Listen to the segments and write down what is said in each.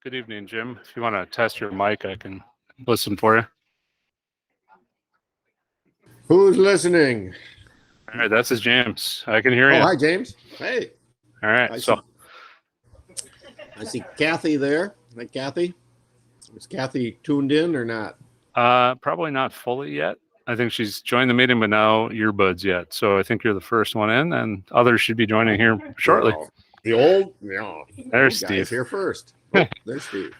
Good evening, Jim. If you want to test your mic, I can listen for you. Who's listening? All right, that's James. I can hear Oh, you. hi, James. Hey. All right, I see Kathy there. Hi, Kathy. Is Kathy tuned in or not? probably not fully yet. I think she's joined the meeting, but no earbuds yet. So I think you're the first one in, and others should be joining here shortly. The old, There's guy Steve. is here first. Oh, there's Steve.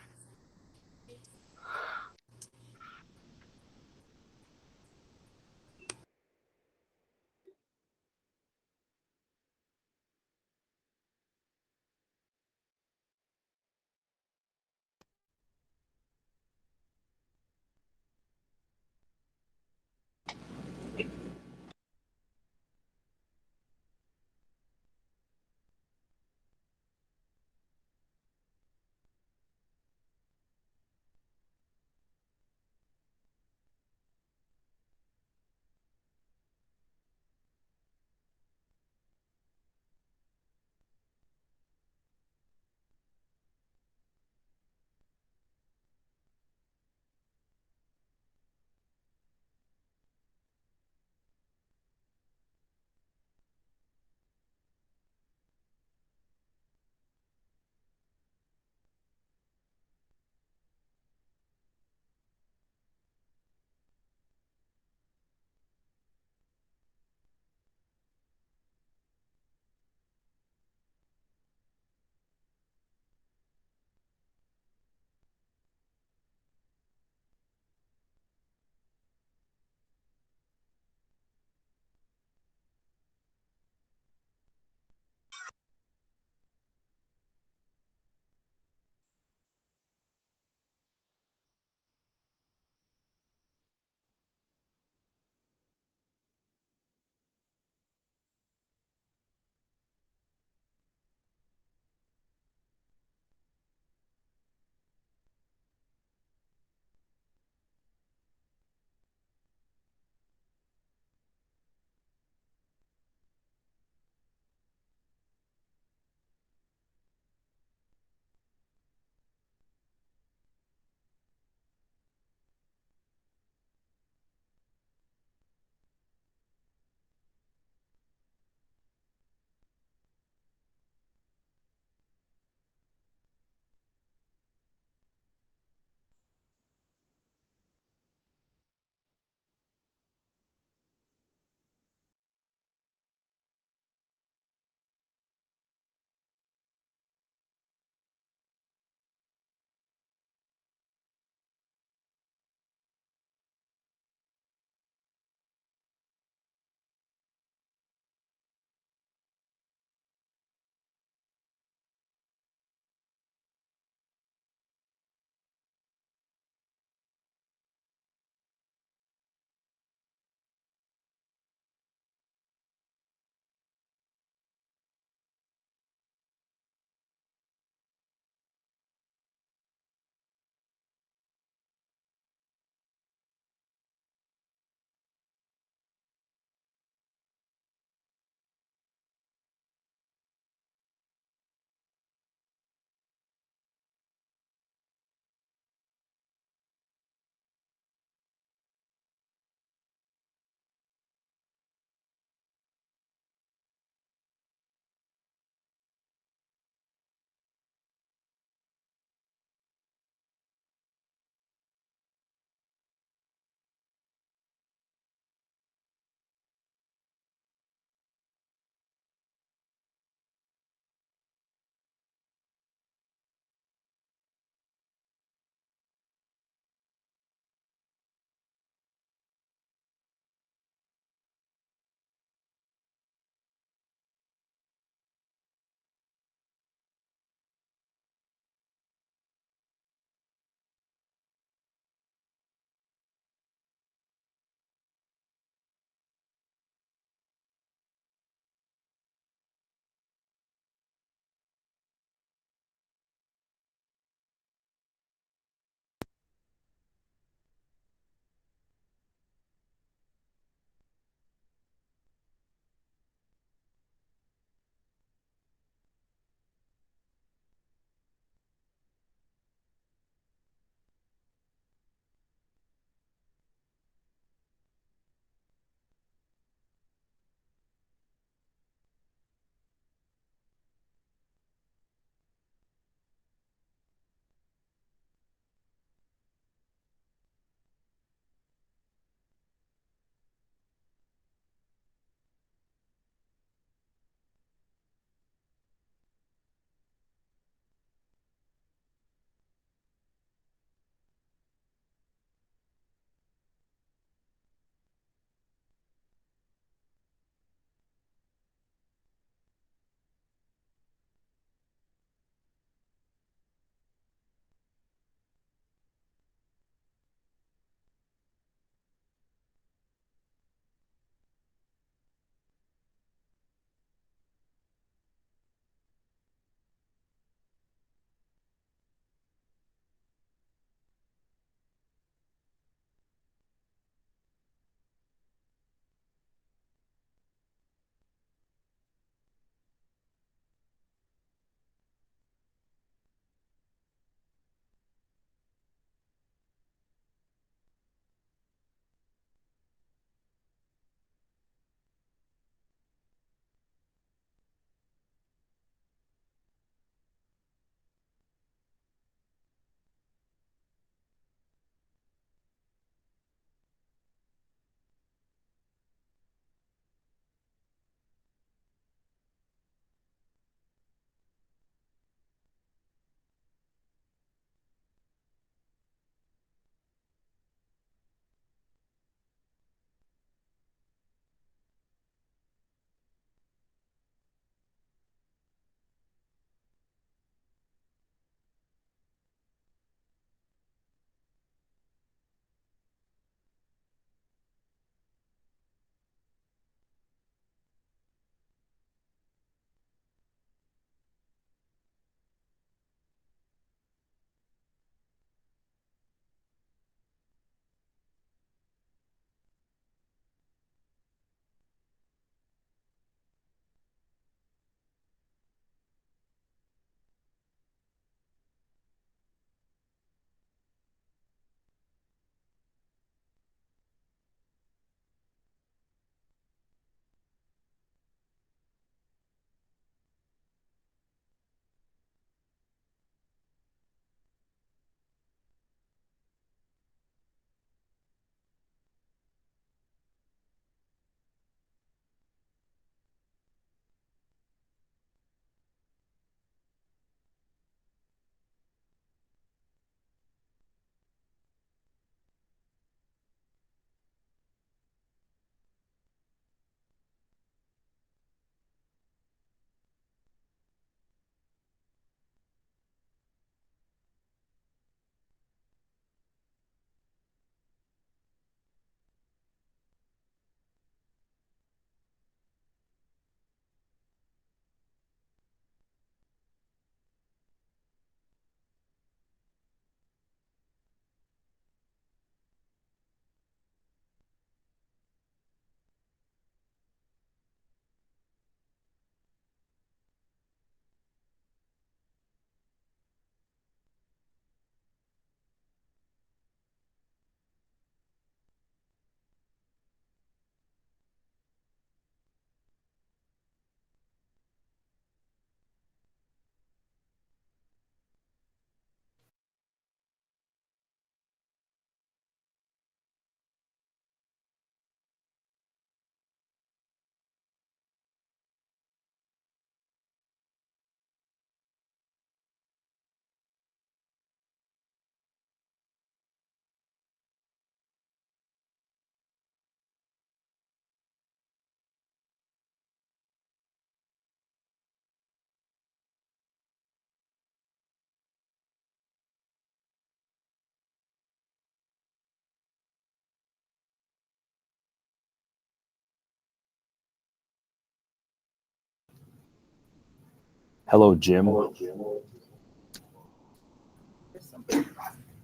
Hello, Jim.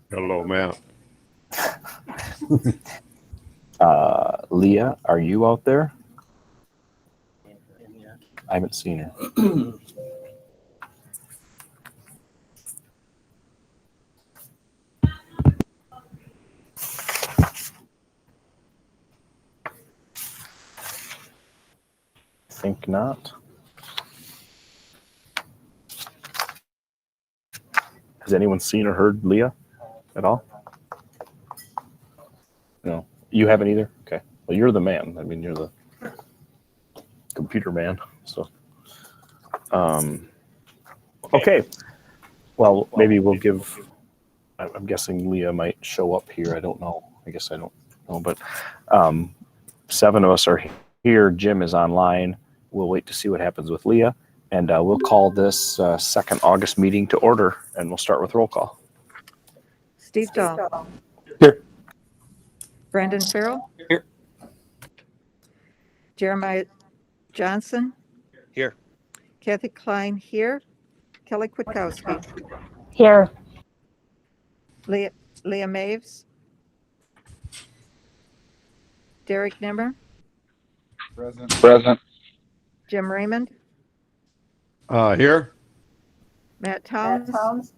Hello, Matt. Leah, are you out there? I haven't seen her. Think not. Has anyone seen or heard Leah at all? No. You haven't either? Okay. Well, you're the man. I mean, you're the computer man. So, okay. Well, maybe we'll give, I'm guessing Leah might show up here. I don't know. I guess I don't know, but 7 of us are here. Jim is online. We'll wait to see what happens with Leah. And we'll call this second August meeting to order, and we'll start with roll call. Steve Dahl. Here. Brandon Farrell. Here. Jeremiah Johnson. Here. Kathy Klein here. Kelly Kwiatkowski. Here. Leah Maves. Derek Nimmer. Present. Jim Raymond. Here. Matt Towns.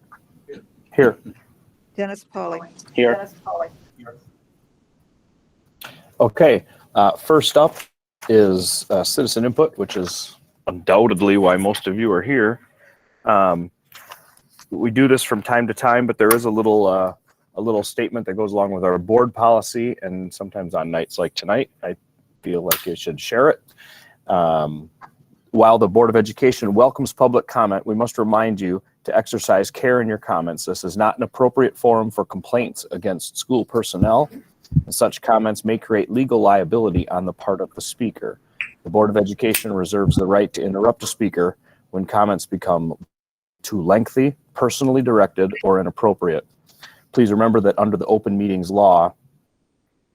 Here. Dennis Pauly. Here. Okay. First up is citizen input, which is undoubtedly why most of you are here. We do this from time to time, but there is a little statement that goes along with our board policy, and sometimes on nights like tonight, I feel like you should share it. While the Board of Education welcomes public comment, we must remind you to exercise care in your comments. This is not an appropriate forum for complaints against school personnel, and such comments may create legal liability on the part of the speaker. The Board of Education reserves the right to interrupt a speaker when comments become too lengthy, personally directed, or inappropriate. Please remember that under the Open Meetings Law,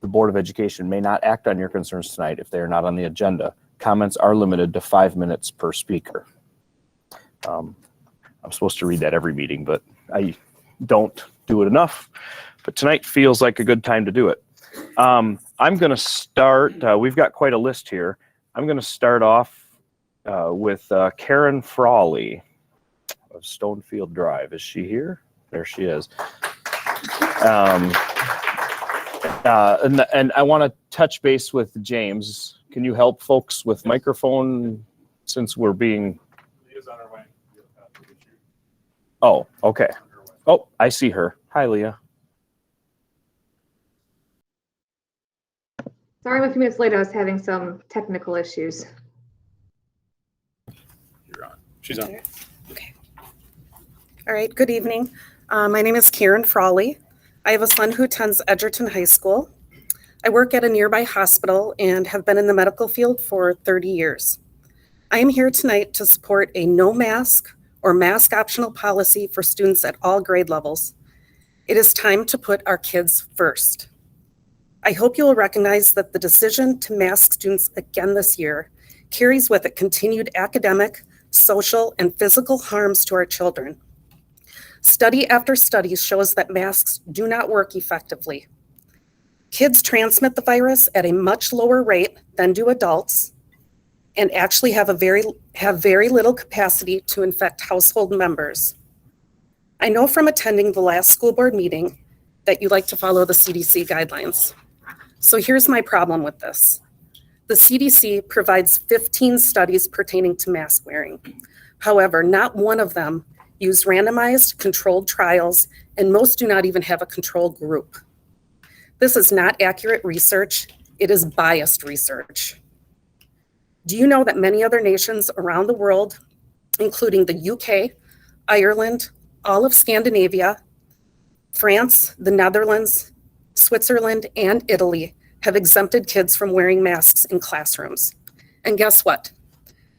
the Board of Education may not act on your concerns tonight if they are not on the agenda. Comments are limited to 5 minutes per speaker. I'm supposed to read that every meeting, but I don't do it enough. But tonight feels like a good time to do it. I'm going to start, we've got quite a list here. I'm going to start off with Karen Frawley of Stonefield Drive. Is she here? There she is. And I want to touch base with James. Can you help folks with microphone since we're being... Leah's on her way. Oh, okay. Oh, I see her. Hi, Leah. Sorry I'm a few minutes late. I was having some technical issues. You're on. She's on. Okay. All right. Good evening. My name is Karen Frawley. I have a son who attends Edgerton High School. I work at a nearby hospital and have been in the medical field for 30 years. I am here tonight to support a no mask or mask optional policy for students at all grade levels. It is time to put our kids first. I hope you will recognize that the decision to mask students again this year carries with it continued academic, social, and physical harms to our children. Study after study shows that masks do not work effectively. Kids transmit the virus at a much lower rate than do adults and actually have very little capacity to infect household members. I know from attending the last school board meeting that you like to follow the CDC guidelines. So here's my problem with this. The CDC provides 15 studies pertaining to mask wearing. However, not one of them used randomized controlled trials, and most do not even have a control group. This is not accurate research. It is biased research. Do you know that many other nations around the world, including the UK, Ireland, all of Scandinavia, France, the Netherlands, Switzerland, and Italy have exempted kids from wearing masks in classrooms? And guess what?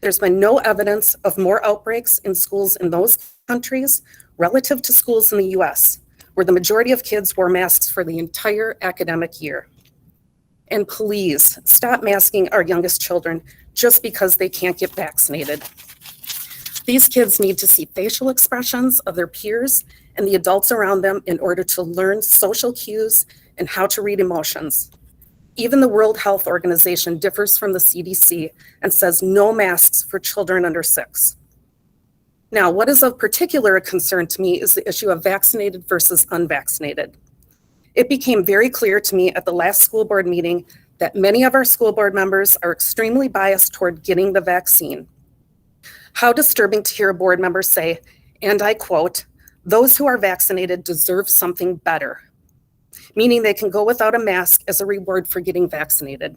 There's been no evidence of more outbreaks in schools in those countries relative to schools in the US, where the majority of kids wore masks for the entire academic year. And please stop masking our youngest children just because they can't get vaccinated. These kids need to see facial expressions of their peers and the adults around them in order to learn social cues and how to read emotions. Even the World Health Organization differs from the CDC and says no masks for children under 6. Now, what is of particular concern to me is the issue of vaccinated versus unvaccinated. It became very clear to me at the last school board meeting that many of our school board members are extremely biased toward getting the vaccine. How disturbing to hear a board member say, and I quote, "Those who are vaccinated deserve something better," meaning they can go without a mask as a reward for getting vaccinated.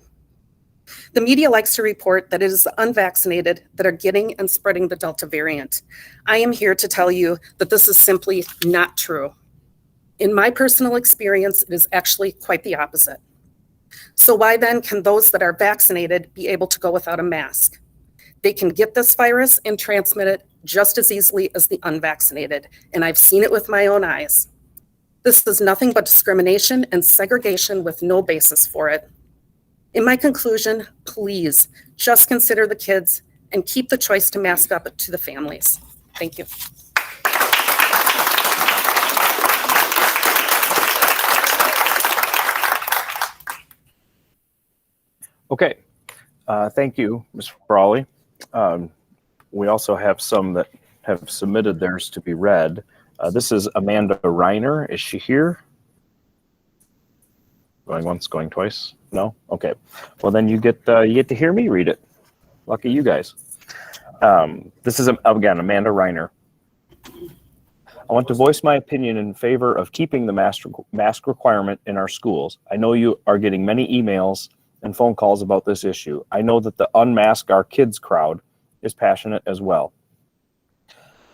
The media likes to report that it is the unvaccinated that are getting and spreading the Delta variant. I am here to tell you that this is simply not true. In my personal experience, it is actually quite the opposite. So why then can those that are vaccinated be able to go without a mask? They can get this virus and transmit it just as easily as the unvaccinated, and I've seen it with my own eyes. This is nothing but discrimination and segregation with no basis for it. In my conclusion, please just consider the kids and keep the choice to mask up to the families. Thank you. Okay, thank you, Ms. Frawley. We also have some that have submitted theirs to be read. This is Amanda Reiner. Is she here? Going once, going twice? No? Okay. Well, then you get to hear me read it. Lucky you guys. This is, again, Amanda Reiner. I want to voice my opinion in favor of keeping the mask requirement in our schools. I know you are getting many emails and phone calls about this issue. I know that the Unmask Our Kids crowd is passionate as well.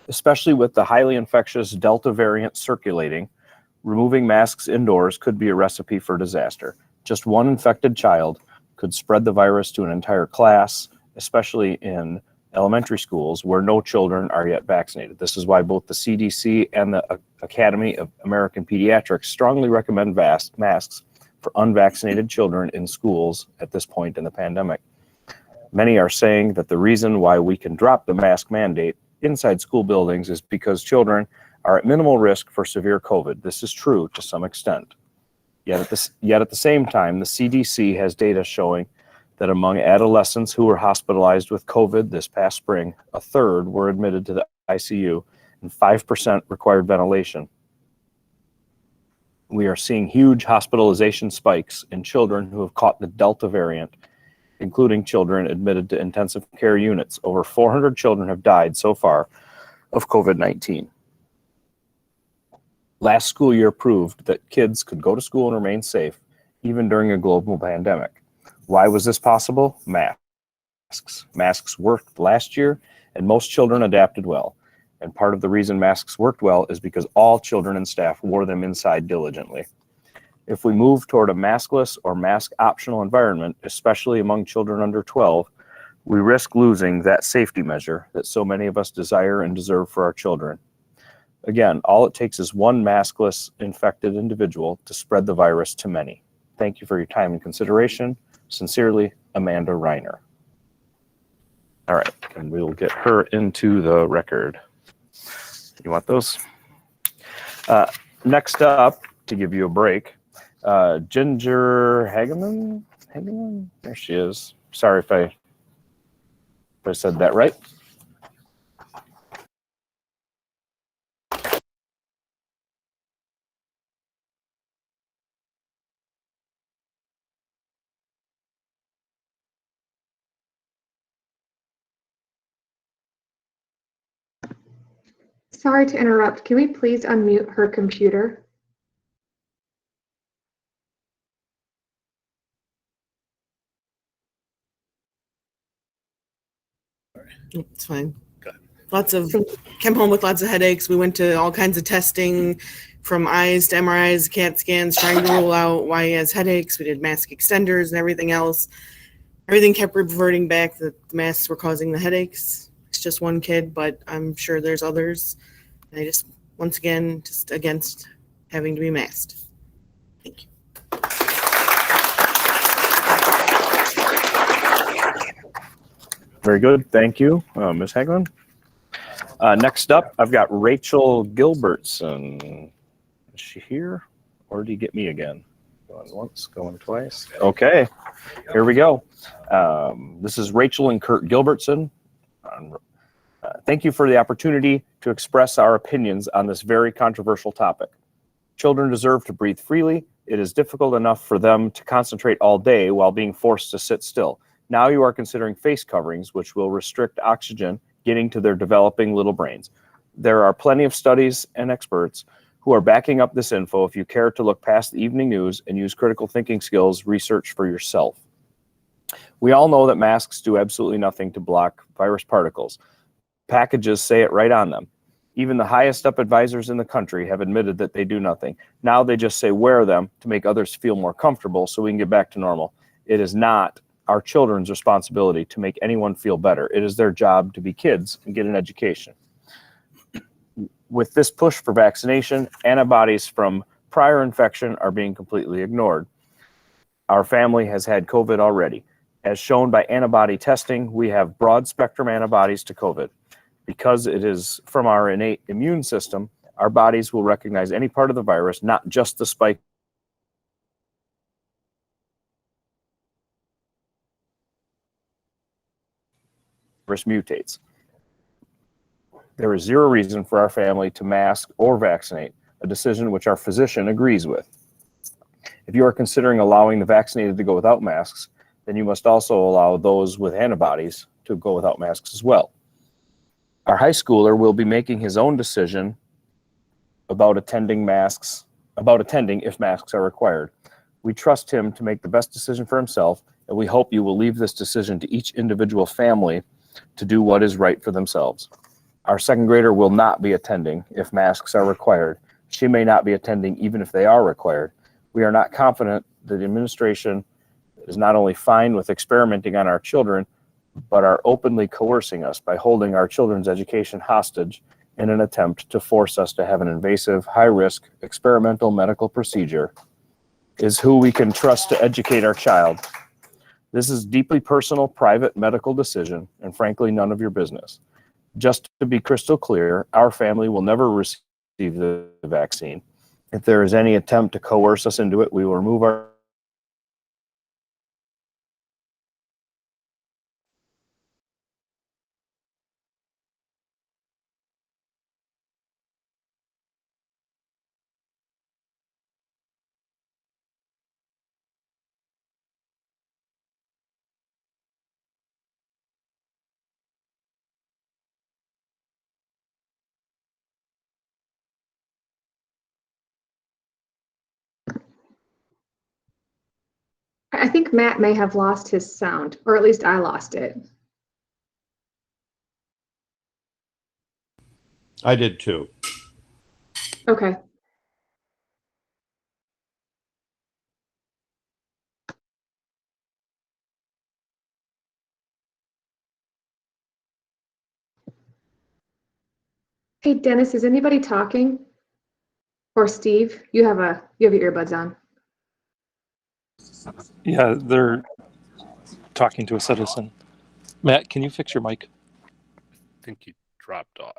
Especially with the highly infectious Delta variant circulating, removing masks indoors could be a recipe for disaster. Just one infected child could spread the virus to an entire class, especially in elementary schools where no children are yet vaccinated. This is why both the CDC and the Academy of American Pediatrics strongly recommend masks for unvaccinated children in schools at this point in the pandemic. Many are saying that the reason why we can drop the mask mandate inside school buildings is because children are at minimal risk for severe COVID. This is true to some extent. Yet at the same time, the CDC has data showing that among adolescents who were hospitalized with COVID this past spring, a third were admitted to the ICU and 5% required ventilation. We are seeing huge hospitalization spikes in children who have caught the Delta variant, including children admitted to intensive care units. Over 400 children have died so far of COVID-19. Last school year proved that kids could go to school and remain safe, even during a global pandemic. Why was this possible? Masks. Masks worked last year, and most children adapted well. And part of the reason masks worked well is because all children and staff wore them inside diligently. If we move toward a maskless or mask-optional environment, especially among children under 12, we risk losing that safety measure that so many of us desire and deserve for our children. Again, all it takes is one maskless infected individual to spread the virus to many. Thank you for your time and consideration. Sincerely, Amanda Reiner. All right, and we'll get her into the record. You want those? Next up, to give you a break, Ginger Hageman? There she is. Sorry if I said that right. Sorry to interrupt. Can we please unmute her computer? It's fine. Came home with lots of headaches. We went to all kinds of testing, from eyes to MRIs, CAT scans, trying to rule out why he has headaches. We did mask extenders and everything else. Everything kept reverting back that the masks were causing the headaches. It's just one kid, but I'm sure there's others. And I just, once again, just against having to be masked. Thank you. Very good. Thank you, Ms. Hagelin. Next up, I've got Rachel Gilbertson. Is she here? Or do you get me again? Going once, going twice. Okay, here we go. This is Rachel and Kurt Gilbertson. Thank you for the opportunity to express our opinions on this very controversial topic. Children deserve to breathe freely. It is difficult enough for them to concentrate all day while being forced to sit still. Now you are considering face coverings, which will restrict oxygen getting to their developing little brains. There are plenty of studies and experts who are backing up this info if you care to look past the evening news and use critical thinking skills, research for yourself. We all know that masks do absolutely nothing to block virus particles. Packages say it right on them. Even the highest up advisors in the country have admitted that they do nothing. Now they just say wear them to make others feel more comfortable so we can get back to normal. It is not our children's responsibility to make anyone feel better. It is their job to be kids and get an education. With this push for vaccination, antibodies from prior infection are being completely ignored. Our family has had COVID already. As shown by antibody testing, we have broad spectrum antibodies to COVID. Because it is from our innate immune system, our bodies will recognize any part of the virus, not just the spike. Virus mutates. There is zero reason for our family to mask or vaccinate, a decision which our physician agrees with. If you are considering allowing the vaccinated to go without masks, then you must also allow those with antibodies to go without masks as well. Our high schooler will be making his own decision about attending if masks are required. We trust him to make the best decision for himself, and we hope you will leave this decision to each individual family to do what is right for themselves. Our second grader will not be attending if masks are required. She may not be attending even if they are required. We are not confident that the administration is not only fine with experimenting on our children, but are openly coercing us by holding our children's education hostage in an attempt to force us to have an invasive, high-risk, experimental medical procedure. Is who we can trust to educate our child. This is deeply personal, private medical decision, and frankly, none of your business. Just to be crystal clear, our family will never receive the vaccine. If there is any attempt to coerce us into it, we will remove our I think Matt may have lost his sound, or at least I lost it. I did too. Okay. Hey, Dennis, is anybody talking? Or Steve, you have your earbuds on. Yeah, they're talking to a citizen. Matt, can you fix your mic? I think he dropped off.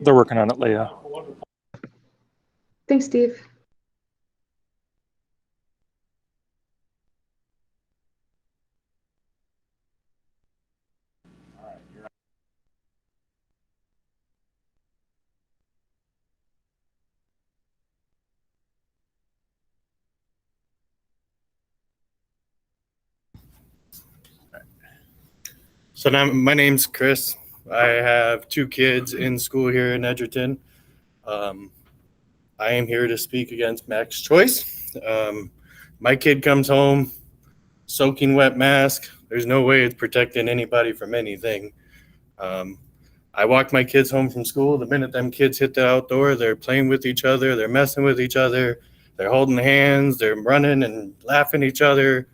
They're working on it, Leah. Thanks, Steve. So now my name's Chris. I have 2 kids in school here in Edgerton. I am here to speak against Max Choice. My kid comes home, soaking wet mask. There's no way it's protecting anybody from anything. I walk my kids home from school. The minute them kids hit the outdoor, they're playing with each other. They're messing with each other. They're holding hands. They're running and laughing at each other.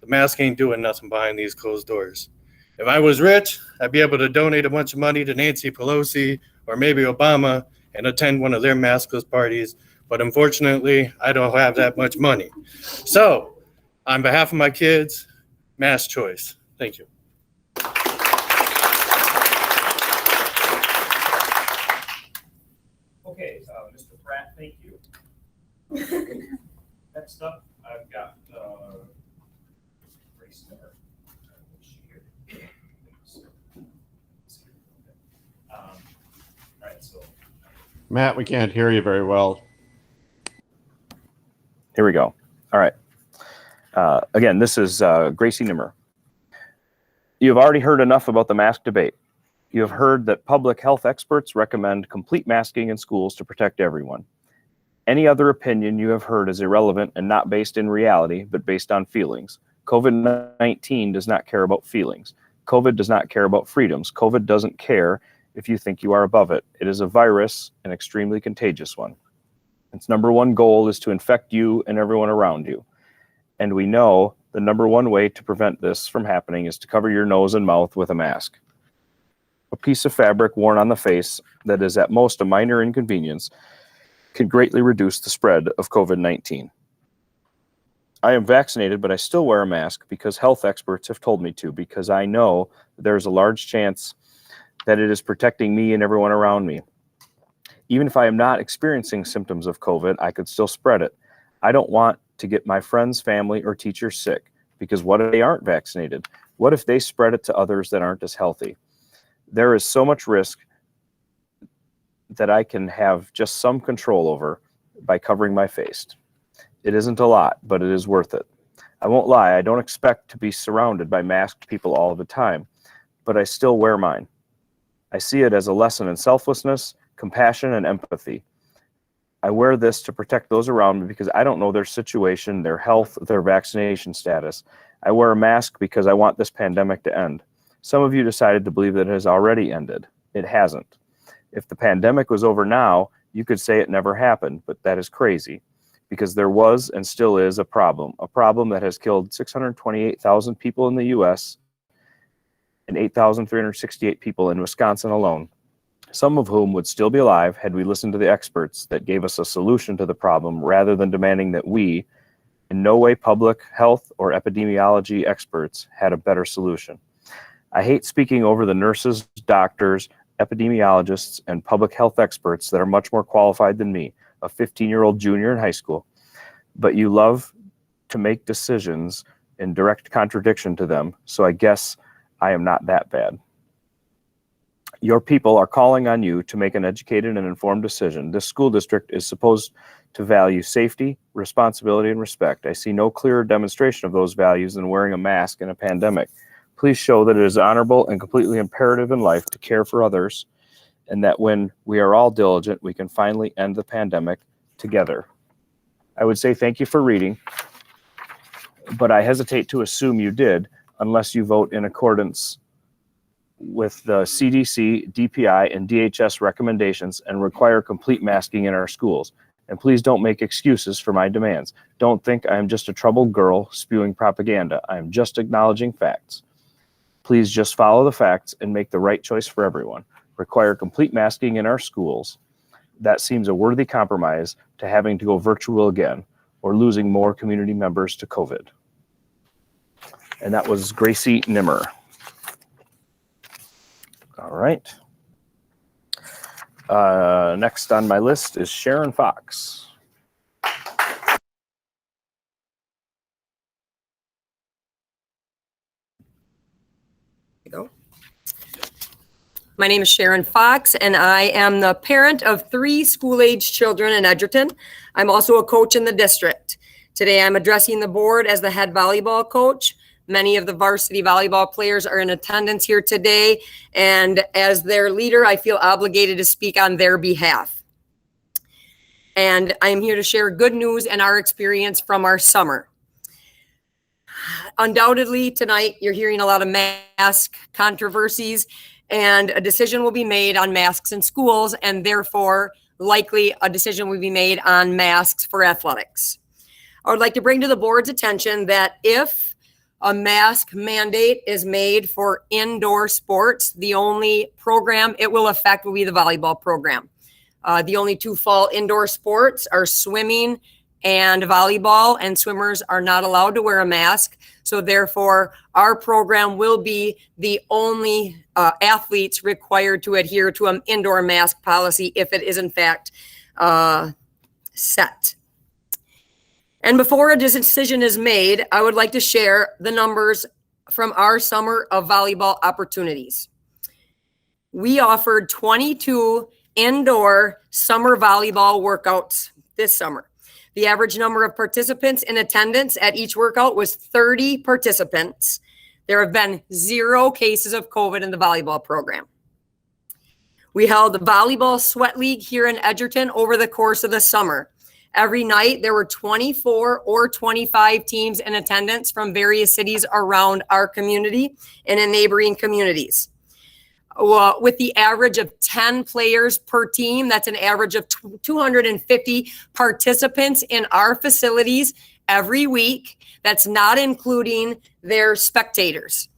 The mask ain't doing nothing behind these closed doors. If I was rich, I'd be able to donate a bunch of money to Nancy Pelosi or maybe Obama and attend one of their maskless parties. But unfortunately, I don't have that much money. So, on behalf of my kids, mask choice. Thank you. Okay, Mr. Pratt, thank you. Next up, I've got Grace Miller. All right, so Matt, we can't hear you very well. Here we go. All right. Again, this is Gracie Nimmer. You have already heard enough about the mask debate. You have heard that public health experts recommend complete masking in schools to protect everyone. Any other opinion you have heard is irrelevant and not based in reality, but based on feelings. COVID-19 does not care about feelings. COVID does not care about freedoms. COVID doesn't care if you think you are above it. It is a virus, an extremely contagious one. Its number one goal is to infect you and everyone around you. And we know the number one way to prevent this from happening is to cover your nose and mouth with a mask. A piece of fabric worn on the face that is at most a minor inconvenience can greatly reduce the spread of COVID-19. I am vaccinated, but I still wear a mask because health experts have told me to, because I know there's a large chance that it is protecting me and everyone around me. Even if I am not experiencing symptoms of COVID, I could still spread it. I don't want to get my friends, family, or teachers sick, because what if they aren't vaccinated? What if they spread it to others that aren't as healthy? There is so much risk that I can have just some control over by covering my face. It isn't a lot, but it is worth it. I won't lie, I don't expect to be surrounded by masked people all the time, but I still wear mine. I see it as a lesson in selflessness, compassion, and empathy. I wear this to protect those around me because I don't know their situation, their health, their vaccination status. I wear a mask because I want this pandemic to end. Some of you decided to believe that it has already ended. It hasn't. If the pandemic was over now, you could say it never happened, but that is crazy, because there was and still is a problem that has killed 628,000 people in the US and 8,368 people in Wisconsin alone, some of whom would still be alive had we listened to the experts that gave us a solution to the problem rather than demanding that we, in no way public health or epidemiology experts, had a better solution. I hate speaking over the nurses, doctors, epidemiologists, and public health experts that are much more qualified than me, a 15-year-old junior in high school, but you love to make decisions in direct contradiction to them, so I guess I am not that bad. Your people are calling on you to make an educated and informed decision. This school district is supposed to value safety, responsibility, and respect. I see no clearer demonstration of those values than wearing a mask in a pandemic. Please show that it is honorable and completely imperative in life to care for others, and that when we are all diligent, we can finally end the pandemic together. I would say thank you for reading, but I hesitate to assume you did unless you vote in accordance with the CDC, DPI, and DHS recommendations and require complete masking in our schools. And please don't make excuses for my demands. Don't think I am just a troubled girl spewing propaganda. I am just acknowledging facts. Please just follow the facts and make the right choice for everyone. Require complete masking in our schools. That seems a worthy compromise to having to go virtual again or losing more community members to COVID. And that was Gracie Nimmer. All right. Next on my list is Sharon Fox. My name is Sharon Fox, and I am the parent of 3 school-age children in Edgerton. I'm also a coach in the district. Today, I'm addressing the board as the head volleyball coach. Many of the varsity volleyball players are in attendance here today, and as their leader, I feel obligated to speak on their behalf. And I'm here to share good news and our experience from our summer. Undoubtedly, tonight, you're hearing a lot of mask controversies, and a decision will be made on masks in schools, and therefore, likely a decision will be made on masks for athletics. I would like to bring to the board's attention that if a mask mandate is made for indoor sports. The only program it will affect will be the volleyball program. The only two fall indoor sports are swimming and volleyball, and swimmers are not allowed to wear a mask. So therefore, our program will be the only athletes required to adhere to an indoor mask policy if it is in fact set. And before a decision is made, I would like to share the numbers from our summer of volleyball opportunities. We offered 22 indoor summer volleyball workouts this summer. The average number of participants in attendance at each workout was 30 participants. There have been 0 cases of COVID in the volleyball program. We held the Volleyball Sweat League here in Edgerton over the course of the summer. Every night, there were 24 or 25 teams in attendance from various cities around our community and in neighboring communities. With the average of 10 players per team, that's an average of 250 participants in our facilities every week. That's not including their spectators.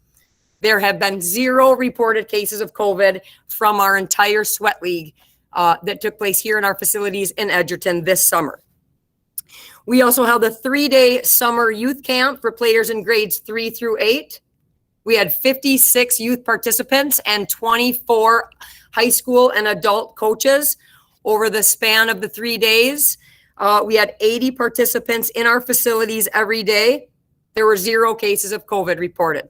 There have been 0 reported cases of COVID from our entire sweat league that took place here in our facilities in Edgerton this summer. We also held a 3-day summer youth camp for players in grades 3 through 8. We had 56 youth participants and 24 high school and adult coaches over the span of the 3 days. We had 80 participants in our facilities every day. There were 0 cases of COVID reported.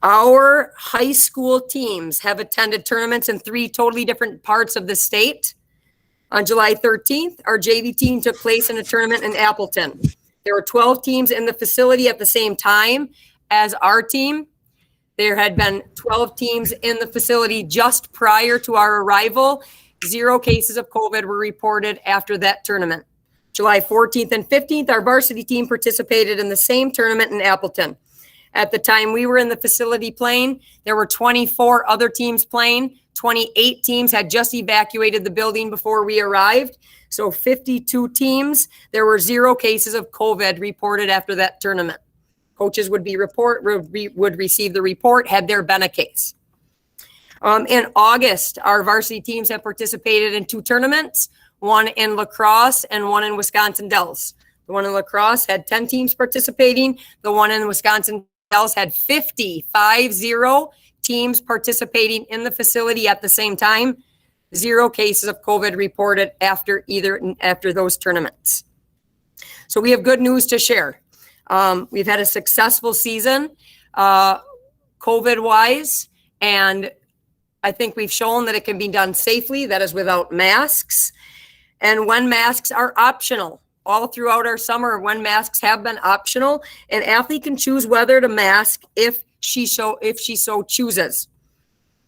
Our high school teams have attended tournaments in 3 totally different parts of the state. On July 13th, our JV team took place in a tournament in Appleton. There were 12 teams in the facility at the same time as our team. There had been 12 teams in the facility just prior to our arrival. 0 cases of COVID were reported after that tournament. July 14th and 15th, our varsity team participated in the same tournament in Appleton. At the time we were in the facility playing, there were 24 other teams playing. 28 teams had just evacuated the building before we arrived. So 52 teams. There were 0 cases of COVID reported after that tournament. Coaches would receive the report had there been a case. In August, our varsity teams have participated in 2 tournaments, one in La Crosse and one in Wisconsin Dells. The one in La Crosse had 10 teams participating. The one in Wisconsin Dells had 50 teams participating in the facility at the same time. 0 cases of COVID reported after those tournaments. So we have good news to share. We've had a successful season, COVID-wise, and I think we've shown that it can be done safely, that is without masks. And when masks are optional, all throughout our summer, when masks have been optional, an athlete can choose whether to mask if she so chooses.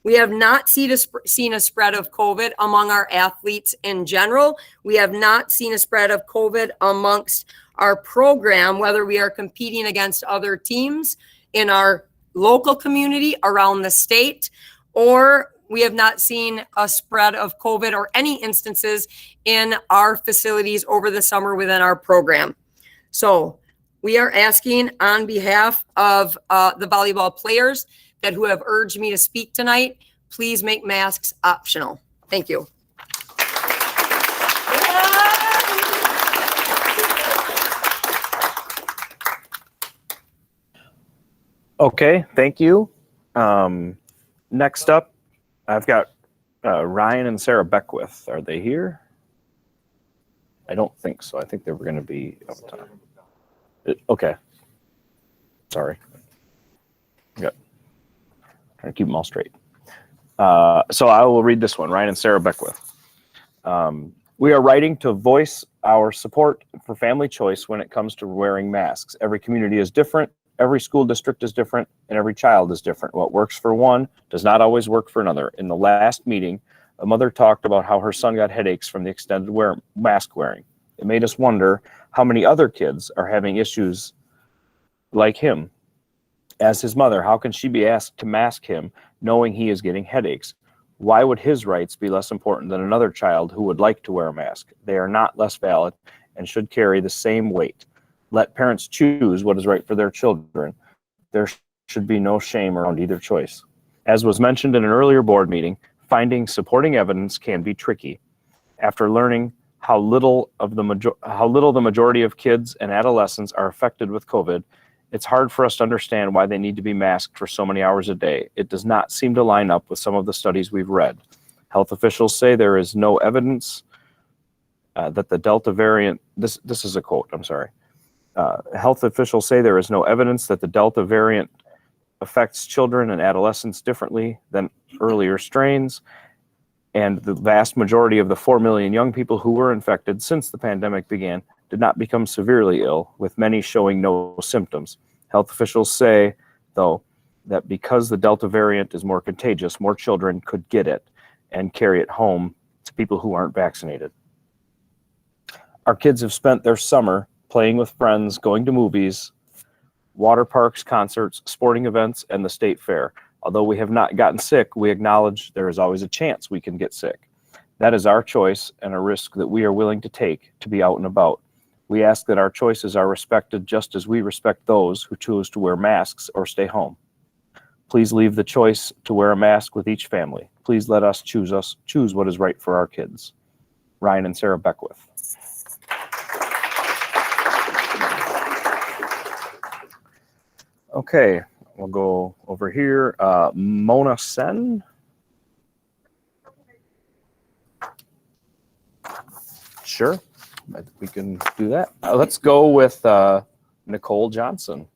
We have not seen a spread of COVID among our athletes in general. We have not seen a spread of COVID amongst our program, whether we are competing against other teams in our local community around the state, or we have not seen a spread of COVID or any instances in our facilities over the summer within our program. So we are asking on behalf of the volleyball players who have urged me to speak tonight, please make masks optional. Thank you. Okay, thank you. Next up, I've got Ryan and Sarah Beckwith. Are they here? I don't think so. I think they were going to be up time. Okay. Sorry. Trying to keep them all straight. So I will read this one, Ryan and Sarah Beckwith. We are writing to voice our support for family choice when it comes to wearing masks. Every community is different. Every school district is different, and every child is different. What works for one does not always work for another. In the last meeting, a mother talked about how her son got headaches from the extended mask wearing. It made us wonder how many other kids are having issues like him. As his mother, how can she be asked to mask him knowing he is getting headaches? Why would his rights be less important than another child who would like to wear a mask? They are not less valid and should carry the same weight. Let parents choose what is right for their children. There should be no shame around either choice. As was mentioned in an earlier board meeting, finding supporting evidence can be tricky. After learning how little the majority of kids and adolescents are affected with COVID, it's hard for us to understand why they need to be masked for so many hours a day. It does not seem to line up with some of the studies we've read. Health officials say there is no evidence that the Delta variant, this is a quote, I'm sorry. Health officials say there is no evidence that the Delta variant affects children and adolescents differently than earlier strains. And the vast majority of the 4 million young people who were infected since the pandemic began did not become severely ill, with many showing no symptoms. Health officials say, though, that because the Delta variant is more contagious, more children could get it and carry it home to people who aren't vaccinated. Our kids have spent their summer playing with friends, going to movies, water parks, concerts, sporting events, and the state fair. Although we have not gotten sick, we acknowledge there is always a chance we can get sick. That is our choice and a risk that we are willing to take to be out and about. We ask that our choices are respected just as we respect those who choose to wear masks or stay home. Please leave the choice to wear a mask with each family. Please let us choose what is right for our kids. Ryan and Sarah Beckwith. Okay, we'll go over here. Mona Sen. Sure, we can do that. Let's go with Nicole Johnson.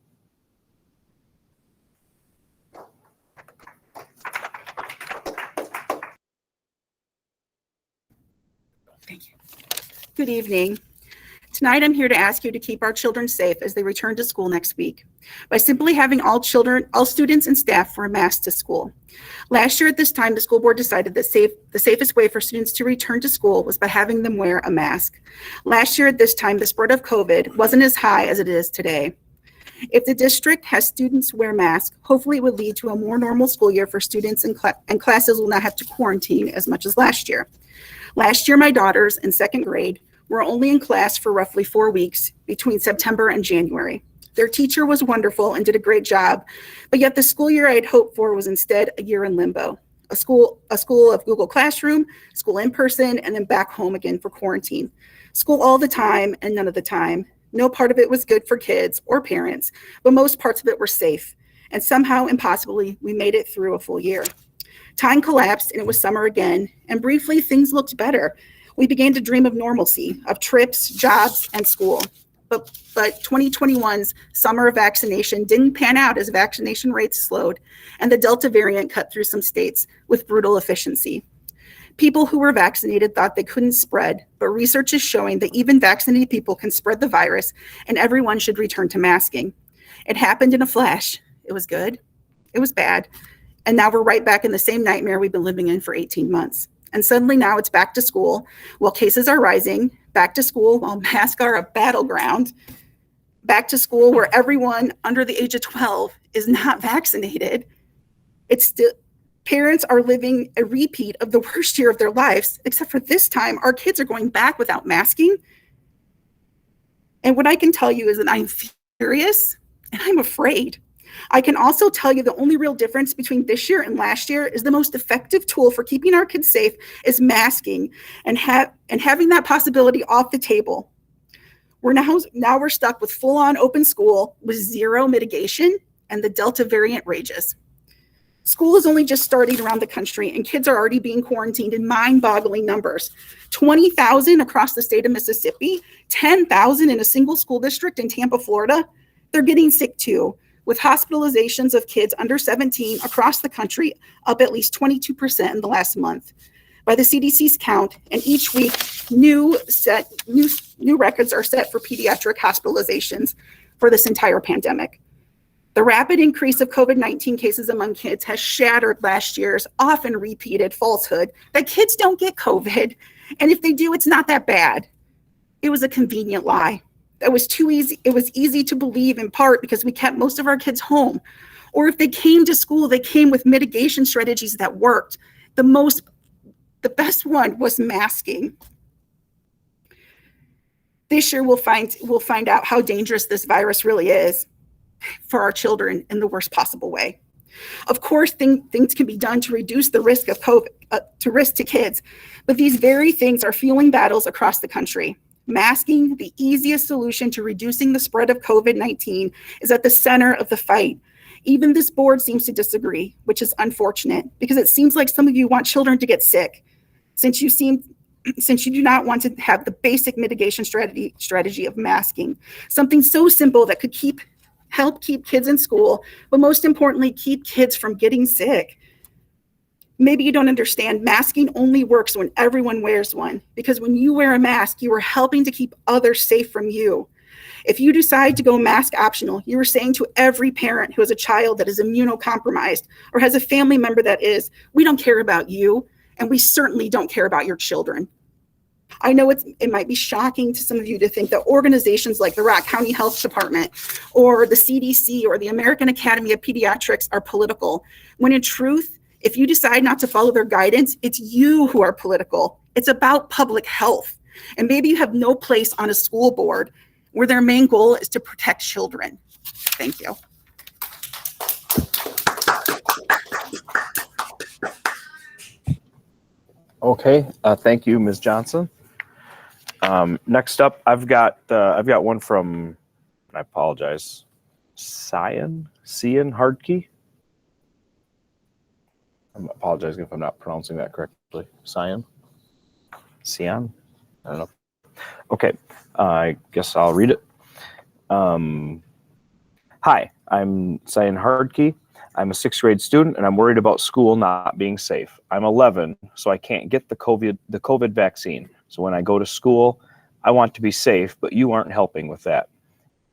Thank you. Good evening. Tonight, I'm here to ask you to keep our children safe as they return to school next week by simply having all students and staff wear masks to school. Last year at this time, the school board decided that the safest way for students to return to school was by having them wear a mask. Last year at this time, the spread of COVID wasn't as high as it is today. If the district has students wear masks, hopefully it would lead to a more normal school year for students, and classes will not have to quarantine as much as last year. Last year, my daughters in second grade were only in class for roughly 4 weeks between September and January. Their teacher was wonderful and did a great job, but yet the school year I had hoped for was instead a year in limbo. A school of Google Classroom, school in person, and then back home again for quarantine. School all the time and none of the time. No part of it was good for kids or parents, but most parts of it were safe. And somehow, impossibly, we made it through a full year. Time collapsed and it was summer again, and briefly things looked better. We began to dream of normalcy, of trips, jobs, and school. But 2021's summer of vaccination didn't pan out as vaccination rates slowed, and the Delta variant cut through some states with brutal efficiency. People who were vaccinated thought they couldn't spread, but research is showing that even vaccinated people can spread the virus, and everyone should return to masking. It happened in a flash. It was good. It was bad. And now we're right back in the same nightmare we've been living in for 18 months. And suddenly now it's back to school while cases are rising, back to school while masks are a battleground, back to school where everyone under the age of 12 is not vaccinated. It's still, parents are living a repeat of the worst year of their lives, except for this time, our kids are going back without masking. And what I can tell you is that I'm furious and I'm afraid. I can also tell you the only real difference between this year and last year is the most effective tool for keeping our kids safe is masking, and having that possibility off the table. Now we're stuck with full-on open school with zero mitigation, and the Delta variant rages. School is only just starting around the country, and kids are already being quarantined in mind-boggling numbers. 20,000 across the state of Mississippi, 10,000 in a single school district in Tampa, Florida. They're getting sick too, with hospitalizations of kids under 17 across the country up at least 22% in the last month. By the CDC's count, and each week new records are set for pediatric hospitalizations for this entire pandemic. The rapid increase of COVID-19 cases among kids has shattered last year's often repeated falsehood that kids don't get COVID, and if they do, it's not that bad. It was a convenient lie. That was too easy. It was easy to believe, in part because we kept most of our kids home. Or if they came to school, they came with mitigation strategies that worked. The best one was masking. This year we'll find out how dangerous this virus really is for our children in the worst possible way. Of course, things can be done to reduce the risk of COVID, to kids, but these very things are fueling battles across the country. Masking, the easiest solution to reducing the spread of COVID-19, is at the center of the fight. Even this board seems to disagree, which is unfortunate because it seems like some of you want children to get sick, since you do not want to have the basic mitigation strategy of masking, something so simple that could help keep kids in school, but most importantly, keep kids from getting sick. Maybe you don't understand, masking only works when everyone wears one, because when you wear a mask, you are helping to keep others safe from you. If you decide to go mask optional, you are saying to every parent who has a child that is immunocompromised or has a family member that is, we don't care about you, and we certainly don't care about your children. I know it might be shocking to some of you to think that organizations like the Rock County Health Department or the CDC or the American Academy of Pediatrics are political, when in truth, if you decide not to follow their guidance, it's you who are political. It's about public health. And maybe you have no place on a school board where their main goal is to protect children. Thank you. Okay, thank you, Ms. Johnson. Next up, I've got one from, I apologize, Cian Hardkey. I'm apologizing if I'm not pronouncing that correctly. Cian? I don't know. Okay, I guess I'll read it. Hi, I'm Cian Hardkey. I'm a 6th grade student and I'm worried about school not being safe. I'm 11, so I can't get the COVID vaccine. So when I go to school, I want to be safe, but you aren't helping with that.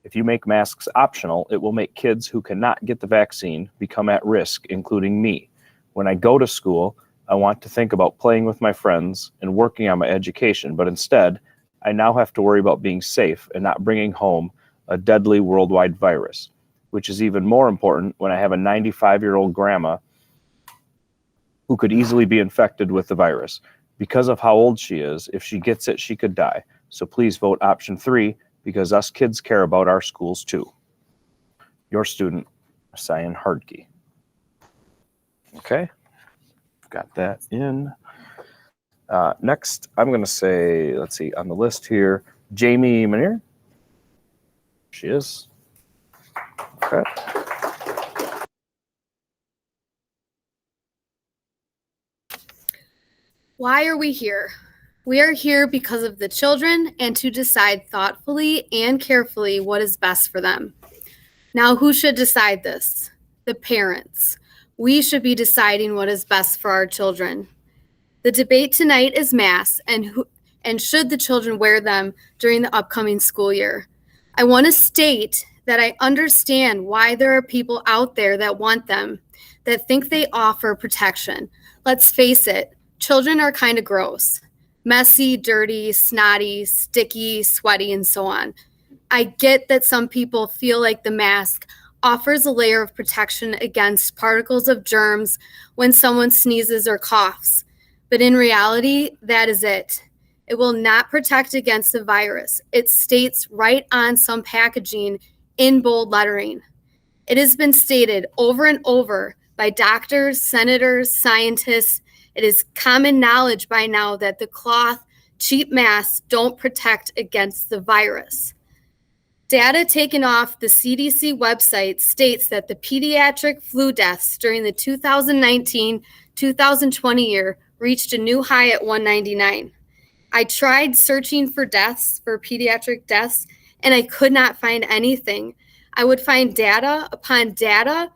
If you make masks optional, it will make kids who cannot get the vaccine become at risk, including me. When I go to school, I want to think about playing with my friends and working on my education, but instead, I now have to worry about being safe and not bringing home a deadly worldwide virus, which is even more important when I have a 95-year-old grandma who could easily be infected with the virus. Because of how old she is, if she gets it, she could die. So please vote option 3, because us kids care about our schools too. Your student, Cian Hardkey. Okay, got that in. Next, I'm going to say, let's see, on the list here, Jamie Manier. She is. Okay. Why are we here? We are here because of the children and to decide thoughtfully and carefully what is best for them. Now, who should decide this? The parents. We should be deciding what is best for our children. The debate tonight is masks and should the children wear them during the upcoming school year. I want to state that I understand why there are people out there that want them, that think they offer protection. Let's face it, children are kind of gross. Messy, dirty, snotty, sticky, sweaty, and so on. I get that some people feel like the mask offers a layer of protection against particles of germs when someone sneezes or coughs. But in reality, that is it. It will not protect against the virus. It states right on some packaging in bold lettering. It has been stated over and over by doctors, senators, scientists. It is common knowledge by now that the cloth, cheap masks don't protect against the virus. Data taken off the CDC website states that the pediatric flu deaths during the 2019-2020 year reached a new high at 199. I tried searching for pediatric deaths, and I could not find anything. I would find data upon data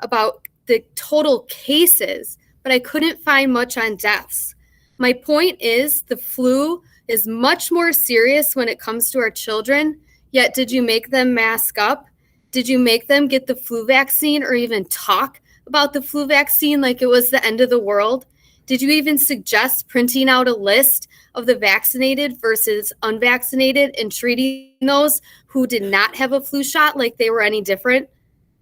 about the total cases, but I couldn't find much on deaths. My point is the flu is much more serious when it comes to our children, yet did you make them mask up? Did you make them get the flu vaccine or even talk about the flu vaccine like it was the end of the world? Did you even suggest printing out a list of the vaccinated versus unvaccinated and treating those who did not have a flu shot like they were any different?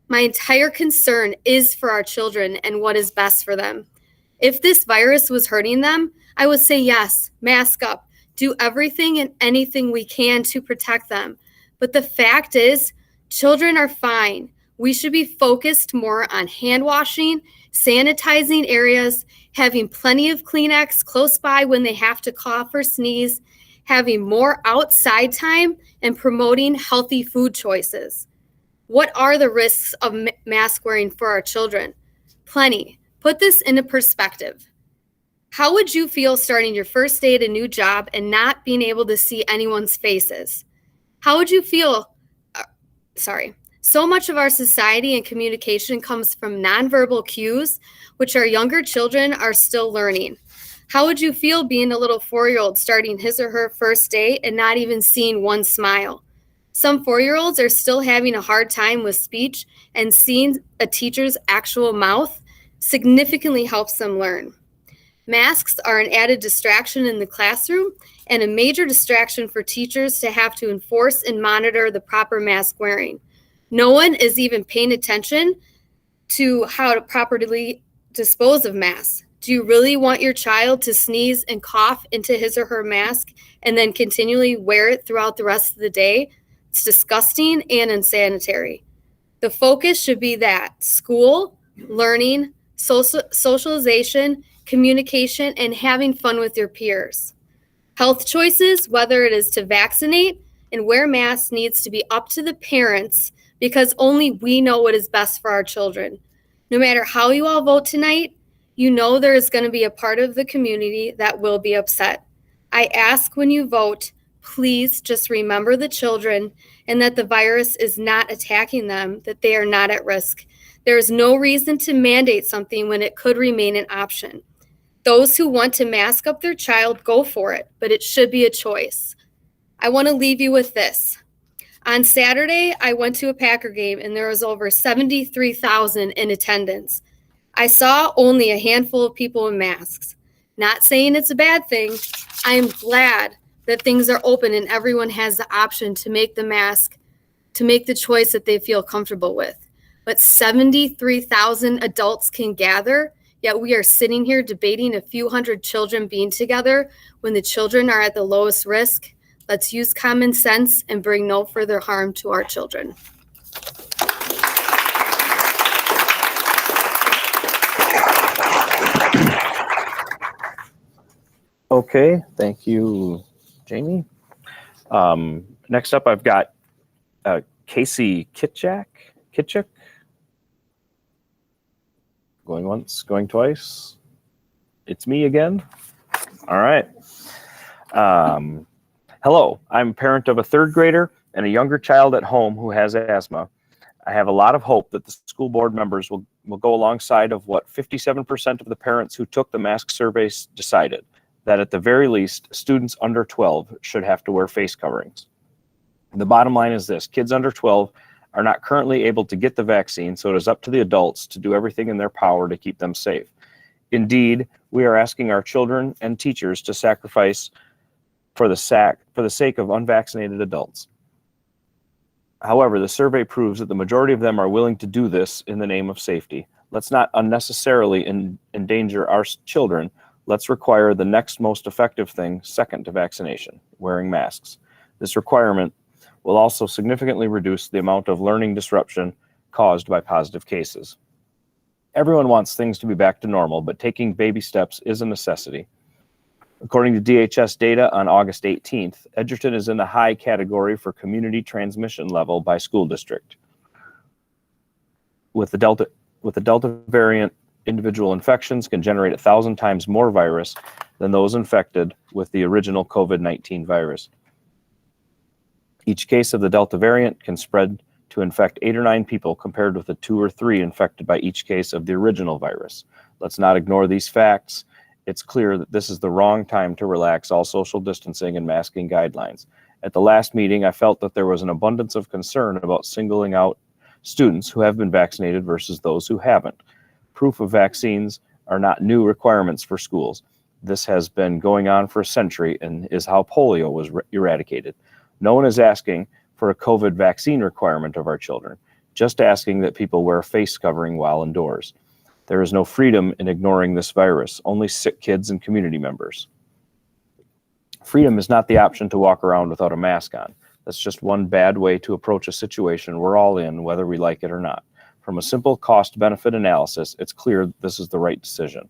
My entire concern is for our children and what is best for them. If this virus was hurting them, I would say yes, mask up. do everything and anything we can to protect them. But the fact is, children are fine. We should be focused more on hand washing, sanitizing areas, having plenty of Kleenex close by when they have to cough or sneeze, having more outside time, and promoting healthy food choices. What are the risks of mask wearing for our children? Plenty. Put this into perspective. How would you feel starting your first day at a new job and not being able to see anyone's faces? How would you feel? So much of our society and communication comes from nonverbal cues, which our younger children are still learning. How would you feel being a little 4-year-old starting his or her first day and not even seeing one smile? Some 4-year-olds are still having a hard time with speech, and seeing a teacher's actual mouth significantly helps them learn. Masks are an added distraction in the classroom and a major distraction for teachers to have to enforce and monitor the proper mask wearing. No one is even paying attention to how to properly dispose of masks. Do you really want your child to sneeze and cough into his or her mask and then continually wear it throughout the rest of the day? It's disgusting and unsanitary. The focus should be that school, learning, socialization, communication, and having fun with your peers. Health choices, whether it is to vaccinate and wear masks, needs to be up to the parents because only we know what is best for our children. No matter how you all vote tonight, you know there is going to be a part of the community that will be upset. I ask when you vote, please just remember the children and that the virus is not attacking them, that they are not at risk. There is no reason to mandate something when it could remain an option. Those who want to mask up their child, go for it, but it should be a choice. I want to leave you with this. On Saturday, I went to a Packer game and there was over 73,000 in attendance. I saw only a handful of people in masks. Not saying it's a bad thing. I am glad that things are open and everyone has the option to make the mask, to make the choice that they feel comfortable with. But 73,000 adults can gather, yet we are sitting here debating a few hundred children being together when the children are at the lowest risk. Let's use common sense and bring no further harm to our children. Okay, thank you, Jamie. Next up, I've got Casey Kitchak. Going once, going twice. It's me again. All right. Hello, I'm a parent of a 3rd grader and a younger child at home who has asthma. I have a lot of hope that the school board members will go alongside of what 57% of the parents who took the mask surveys decided, that at the very least, students under 12 should have to wear face coverings. The bottom line is this: kids under 12 are not currently able to get the vaccine, so it is up to the adults to do everything in their power to keep them safe. Indeed, we are asking our children and teachers to sacrifice for the sake of unvaccinated adults. However, the survey proves that the majority of them are willing to do this in the name of safety. Let's not unnecessarily endanger our children. Let's require the next most effective thing second to vaccination, wearing masks. This requirement will also significantly reduce the amount of learning disruption caused by positive cases. Everyone wants things to be back to normal, but taking baby steps is a necessity. According to DHS data on August 18th, Edgerton is in the high category for community transmission level by school district. With the Delta variant, individual infections can generate 1,000 times more virus than those infected with the original COVID-19 virus. Each case of the Delta variant can spread to infect 8 or 9 people compared with the 2 or 3 infected by each case of the original virus. Let's not ignore these facts. It's clear that this is the wrong time to relax all social distancing and masking guidelines. At the last meeting, I felt that there was an abundance of concern about singling out students who have been vaccinated versus those who haven't. Proof of vaccines are not new requirements for schools. This has been going on for a century and is how polio was eradicated. No one is asking for a COVID vaccine requirement of our children, just asking that people wear a face covering while indoors. There is no freedom in ignoring this virus, only sick kids and community members. Freedom is not the option to walk around without a mask on. That's just one bad way to approach a situation we're all in, whether we like it or not. From a simple cost-benefit analysis, it's clear this is the right decision.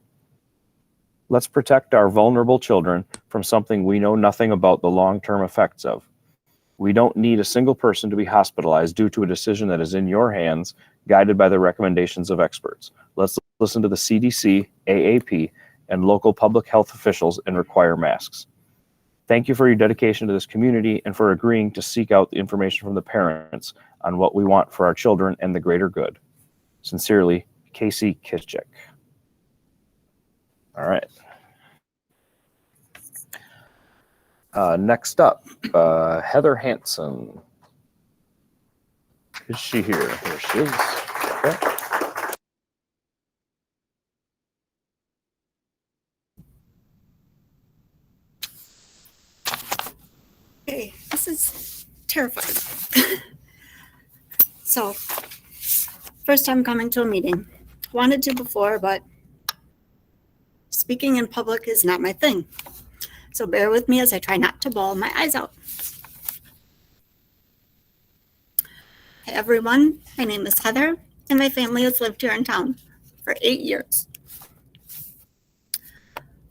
Let's protect our vulnerable children from something we know nothing about the long-term effects of. We don't need a single person to be hospitalized due to a decision that is in your hands, guided by the recommendations of experts. Let's listen to the CDC, AAP, and local public health officials and require masks. Thank you for your dedication to this community and for agreeing to seek out the information from the parents on what we want for our children and the greater good. Sincerely, Casey Kischek. All right. Next up, Heather Hanson. Is she here? Here she is. Okay. Okay, this is terrifying. So, first time coming to a meeting. Wanted to before, but speaking in public is not my thing. So bear with me as I try not to bawl my eyes out. Hey everyone, my name is Heather, and my family has lived here in town for 8 years.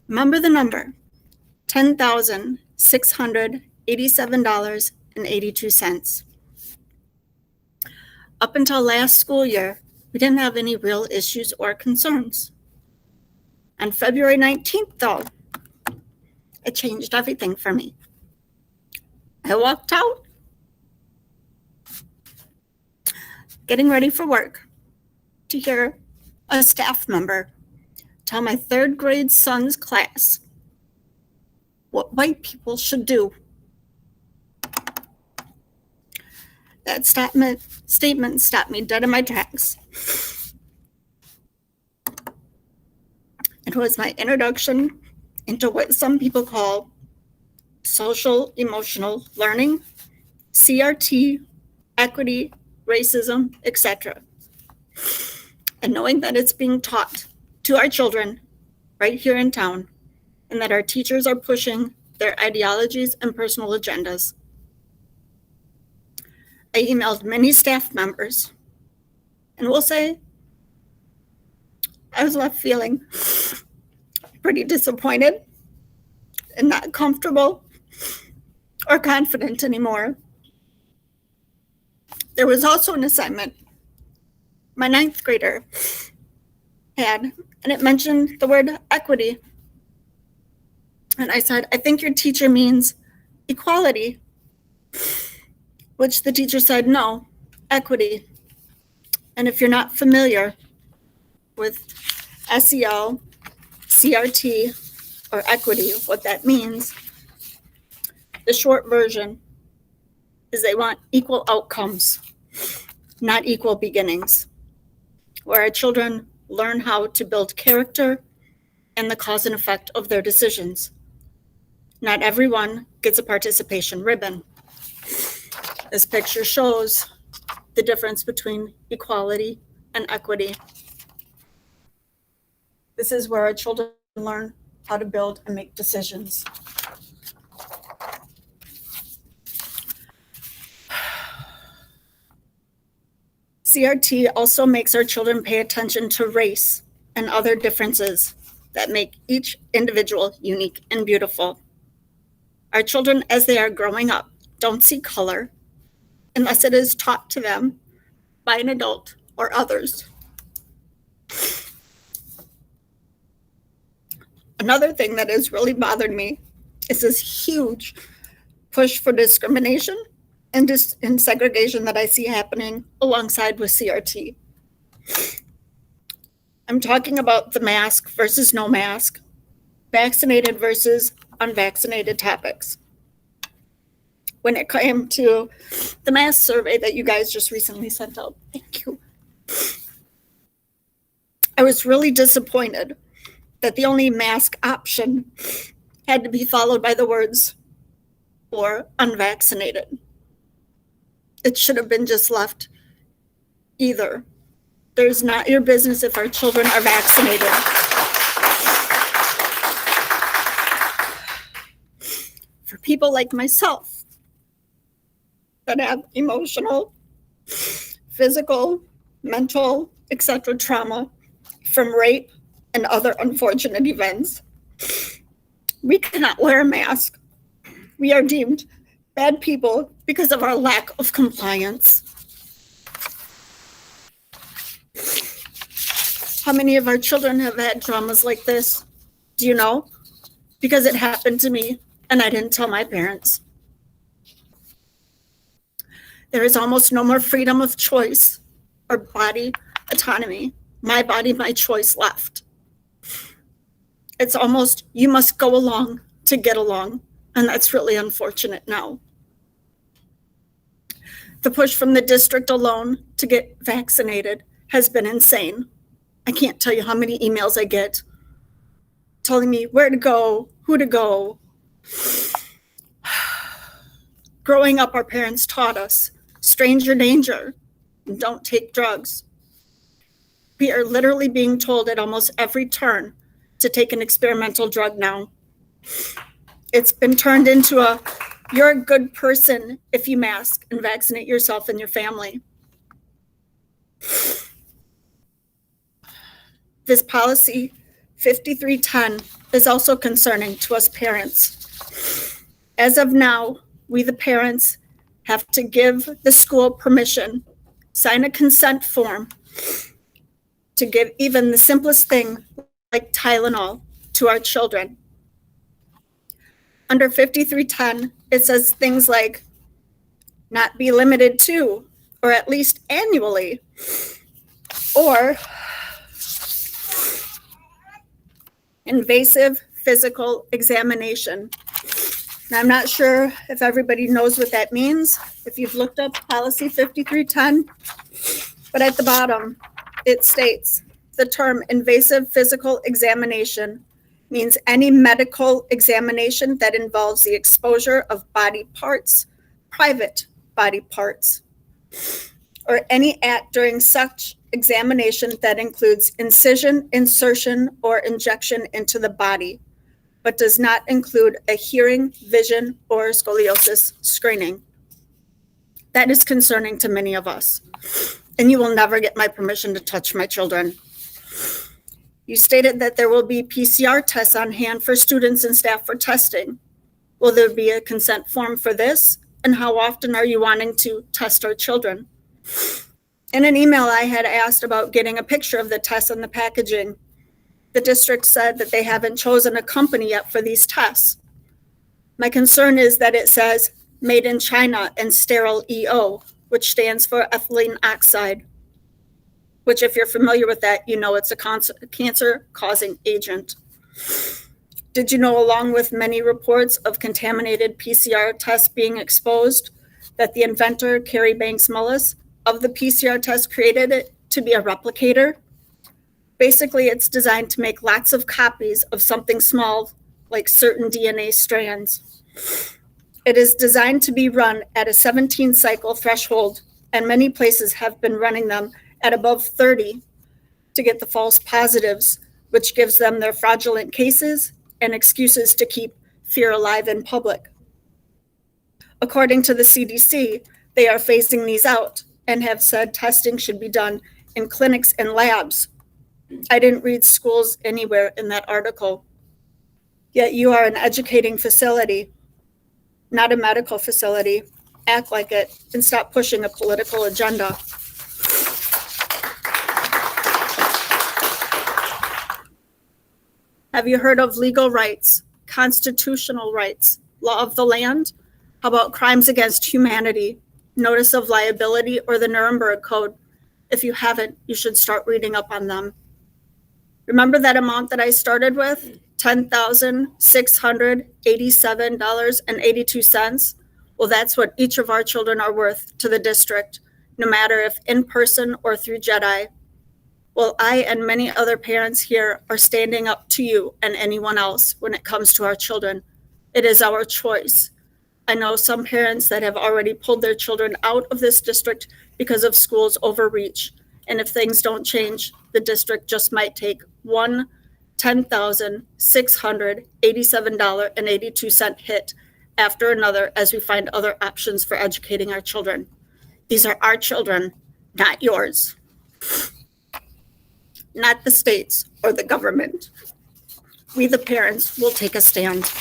Remember the number, $10,687.82. Up until last school year, we didn't have any real issues or concerns. On February 19th, though, it changed everything for me. I walked out, getting ready for work, to hear a staff member tell my third grade son's class what white people should do. That statement stopped me dead in my tracks. It was my introduction into what some people call social emotional learning, CRT, equity, racism, etc. And knowing that it's being taught to our children right here in town, and that our teachers are pushing their ideologies and personal agendas. I emailed many staff members, and will say I was left feeling pretty disappointed and not comfortable or confident anymore. There was also an assignment my 9th grader had, and it mentioned the word equity. And I said, I think your teacher means equality, which the teacher said, no, equity. And if you're not familiar with SEL, CRT, or equity, what that means, the short version is they want equal outcomes, not equal beginnings, where our children learn how to build character and the cause and effect of their decisions. Not everyone gets a participation ribbon. This picture shows the difference between equality and equity. This is where our children learn how to build and make decisions. CRT also makes our children pay attention to race and other differences that make each individual unique and beautiful. Our children, as they are growing up, don't see color unless it is taught to them by an adult or others. Another thing that has really bothered me is this huge push for discrimination and segregation that I see happening alongside with CRT. I'm talking about the mask versus no mask, vaccinated versus unvaccinated topics. When it came to the mask survey that you guys just recently sent out, thank you. I was really disappointed that the only mask option had to be followed by the words or unvaccinated. It should have been just left either. There's not your business if our children are vaccinated. for people like myself that have emotional, physical, mental, etc. trauma from rape and other unfortunate events. We cannot wear a mask. We are deemed bad people because of our lack of compliance. How many of our children have had traumas like this? Do you know? Because it happened to me and I didn't tell my parents. There is almost no more freedom of choice or body autonomy. My body, my choice left. It's almost, you must go along to get along. And that's really unfortunate now. The push from the district alone to get vaccinated has been insane. I can't tell you how many emails I get telling me where to go, who to go. Growing up, our parents taught us, stranger danger, don't take drugs. We are literally being told at almost every turn to take an experimental drug now. It's been turned into a, you're a good person if you mask and vaccinate yourself and your family. This policy 5310 is also concerning to us parents. As of now, we the parents have to give the school permission, sign a consent form to give even the simplest thing like Tylenol to our children. Under 5310, it says things like not be limited to, or at least annually, or invasive physical examination. Now, I'm not sure if everybody knows what that means, if you've looked up policy 5310, but at the bottom, it states the term invasive physical examination means any medical examination that involves the exposure of body parts, private body parts, or any act during such examination that includes incision, insertion, or injection into the body, but does not include a hearing, vision, or scoliosis screening. That is concerning to many of us, and you will never get my permission to touch my children. You stated that there will be PCR tests on hand for students and staff for testing. Will there be a consent form for this? And how often are you wanting to test our children? In an email, I had asked about getting a picture of the tests and the packaging. The district said that they haven't chosen a company yet for these tests. My concern is that it says made in China and sterile EO, which stands for ethylene oxide, which if you're familiar with that, you know it's a cancer-causing agent. Did you know, along with many reports of contaminated PCR tests being exposed, that the inventor, Carrie Banks Mullis, of the PCR test created it to be a replicator? Basically, it's designed to make lots of copies of something small, like certain DNA strands. It is designed to be run at a 17-cycle threshold, and many places have been running them at above 30 to get the false positives, which gives them their fraudulent cases and excuses to keep fear alive in public. According to the CDC, they are phasing these out and have said testing should be done in clinics and labs. I didn't read schools anywhere in that article. Yet you are an educating facility, not a medical facility. Act like it and stop pushing a political agenda. Have you heard of legal rights, constitutional rights, law of the land? How about crimes against humanity, notice of liability, or the Nuremberg Code? If you haven't, you should start reading up on them. Remember that amount that I started with? $10,687.82? Well, that's what each of our children are worth to the district, no matter if in person or through JEDI. Well, I and many other parents here are standing up to you and anyone else when it comes to our children. It is our choice. I know some parents that have already pulled their children out of this district because of school's overreach. And if things don't change, the district just might take one $10,687.82 hit after another as we find other options for educating our children. These are our children, not yours, not the states or the government. We, the parents, will take a stand.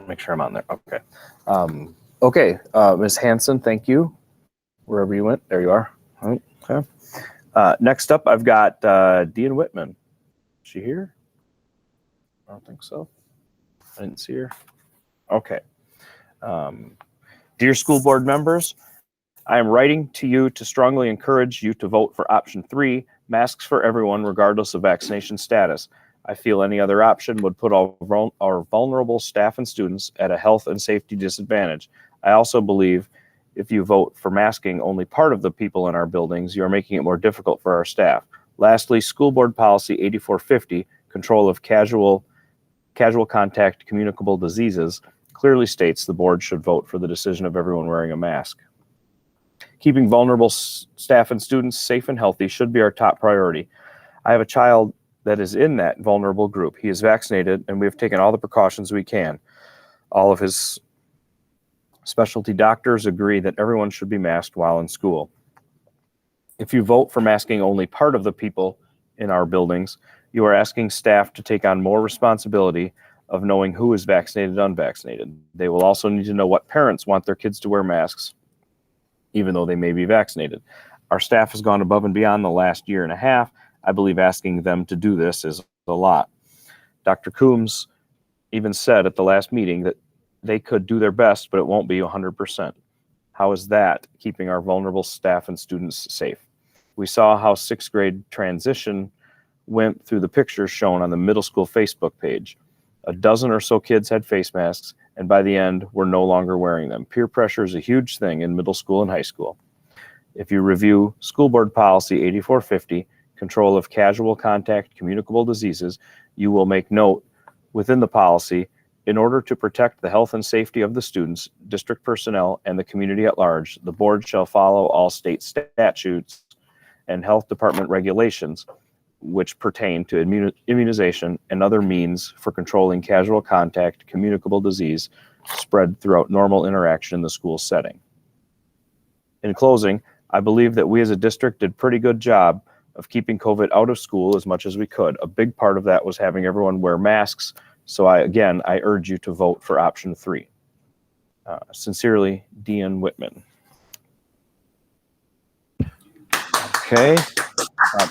Make sure I'm on there. Okay. Okay. Ms. Hanson, thank you. Wherever you went, there you are. Okay. Next up, I've got Dean Whitman. Is she here? I don't think so. I didn't see her. Okay. Dear school board members, I am writing to you to strongly encourage you to vote for option 3, masks for everyone regardless of vaccination status. I feel any other option would put our vulnerable staff and students at a health and safety disadvantage. I also believe if you vote for masking only part of the people in our buildings, you are making it more difficult for our staff. Lastly, School Board Policy 8450, control of casual contact communicable diseases, clearly states the board should vote for the decision of everyone wearing a mask. Keeping vulnerable staff and students safe and healthy should be our top priority. I have a child that is in that vulnerable group. He is vaccinated, and we have taken all the precautions we can. All of his specialty doctors agree that everyone should be masked while in school. If you vote for masking only part of the people in our buildings, you are asking staff to take on more responsibility of knowing who is vaccinated and unvaccinated. They will also need to know what parents want their kids to wear masks, even though they may be vaccinated. Our staff has gone above and beyond the last year and a half. I believe asking them to do this is a lot. Dr. Coombs even said at the last meeting that they could do their best, but it won't be 100%. How is that keeping our vulnerable staff and students safe? We saw how 6th grade transition went through the pictures shown on the middle school Facebook page. A dozen or so kids had face masks, and by the end, were no longer wearing them. Peer pressure is a huge thing in middle school and high school. If you review School Board Policy 8450, control of casual contact communicable diseases, you will make note within the policy, in order to protect the health and safety of the students, district personnel, and the community at large, the board shall follow all state statutes and health department regulations which pertain to immunization and other means for controlling casual contact communicable disease spread throughout normal interaction in the school setting. In closing, I believe that we as a district did a pretty good job of keeping COVID out of school as much as we could. A big part of that was having everyone wear masks. So I urge you to vote for option 3. Sincerely, Dean Whitman. Okay,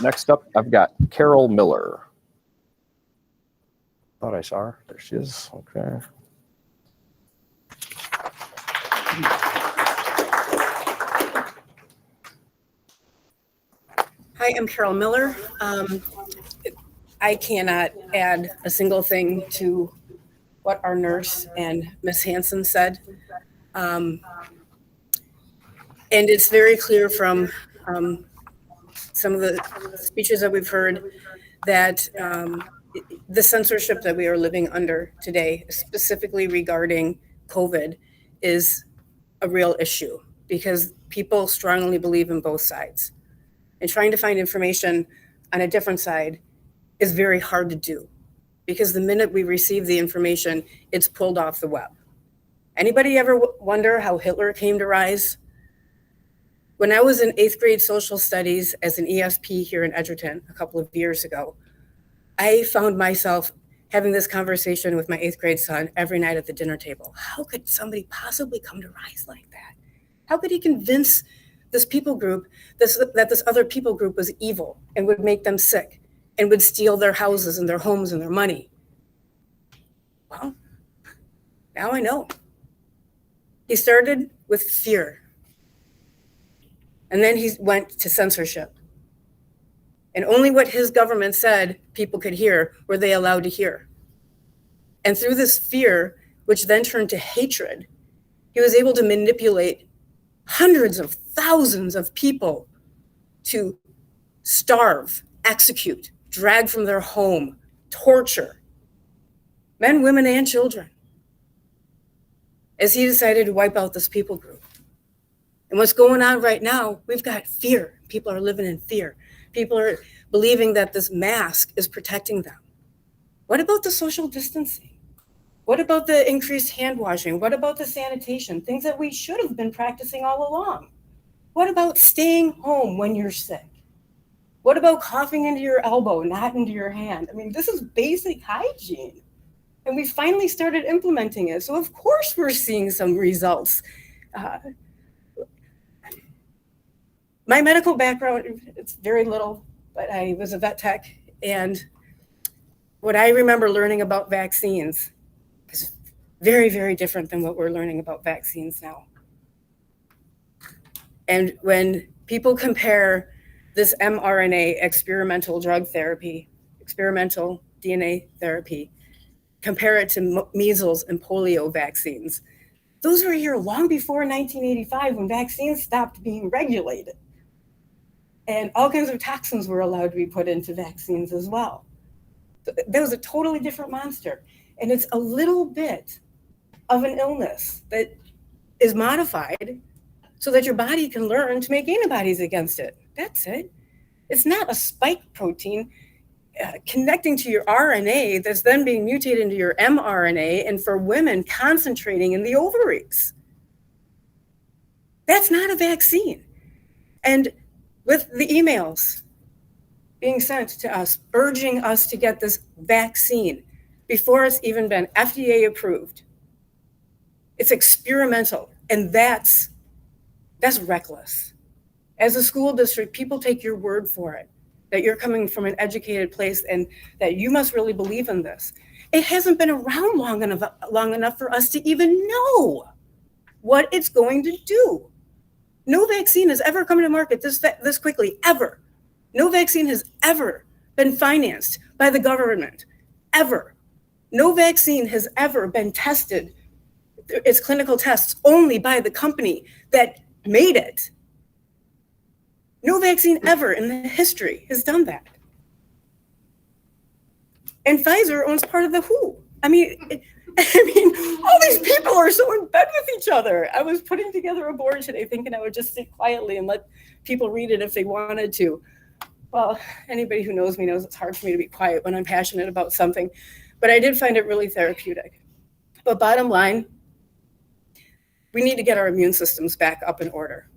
next up, I've got Carol Miller. Thought I saw her. There she is. Okay. Hi, I'm Carol Miller. I cannot add a single thing to what our nurse and Ms. Hanson said. And it's very clear from some of the speeches that we've heard that the censorship that we are living under today, specifically regarding COVID, is a real issue because people strongly believe in both sides. And trying to find information on a different side is very hard to do because the minute we receive the information, it's pulled off the web. Anybody ever wonder how Hitler came to rise? When I was in 8th grade social studies as an ESP here in Edgerton a couple of years ago, I found myself having this conversation with my 8th grade son every night at the dinner table. How could somebody possibly come to rise like that? How could he convince this people group that this other people group was evil and would make them sick and would steal their houses and their homes and their money? Well, now I know. He started with fear. And then he went to censorship. And only what his government said people could hear were they allowed to hear. And through this fear, which then turned to hatred, he was able to manipulate hundreds of thousands of people to starve, execute, drag from their home, torture. men, women, and children, as he decided to wipe out this people group. And what's going on right now, we've got fear. People are living in fear. People are believing that this mask is protecting them. What about the social distancing? What about the increased hand washing? What about the sanitation? Things that we should have been practicing all along. What about staying home when you're sick? What about coughing into your elbow, not into your hand? I mean, this is basic hygiene. And we finally started implementing it. So of course we're seeing some results. My medical background, it's very little, but I was a vet tech. And what I remember learning about vaccines is very, very different than what we're learning about vaccines now. And when people compare this mRNA experimental drug therapy, experimental DNA therapy, compare it to measles and polio vaccines, those were here long before 1985 when vaccines stopped being regulated. And all kinds of toxins were allowed to be put into vaccines as well. That was a totally different monster. And it's a little bit of an illness that is modified so that your body can learn to make antibodies against it. That's it. It's not a spike protein connecting to your RNA that's then being mutated into your mRNA, and for women concentrating in the ovaries. That's not a vaccine. And with the emails being sent to us, urging us to get this vaccine before it's even been FDA approved, it's experimental, and that's reckless. As a school district, people take your word for it, that you're coming from an educated place and that you must really believe in this. It hasn't been around long enough for us to even know what it's going to do. No vaccine has ever come to market this quickly, ever. No vaccine has ever been financed by the government, ever. No vaccine has ever been tested, its clinical tests, only by the company that made it. No vaccine ever in the history has done that. And Pfizer owns part of the WHO. I mean, all these people are so in bed with each other. I was putting together a board today thinking I would just sit quietly and let people read it if they wanted to. Well, anybody who knows me knows it's hard for me to be quiet when I'm passionate about something, but I did find it really therapeutic. But bottom line, we need to get our immune systems back up in order,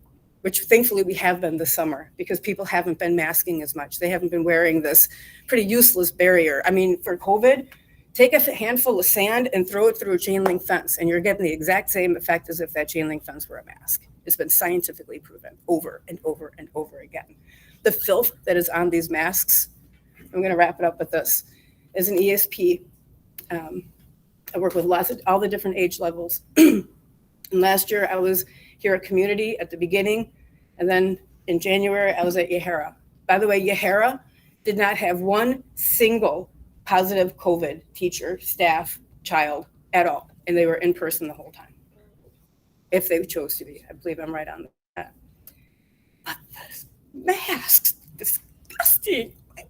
which thankfully we have been this summer because people haven't been masking as much. They haven't been wearing this pretty useless barrier. I mean, for COVID, take a handful of sand and throw it through a chain link fence, and you're getting the exact same effect as if that chain link fence were a mask. It's been scientifically proven over and over and over again. The filth that is on these masks, I'm gonna wrap it up with this, is an ESP. I work with all the different age levels. And last year I was here at Community at the beginning, and then in January I was at Yahara. By the way, Yahara did not have one single positive COVID teacher, staff, child at all, and they were in person the whole time, if they chose to be. I believe I'm right on that. But the masks, disgusting. My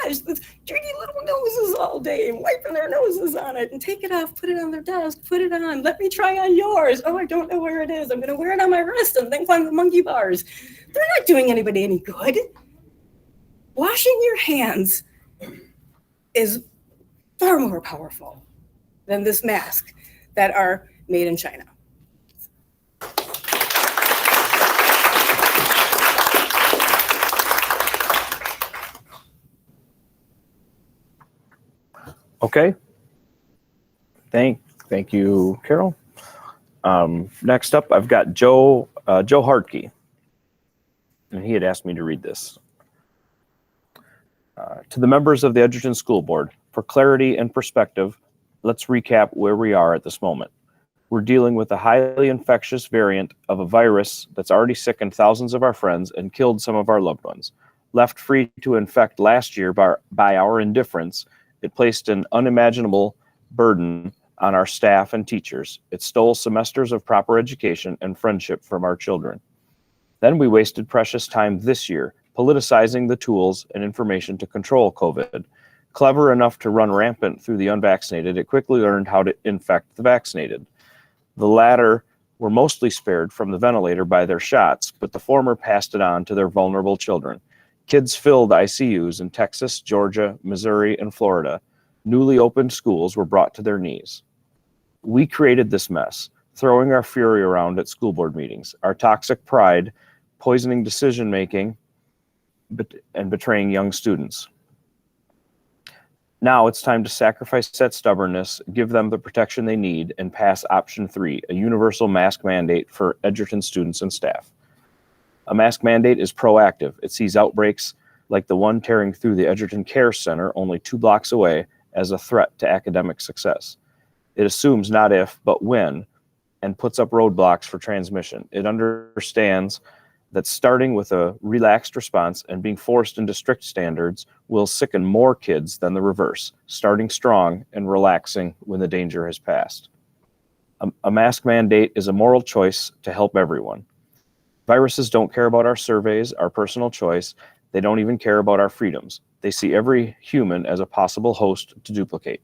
gosh, those dirty little noses all day and wiping their noses on it, and take it off, put it on their desk, put it on, let me try on yours. Oh, I don't know where it is. I'm gonna wear it on my wrist and then climb the monkey bars. They're not doing anybody any good. Washing your hands is far more powerful than this mask that are made in China. Okay. Thank you, Carol. Next up, I've got Joe Hartke, and he had asked me to read this. To the members of the Edgerton School Board, for clarity and perspective, let's recap where we are at this moment. We're dealing with a highly infectious variant of a virus that's already sickened thousands of our friends and killed some of our loved ones. Left free to infect last year by our indifference, it placed an unimaginable burden on our staff and teachers. It stole semesters of proper education and friendship from our children. Then we wasted precious time this year, politicizing the tools and information to control COVID. Clever enough to run rampant through the unvaccinated, it quickly learned how to infect the vaccinated. The latter were mostly spared from the ventilator by their shots, but the former passed it on to their vulnerable children. Kids filled ICUs in Texas, Georgia, Missouri, and Florida. Newly opened schools were brought to their knees. We created this mess, throwing our fury around at school board meetings, our toxic pride poisoning decision-making and betraying young students. Now it's time to sacrifice that stubbornness, give them the protection they need, and pass option 3, a universal mask mandate for Edgerton students and staff. A mask mandate is proactive. It sees outbreaks like the one tearing through the Edgerton Care Center only 2 blocks away as a threat to academic success. It assumes not if, but when, and puts up roadblocks for transmission. It understands that starting with a relaxed response and being forced into strict standards will sicken more kids than the reverse, starting strong and relaxing when the danger has passed. A mask mandate is a moral choice to help everyone. Viruses don't care about our surveys, our personal choice. They don't even care about our freedoms. They see every human as a possible host to duplicate.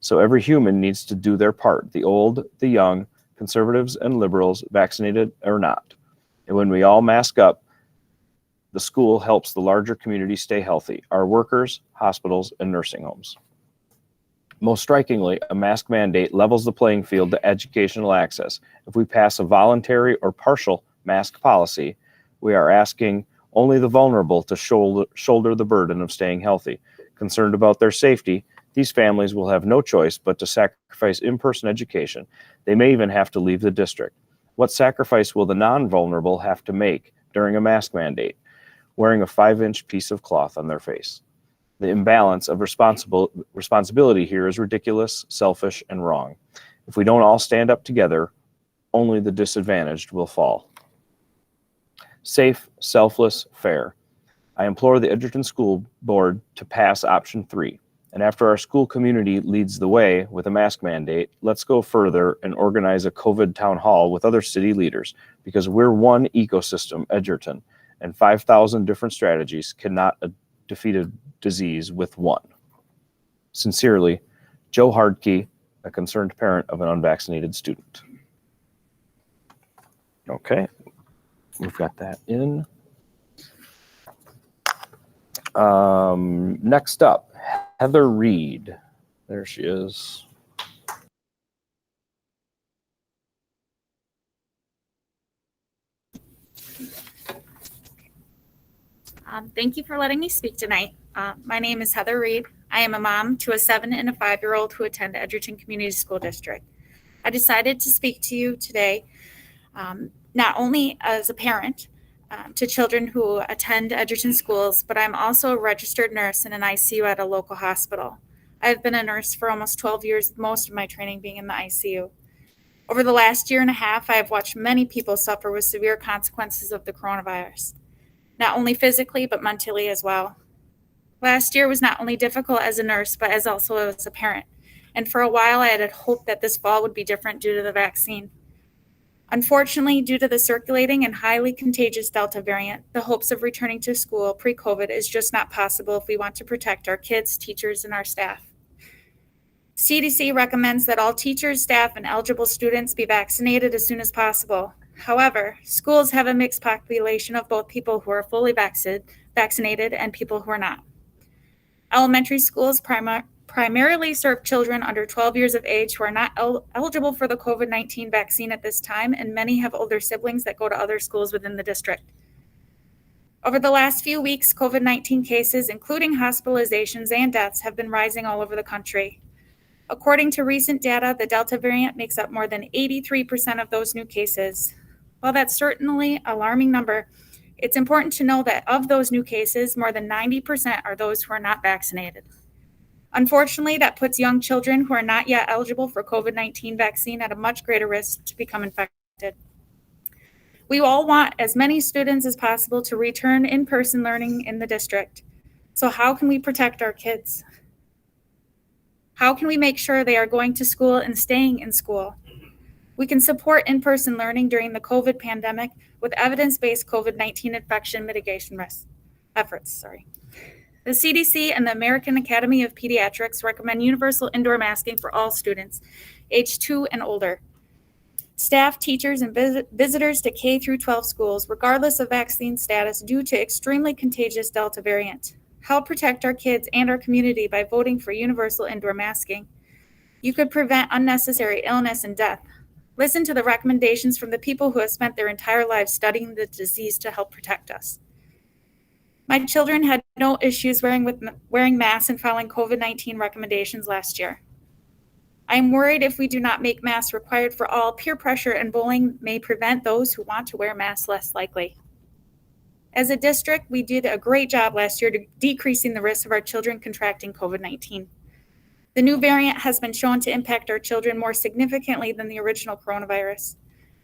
So every human needs to do their part, the old, the young, conservatives and liberals, vaccinated or not. And when we all mask up, the school helps the larger community stay healthy, our workers, hospitals, and nursing homes. Most strikingly, a mask mandate levels the playing field to educational access. If we pass a voluntary or partial mask policy, we are asking only the vulnerable to shoulder the burden of staying healthy. Concerned about their safety, these families will have no choice but to sacrifice in-person education. They may even have to leave the district. What sacrifice will the non-vulnerable have to make during a mask mandate, wearing a 5-inch piece of cloth on their face? The imbalance of responsibility here is ridiculous, selfish, and wrong. If we don't all stand up together, only the disadvantaged will fall. Safe, selfless, fair. I implore the Edgerton School Board to pass option 3. And after our school community leads the way with a mask mandate, let's go further and organize a COVID town hall with other city leaders, because we're one ecosystem, Edgerton, and 5,000 different strategies cannot defeat a disease with one. Sincerely, Joe Hardkey, a concerned parent of an unvaccinated student. Okay, we've got that in. Next up, Heather Reed. There she is. Thank you for letting me speak tonight. My name is Heather Reed. I am a mom to a 7 and a 5-year-old who attend Edgerton Community School District. I decided to speak to you today, not only as a parent to children who attend Edgerton schools, but I'm also a registered nurse in an ICU at a local hospital. I have been a nurse for almost 12 years, most of my training being in the ICU. Over the last year and a half, I have watched many people suffer with severe consequences of the coronavirus, not only physically, but mentally as well. Last year was not only difficult as a nurse, but also as a parent. And for a while, I had hoped that this fall would be different due to the vaccine. Unfortunately, due to the circulating and highly contagious Delta variant, the hopes of returning to school pre-COVID is just not possible if we want to protect our kids, teachers, and our staff. CDC recommends that all teachers, staff, and eligible students be vaccinated as soon as possible. However, schools have a mixed population of both people who are fully vaccinated and people who are not. Elementary schools primarily serve children under 12 years of age who are not eligible for the COVID-19 vaccine at this time, and many have older siblings that go to other schools within the district. Over the last few weeks, COVID-19 cases, including hospitalizations and deaths, have been rising all over the country. According to recent data, the Delta variant makes up more than 83% of those new cases. While that's certainly an alarming number, it's important to know that of those new cases, more than 90% are those who are not vaccinated. Unfortunately, that puts young children who are not yet eligible for COVID-19 vaccine at a much greater risk to become infected. We all want as many students as possible to return in-person learning in the district. So how can we protect our kids? How can we make sure they are going to school and staying in school? We can support in-person learning during the COVID pandemic with evidence-based COVID-19 infection mitigation efforts. The CDC and the American Academy of Pediatrics recommend universal indoor masking for all students, age 2 and older. Staff, teachers, and visitors to K through 12 schools, regardless of vaccine status, due to extremely contagious Delta variant. Help protect our kids and our community by voting for universal indoor masking. You could prevent unnecessary illness and death. Listen to the recommendations from the people who have spent their entire lives studying the disease to help protect us. My children had no issues wearing masks and following COVID-19 recommendations last year. I am worried if we do not make masks required for all, peer pressure and bullying may prevent those who want to wear masks less likely. As a district, we did a great job last year to decreasing the risk of our children contracting COVID-19. The new variant has been shown to impact our children more significantly than the original coronavirus.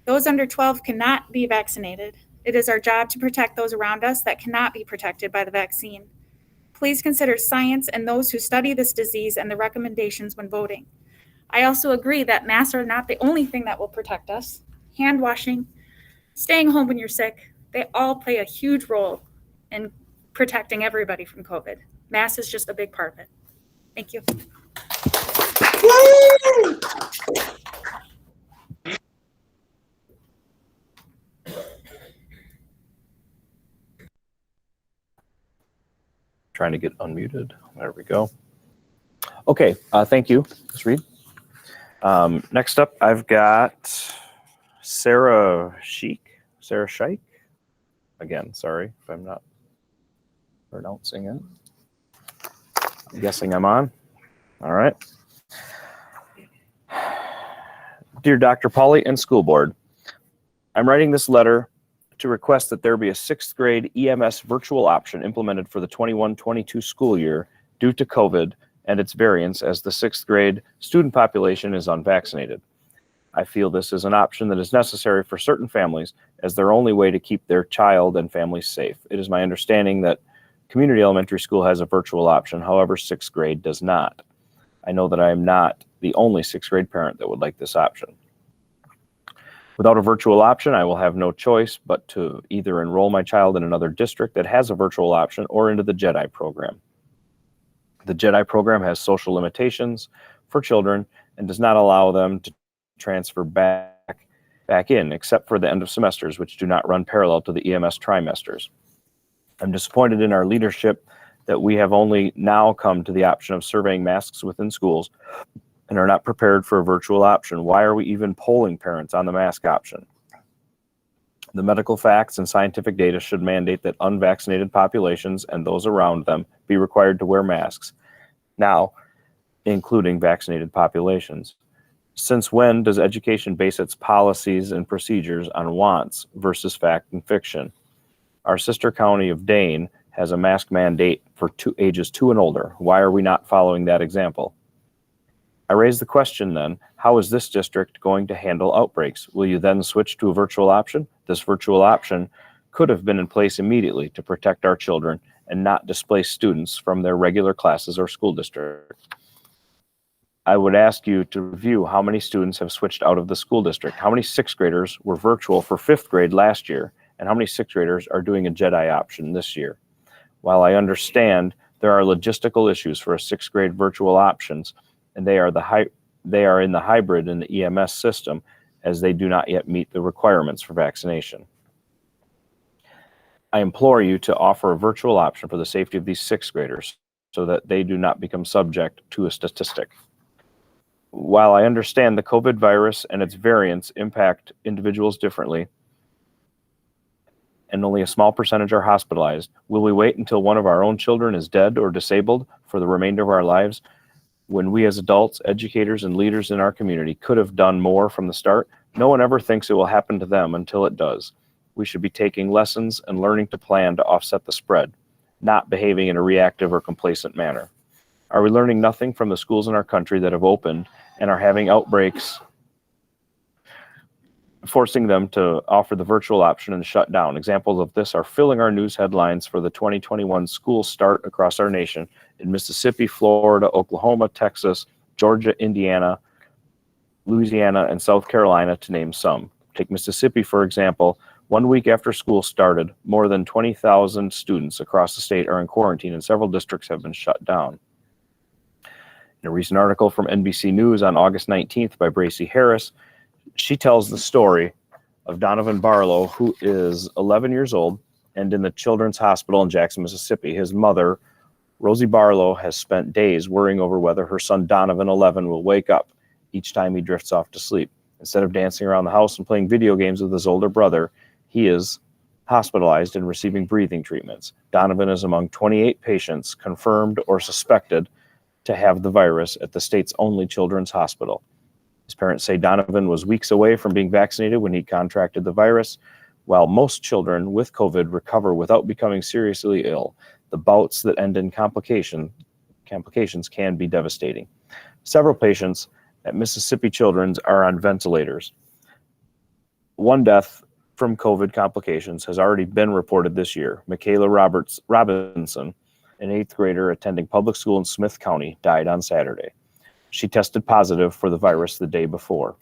Those under 12 cannot be vaccinated. It is our job to protect those around us that cannot be protected by the vaccine. Please consider science and those who study this disease and the recommendations when voting. I also agree that masks are not the only thing that will protect us. Hand washing, staying home when you're sick, they all play a huge role in protecting everybody from COVID. Masks is just a big part of it. Thank you. Trying to get unmuted. There we go. Okay, thank you, Ms. Reed. Next up, I've got Sarah Sheik. Again, sorry if I'm not pronouncing it. I'm guessing I'm on. All right. Dear Dr. Pauly and School Board, I'm writing this letter to request that there be a 6th grade EMS virtual option implemented for the 21-22 school year due to COVID and its variants as the 6th grade student population is unvaccinated. I feel this is an option that is necessary for certain families as their only way to keep their child and families safe. It is my understanding that community elementary school has a virtual option, however, 6th grade does not. I know that I am not the only 6th grade parent that would like this option. Without a virtual option, I will have no choice but to either enroll my child in another district that has a virtual option or into the JEDI program. The JEDI program has social limitations for children and does not allow them to transfer back in, except for the end of semesters, which do not run parallel to the EMS trimesters. I'm disappointed in our leadership that we have only now come to the option of surveying masks within schools and are not prepared for a virtual option. Why are we even polling parents on the mask option? The medical facts and scientific data should mandate that unvaccinated populations and those around them be required to wear masks, now including vaccinated populations. Since when does education base its policies and procedures on wants versus fact and fiction? Our sister county of Dane has a mask mandate for ages 2 and older. Why are we not following that example? I raise the question then, how is this district going to handle outbreaks? Will you then switch to a virtual option? This virtual option could have been in place immediately to protect our children and not displace students from their regular classes or school district. I would ask you to review how many students have switched out of the school district, how many 6th graders were virtual for 5th grade last year, and how many 6th graders are doing a JEDI option this year. While I understand there are logistical issues for a 6th grade virtual options, and they are in the hybrid in the EMS system, as they do not yet meet the requirements for vaccination. I implore you to offer a virtual option for the safety of these 6th graders so that they do not become subject to a statistic. While I understand the COVID virus and its variants impact individuals differently, and only a small percentage are hospitalized, will we wait until one of our own children is dead or disabled for the remainder of our lives when we as adults, educators, and leaders in our community could have done more from the start? No one ever thinks it will happen to them until it does. We should be taking lessons and learning to plan to offset the spread, not behaving in a reactive or complacent manner. Are we learning nothing from the schools in our country that have opened and are having outbreaks, forcing them to offer the virtual option and shut down? Examples of this are filling our news headlines for the 2021 school start across our nation in Mississippi, Florida, Oklahoma, Texas, Georgia, Indiana, Louisiana, and South Carolina, to name some. Take Mississippi, for example, 1 week after school started, more than 20,000 students across the state are in quarantine and several districts have been shut down. In a recent article from NBC News on August 19th by Bracy Harris, she tells the story of Donovan Barlow, who is 11 years old and in the Children's Hospital in Jackson, Mississippi. His mother, Rosie Barlow, has spent days worrying over whether her son Donovan, 11, will wake up each time he drifts off to sleep. Instead of dancing around the house and playing video games with his older brother, he is hospitalized and receiving breathing treatments. Donovan is among 28 patients confirmed or suspected to have the virus at the state's only children's hospital. His parents say Donovan was weeks away from being vaccinated when he contracted the virus. While most children with COVID recover without becoming seriously ill, the bouts that end in complications can be devastating. Several patients at Mississippi Children's are on ventilators. One death from COVID complications has already been reported this year. Michaela Robinson, an 8th grader attending public school in Smith County, died on Saturday. She tested positive for the virus the day before.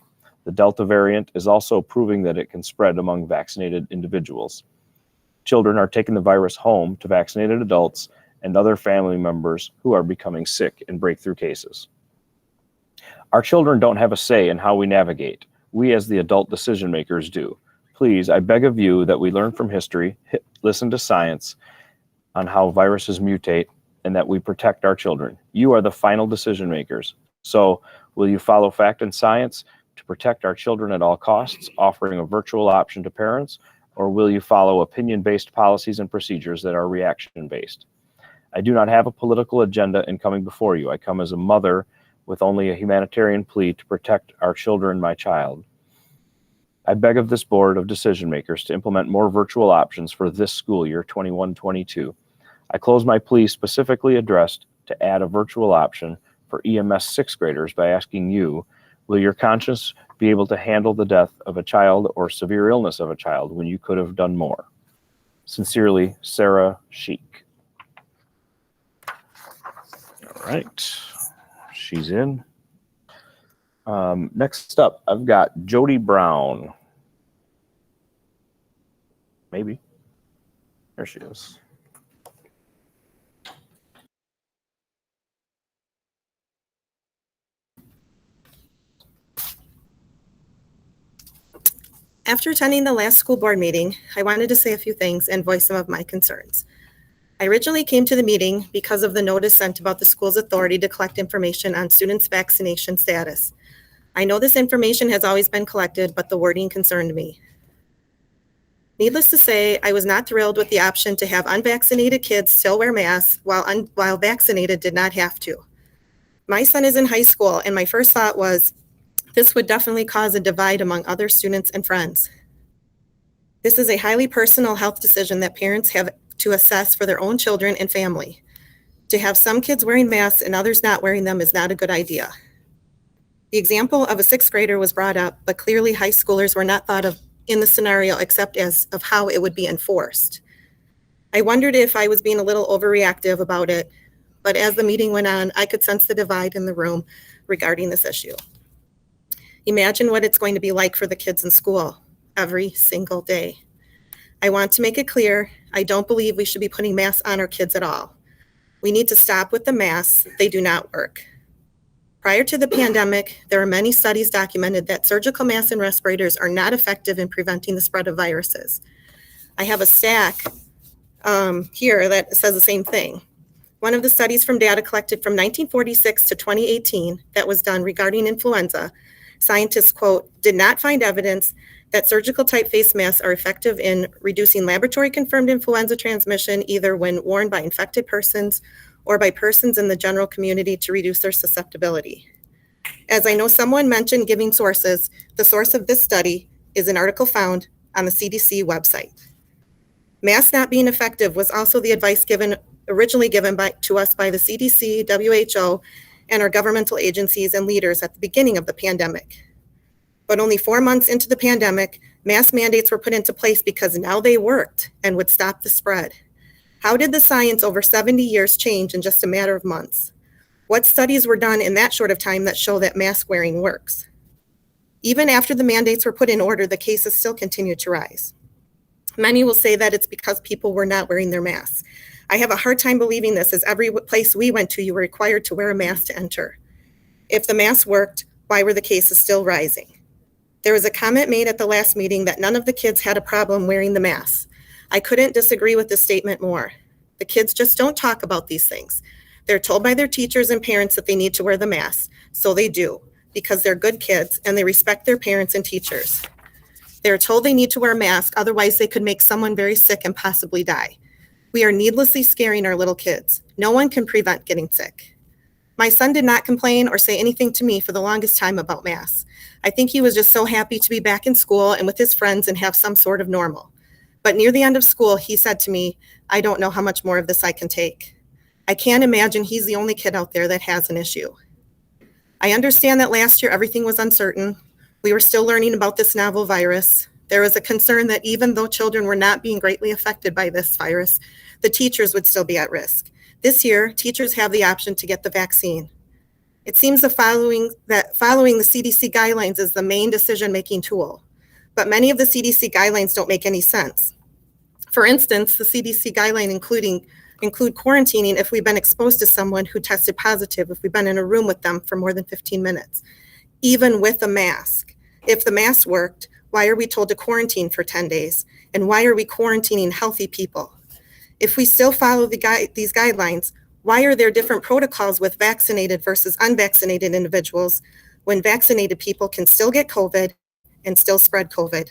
The Delta variant is also proving that it can spread among vaccinated individuals. Children are taking the virus home to vaccinated adults and other family members who are becoming sick in breakthrough cases. Our children don't have a say in how we navigate. We as the adult decision makers do. Please, I beg of you that we learn from history, listen to science on how viruses mutate, and that we protect our children. You are the final decision makers. So will you follow fact and science to protect our children at all costs, offering a virtual option to parents, or will you follow opinion-based policies and procedures that are reaction-based? I do not have a political agenda in coming before you. I come as a mother with only a humanitarian plea to protect our children, my child. I beg of this board of decision makers to implement more virtual options for this school year 21-22. I close my plea specifically addressed to add a virtual option for EMS 6th graders by asking you, will your conscience be able to handle the death of a child or severe illness of a child when you could have done more? Sincerely, Sarah Sheik. All right, she's in. Next up, I've got Jody Brown. Maybe. There she is. After attending the last school board meeting, I wanted to say a few things and voice some of my concerns. I originally came to the meeting because of the notice sent about the school's authority to collect information on students' vaccination status. I know this information has always been collected, but the wording concerned me. Needless to say, I was not thrilled with the option to have unvaccinated kids still wear masks while vaccinated did not have to. My son is in high school, and my first thought was, this would definitely cause a divide among other students and friends. This is a highly personal health decision that parents have to assess for their own children and family. To have some kids wearing masks and others not wearing them is not a good idea. The example of a 6th grader was brought up, but clearly high schoolers were not thought of in the scenario except as of how it would be enforced. I wondered if I was being a little overreactive about it, but as the meeting went on, I could sense the divide in the room regarding this issue. Imagine what it's going to be like for the kids in school every single day. I want to make it clear, I don't believe we should be putting masks on our kids at all. We need to stop with the masks. They do not work. Prior to the pandemic, there are many studies documented that surgical masks and respirators are not effective in preventing the spread of viruses. I have a stack here that says the same thing. One of the studies from data collected from 1946 to 2018 that was done regarding influenza, scientists, quote, did not find evidence that surgical type face masks are effective in reducing laboratory confirmed influenza transmission, either when worn by infected persons or by persons in the general community to reduce their susceptibility. As I know someone mentioned giving sources, the source of this study is an article found on the CDC website. Masks not being effective was also the advice originally given to us by the CDC, WHO, and our governmental agencies and leaders at the beginning of the pandemic. But only 4 months into the pandemic, mask mandates were put into place because now they worked and would stop the spread. How did the science over 70 years change in just a matter of months? What studies were done in that short of time that show that mask wearing works? Even after the mandates were put in order, the cases still continued to rise. Many will say that it's because people were not wearing their masks. I have a hard time believing this, as every place we went to, you were required to wear a mask to enter. If the mask worked, why were the cases still rising? There was a comment made at the last meeting that none of the kids had a problem wearing the mask. I couldn't disagree with this statement more. The kids just don't talk about these things. They're told by their teachers and parents that they need to wear the mask, so they do, because they're good kids and they respect their parents and teachers. They're told they need to wear a mask, otherwise they could make someone very sick and possibly die. We are needlessly scaring our little kids. No one can prevent getting sick. My son did not complain or say anything to me for the longest time about masks. I think he was just so happy to be back in school and with his friends and have some sort of normal. But near the end of school, he said to me, "I don't know how much more of this I can take." I can't imagine he's the only kid out there that has an issue. I understand that last year everything was uncertain. We were still learning about this novel virus. There was a concern that even though children were not being greatly affected by this virus, the teachers would still be at risk. This year, teachers have the option to get the vaccine. It seems following the CDC guidelines is the main decision-making tool, but many of the CDC guidelines don't make any sense. For instance, the CDC guideline include quarantining if we've been exposed to someone who tested positive, if we've been in a room with them for more than 15 minutes, even with a mask. If the mask worked, why are we told to quarantine for 10 days? And why are we quarantining healthy people? If we still follow these guidelines, why are there different protocols with vaccinated versus unvaccinated individuals when vaccinated people can still get COVID and still spread COVID?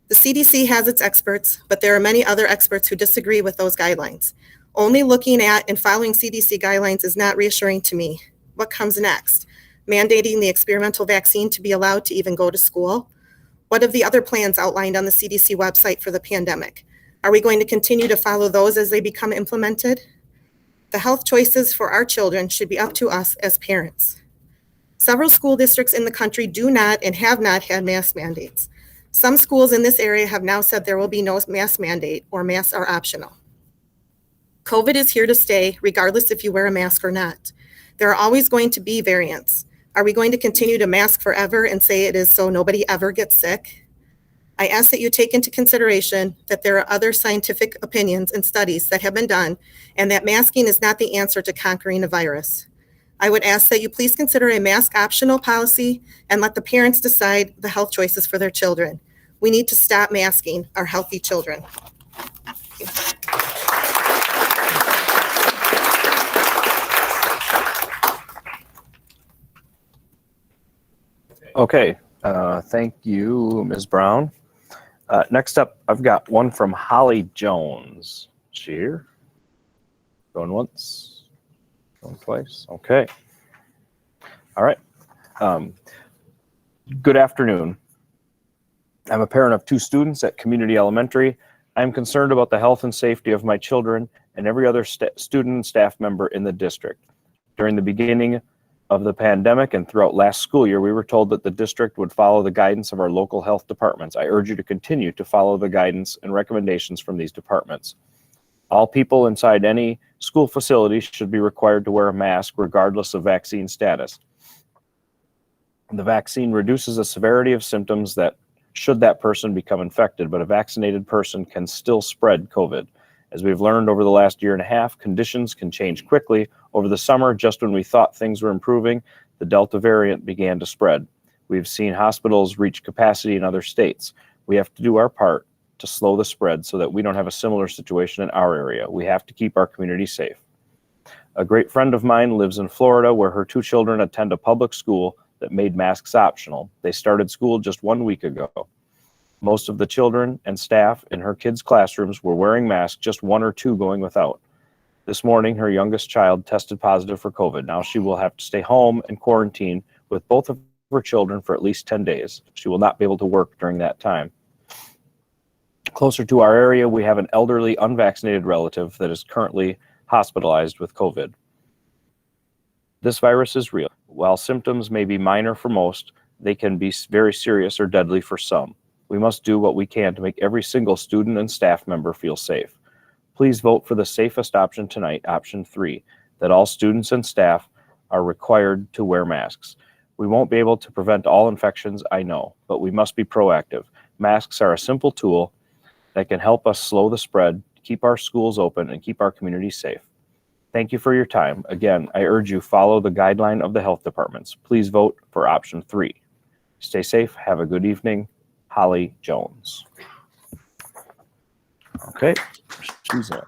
The CDC has its experts, but there are many other experts who disagree with those guidelines. Only looking at and following CDC guidelines is not reassuring to me. What comes next? Mandating the experimental vaccine to be allowed to even go to school? What of the other plans outlined on the CDC website for the pandemic? Are we going to continue to follow those as they become implemented? The health choices for our children should be up to us as parents. Several school districts in the country do not and have not had mask mandates. Some schools in this area have now said there will be no mask mandate or masks are optional. COVID is here to stay, regardless if you wear a mask or not. There are always going to be variants. Are we going to continue to mask forever and say it is so nobody ever gets sick? I ask that you take into consideration that there are other scientific opinions and studies that have been done, and that masking is not the answer to conquering a virus. I would ask that you please consider a mask optional policy and let the parents decide the health choices for their children. We need to stop masking our healthy children. Okay, thank you, Ms. Brown. Next up, I've got one from Holly Jones. Is she here? Going once, going twice. Okay. All right. Good afternoon. I'm a parent of 2 students at Community Elementary. I'm concerned about the health and safety of my children and every other student and staff member in the district. During the beginning of the pandemic and throughout last school year, we were told that the district would follow the guidance of our local health departments. I urge you to continue to follow the guidance and recommendations from these departments. All people inside any school facility should be required to wear a mask regardless of vaccine status. The vaccine reduces the severity of symptoms that should that person become infected, but a vaccinated person can still spread COVID. As we've learned over the last year and a half, conditions can change quickly. Over the summer, just when we thought things were improving, the Delta variant began to spread. We've seen hospitals reach capacity in other states. We have to do our part to slow the spread so that we don't have a similar situation in our area. We have to keep our community safe. A great friend of mine lives in Florida, where her 2 children attend a public school that made masks optional. They started school just 1 week ago. Most of the children and staff in her kids' classrooms were wearing masks, just 1 or 2 going without. This morning, her youngest child tested positive for COVID. Now she will have to stay home and quarantine with both of her children for at least 10 days. She will not be able to work during that time. Closer to our area, we have an elderly, unvaccinated relative that is currently hospitalized with COVID. This virus is real. While symptoms may be minor for most, they can be very serious or deadly for some. We must do what we can to make every single student and staff member feel safe. Please vote for the safest option tonight, option 3, that all students and staff are required to wear masks. We won't be able to prevent all infections, I know, but we must be proactive. Masks are a simple tool that can help us slow the spread, keep our schools open, and keep our communities safe. Thank you for your time. Again, I urge you follow the guideline of the health departments. Please vote for option 3. Stay safe. Have a good evening. Holly Jones. Okay, she's in.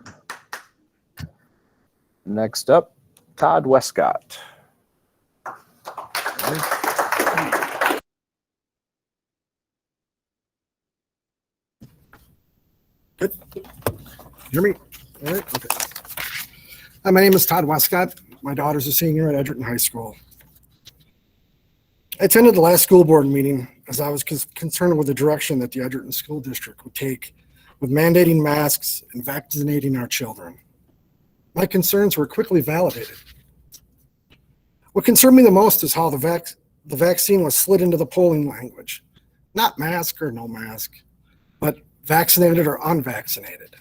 Next up, Todd Westcott. Good. Hear me? All right. Okay. Hi, my name is Todd Westcott. My daughter's a senior at Edgerton High School. I attended the last school board meeting as I was concerned with the direction that the Edgerton School District would take with mandating masks and vaccinating our children. My concerns were quickly validated. What concerned me the most is how the vaccine was slid into the polling language. Not mask or no mask, but vaccinated or unvaccinated.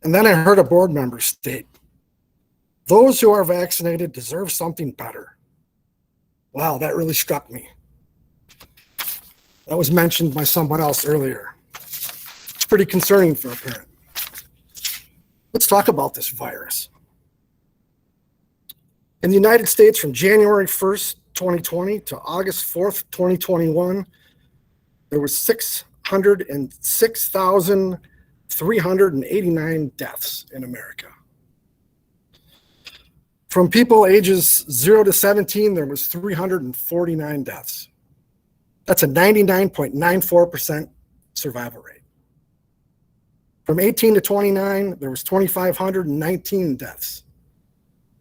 And then I heard a board member state, those who are vaccinated deserve something better. Wow, that really struck me. That was mentioned by someone else earlier. It's pretty concerning for a parent. Let's talk about this virus. In the United States, from January 1st, 2020 to August 4th, 2021, there was 606,389 deaths in America. From people ages 0 to 17, there was 349 deaths. That's a 99.94% survival rate. From 18 to 29, there was 2,519 deaths.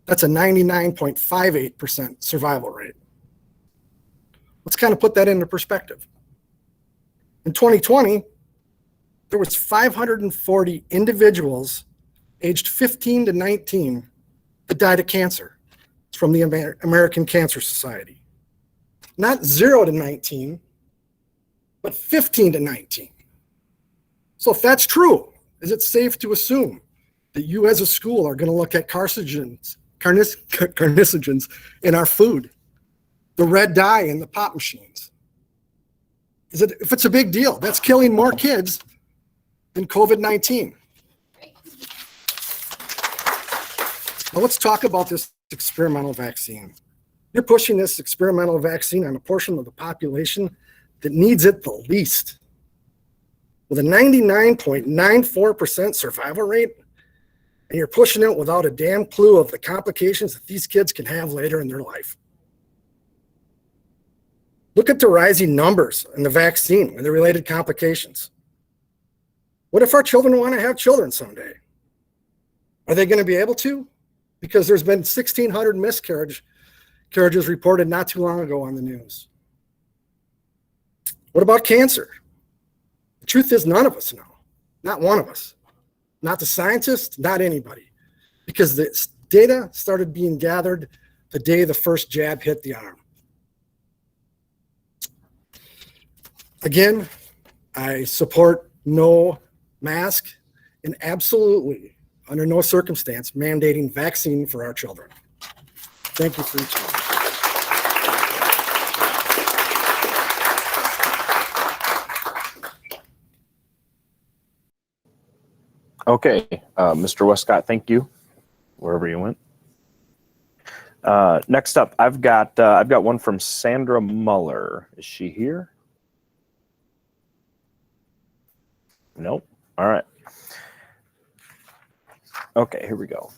That's a 99.58% survival rate. Let's kind of put that into perspective. In 2020, there was 540 individuals aged 15 to 19 that died of cancer. It's from the American Cancer Society. Not 0 to 19, but 15 to 19. So if that's true, is it safe to assume that you as a school are going to look at carcinogens in our food, the red dye in the pop machines? If it's a big deal, that's killing more kids than COVID-19. Now let's talk about this experimental vaccine. You're pushing this experimental vaccine on a portion of the population that needs it the least. With a 99.94% survival rate, and you're pushing it without a damn clue of the complications that these kids can have later in their life. Look at the rising numbers in the vaccine and the related complications. What if our children want to have children someday? Are they going to be able to? Because there's been 1,600 miscarriages reported not too long ago on the news. What about cancer? The truth is none of us know. Not one of us. Not the scientists, not anybody. Because the data started being gathered the day the first jab hit the arm. Again, I support no mask and absolutely, under no circumstance, mandating vaccine for our children. Thank you for your time. Okay, Mr. Westcott, thank you, wherever you went. Next up, I've got one from Sandra Muller. Is she here? Nope. All right. Okay, here we go.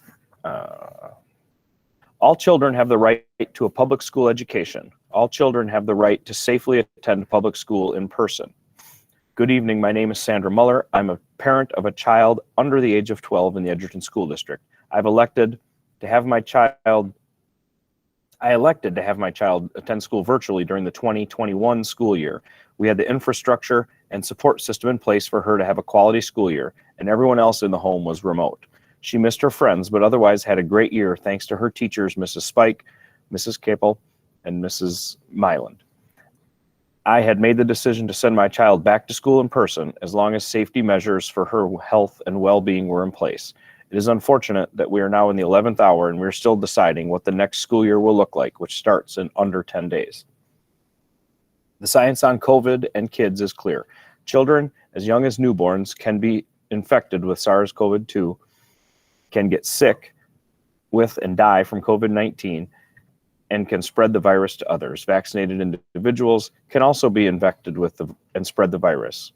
All children have the right to a public school education. All children have the right to safely attend public school in person. Good evening, my name is Sandra Muller. I'm a parent of a child under the age of 12 in the Edgerton School District. I elected to have my child attend school virtually during the 2021 school year. We had the infrastructure and support system in place for her to have a quality school year, and everyone else in the home was remote. She missed her friends, but otherwise had a great year thanks to her teachers, Mrs. Spike, Mrs. Capel, and Mrs. Myland. I had made the decision to send my child back to school in person as long as safety measures for her health and well-being were in place. It is unfortunate that we are now in the 11th hour and we're still deciding what the next school year will look like, which starts in under 10 days. The science on COVID and kids is clear. Children as young as newborns can be infected with SARS-CoV-2, can get sick with and die from COVID-19, and can spread the virus to others. Vaccinated individuals can also be infected with and spread the virus.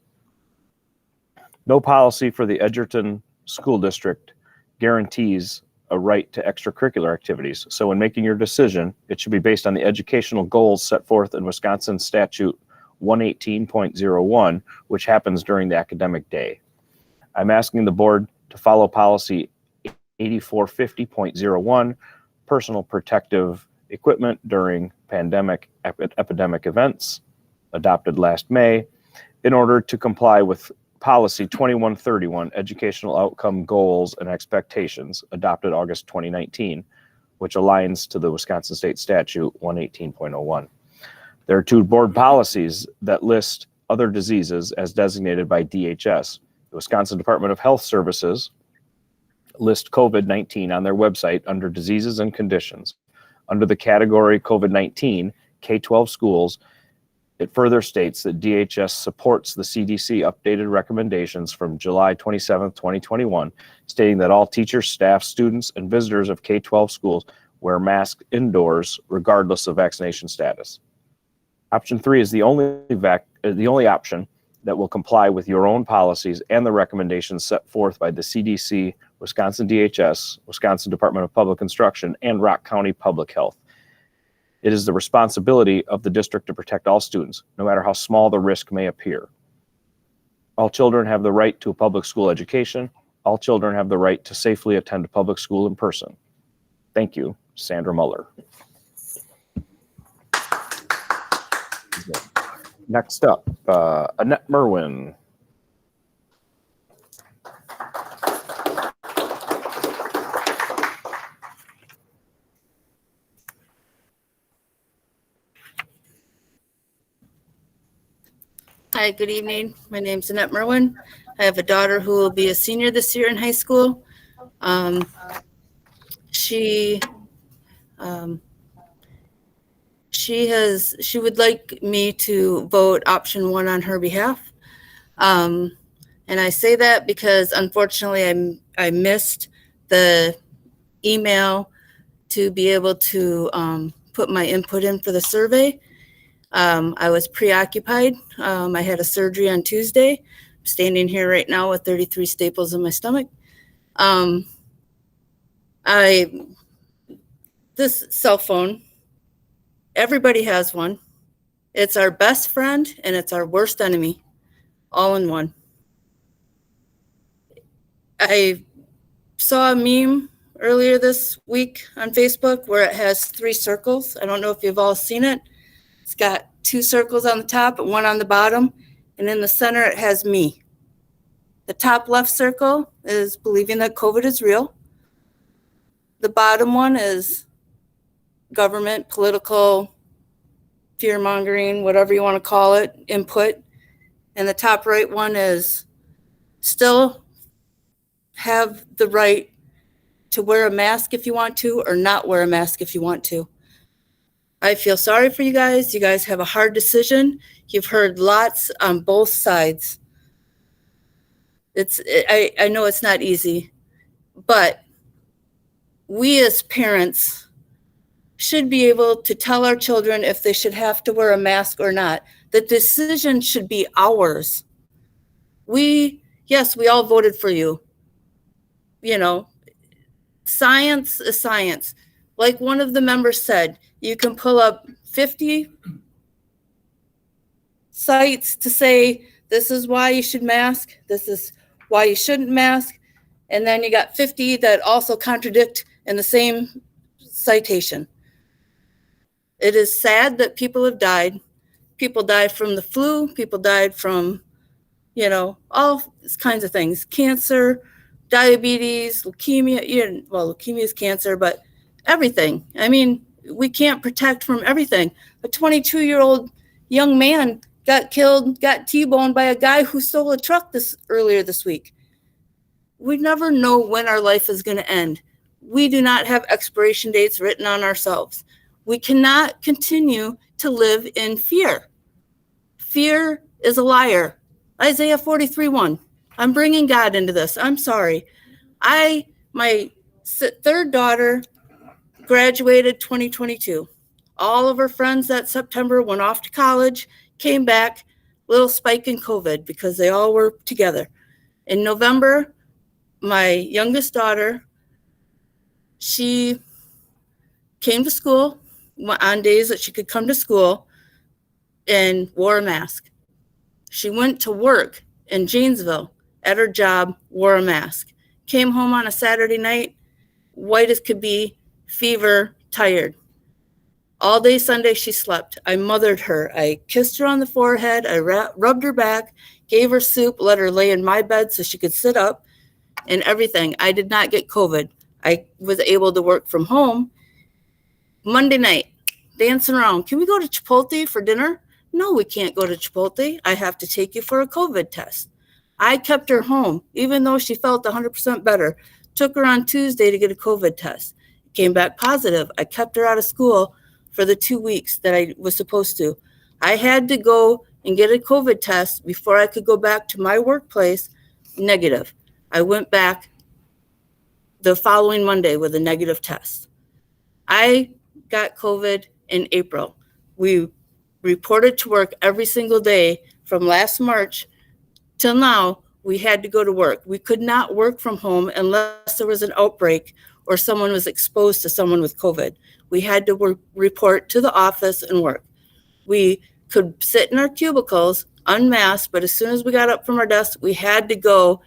No policy for the Edgerton School District guarantees a right to extracurricular activities. So when making your decision, it should be based on the educational goals set forth in Wisconsin Statute 118.01, which happens during the academic day. I'm asking the board to follow policy 8450.01, personal protective equipment during pandemic epidemic events, adopted last May, in order to comply with policy 2131, educational outcome goals and expectations, adopted August 2019, which aligns to the Wisconsin State Statute 118.01. There are 2 board policies that list other diseases as designated by DHS. The Wisconsin Department of Health Services list COVID-19 on their website under diseases and conditions. Under the category COVID-19, K-12 schools, it further states that DHS supports the CDC updated recommendations from July 27, 2021, stating that all teachers, staff, students, and visitors of K-12 schools wear masks indoors regardless of vaccination status. Option 3 is the only option that will comply with your own policies and the recommendations set forth by the CDC, Wisconsin DHS, Wisconsin Department of Public Instruction, and Rock County Public Health. It is the responsibility of the district to protect all students, no matter how small the risk may appear. All children have the right to a public school education. All children have the right to safely attend a public school in person. Thank you, Sandra Muller. Next up, Annette Merwin. Hi, good evening. My name's Annette Merwin. I have a daughter who will be a senior this year in high school. She would like me to vote option 1 on her behalf. And I say that because unfortunately I missed the email to be able to put my input in for the survey. I was preoccupied. I had a surgery on Tuesday. I'm standing here right now with 33 staples in my stomach. This cell phone, everybody has one. It's our best friend and it's our worst enemy, all in one. I saw a meme earlier this week on Facebook where it has 3 circles. I don't know if you've all seen it. It's got 2 circles on the top and 1 on the bottom, and in the center it has me. The top left circle is believing that COVID is real. The bottom one is government, political, fear-mongering, whatever you want to call it, input. And the top right one is still have the right to wear a mask if you want to, or not wear a mask if you want to. I feel sorry for you guys. You guys have a hard decision. You've heard lots on both sides. I know it's not easy, but we as parents should be able to tell our children if they should have to wear a mask or not. The decision should be ours. Yes, we all voted for you. You know, science is science. Like one of the members said, you can pull up 50 sites to say, this is why you should mask, this is why you shouldn't mask, and then you got 50 that also contradict in the same citation. It is sad that people have died. People died from the flu, people died from, you know, all kinds of things, cancer, diabetes, leukemia, well, leukemia is cancer, but everything. I mean, we can't protect from everything. A 22-year-old young man got killed, got T-boned by a guy who stole a truck earlier this week. We never know when our life is going to end. We do not have expiration dates written on ourselves. We cannot continue to live in fear. Fear is a liar. Isaiah 43:1. I'm bringing God into this. I'm sorry. My third daughter graduated 2022. All of her friends that September went off to college, came back, little spike in COVID because they all were together. In November, my youngest daughter, she came to school on days that she could come to school and wore a mask. She went to work in Janesville at her job, wore a mask. Came home on a Saturday night, white as could be, fever, tired. All day Sunday she slept. I mothered her. I kissed her on the forehead. I rubbed her back, gave her soup, let her lay in my bed so she could sit up and everything. I did not get COVID. I was able to work from home. Monday night, dancing around. Can we go to Chipotle for dinner? No, we can't go to Chipotle. I have to take you for a COVID test. I kept her home, even though she felt 100% better. Took her on Tuesday to get a COVID test. Came back positive. I kept her out of school for the 2 weeks that I was supposed to. I had to go and get a COVID test before I could go back to my workplace negative. I went back the following Monday with a negative test. I got COVID in April. We reported to work every single day from last March till now. We had to go to work. We could not work from home unless there was an outbreak or someone was exposed to someone with COVID. We had to report to the office and work. We could sit in our cubicles unmasked, but as soon as we got up from our desk, we had to go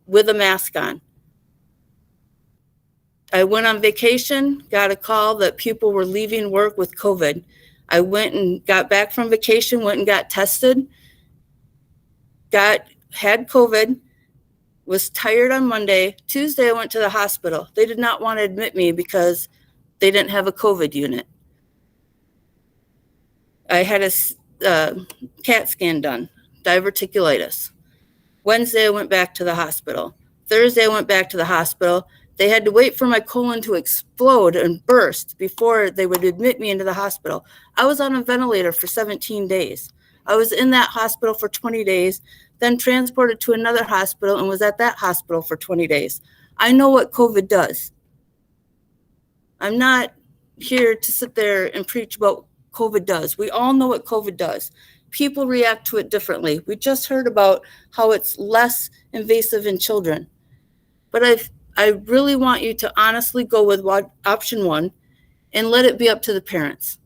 with a mask on. I went on vacation, got a call that people were leaving work with COVID. I went and got back from vacation, went and got tested, had COVID, was tired on Monday. Tuesday, I went to the hospital. They did not want to admit me because they didn't have a COVID unit. I had a CAT scan done, diverticulitis. Wednesday, I went back to the hospital. Thursday, I went back to the hospital. They had to wait for my colon to explode and burst before they would admit me into the hospital. I was on a ventilator for 17 days. I was in that hospital for 20 days, then transported to another hospital and was at that hospital for 20 days. I know what COVID does. I'm not here to sit there and preach about what COVID does. We all know what COVID does. People react to it differently. We just heard about how it's less invasive in children. But I really want you to honestly go with option one and let it be up to the parents.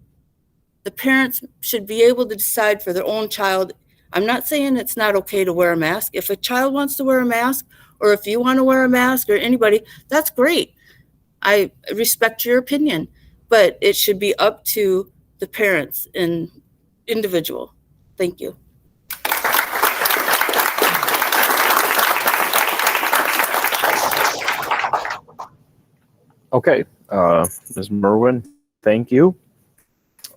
The parents should be able to decide for their own child. I'm not saying it's not okay to wear a mask. If a child wants to wear a mask, or if you want to wear a mask, or anybody, that's great. I respect your opinion, but it should be up to the parents and individual. Thank you. Okay, Ms. Merwin, thank you.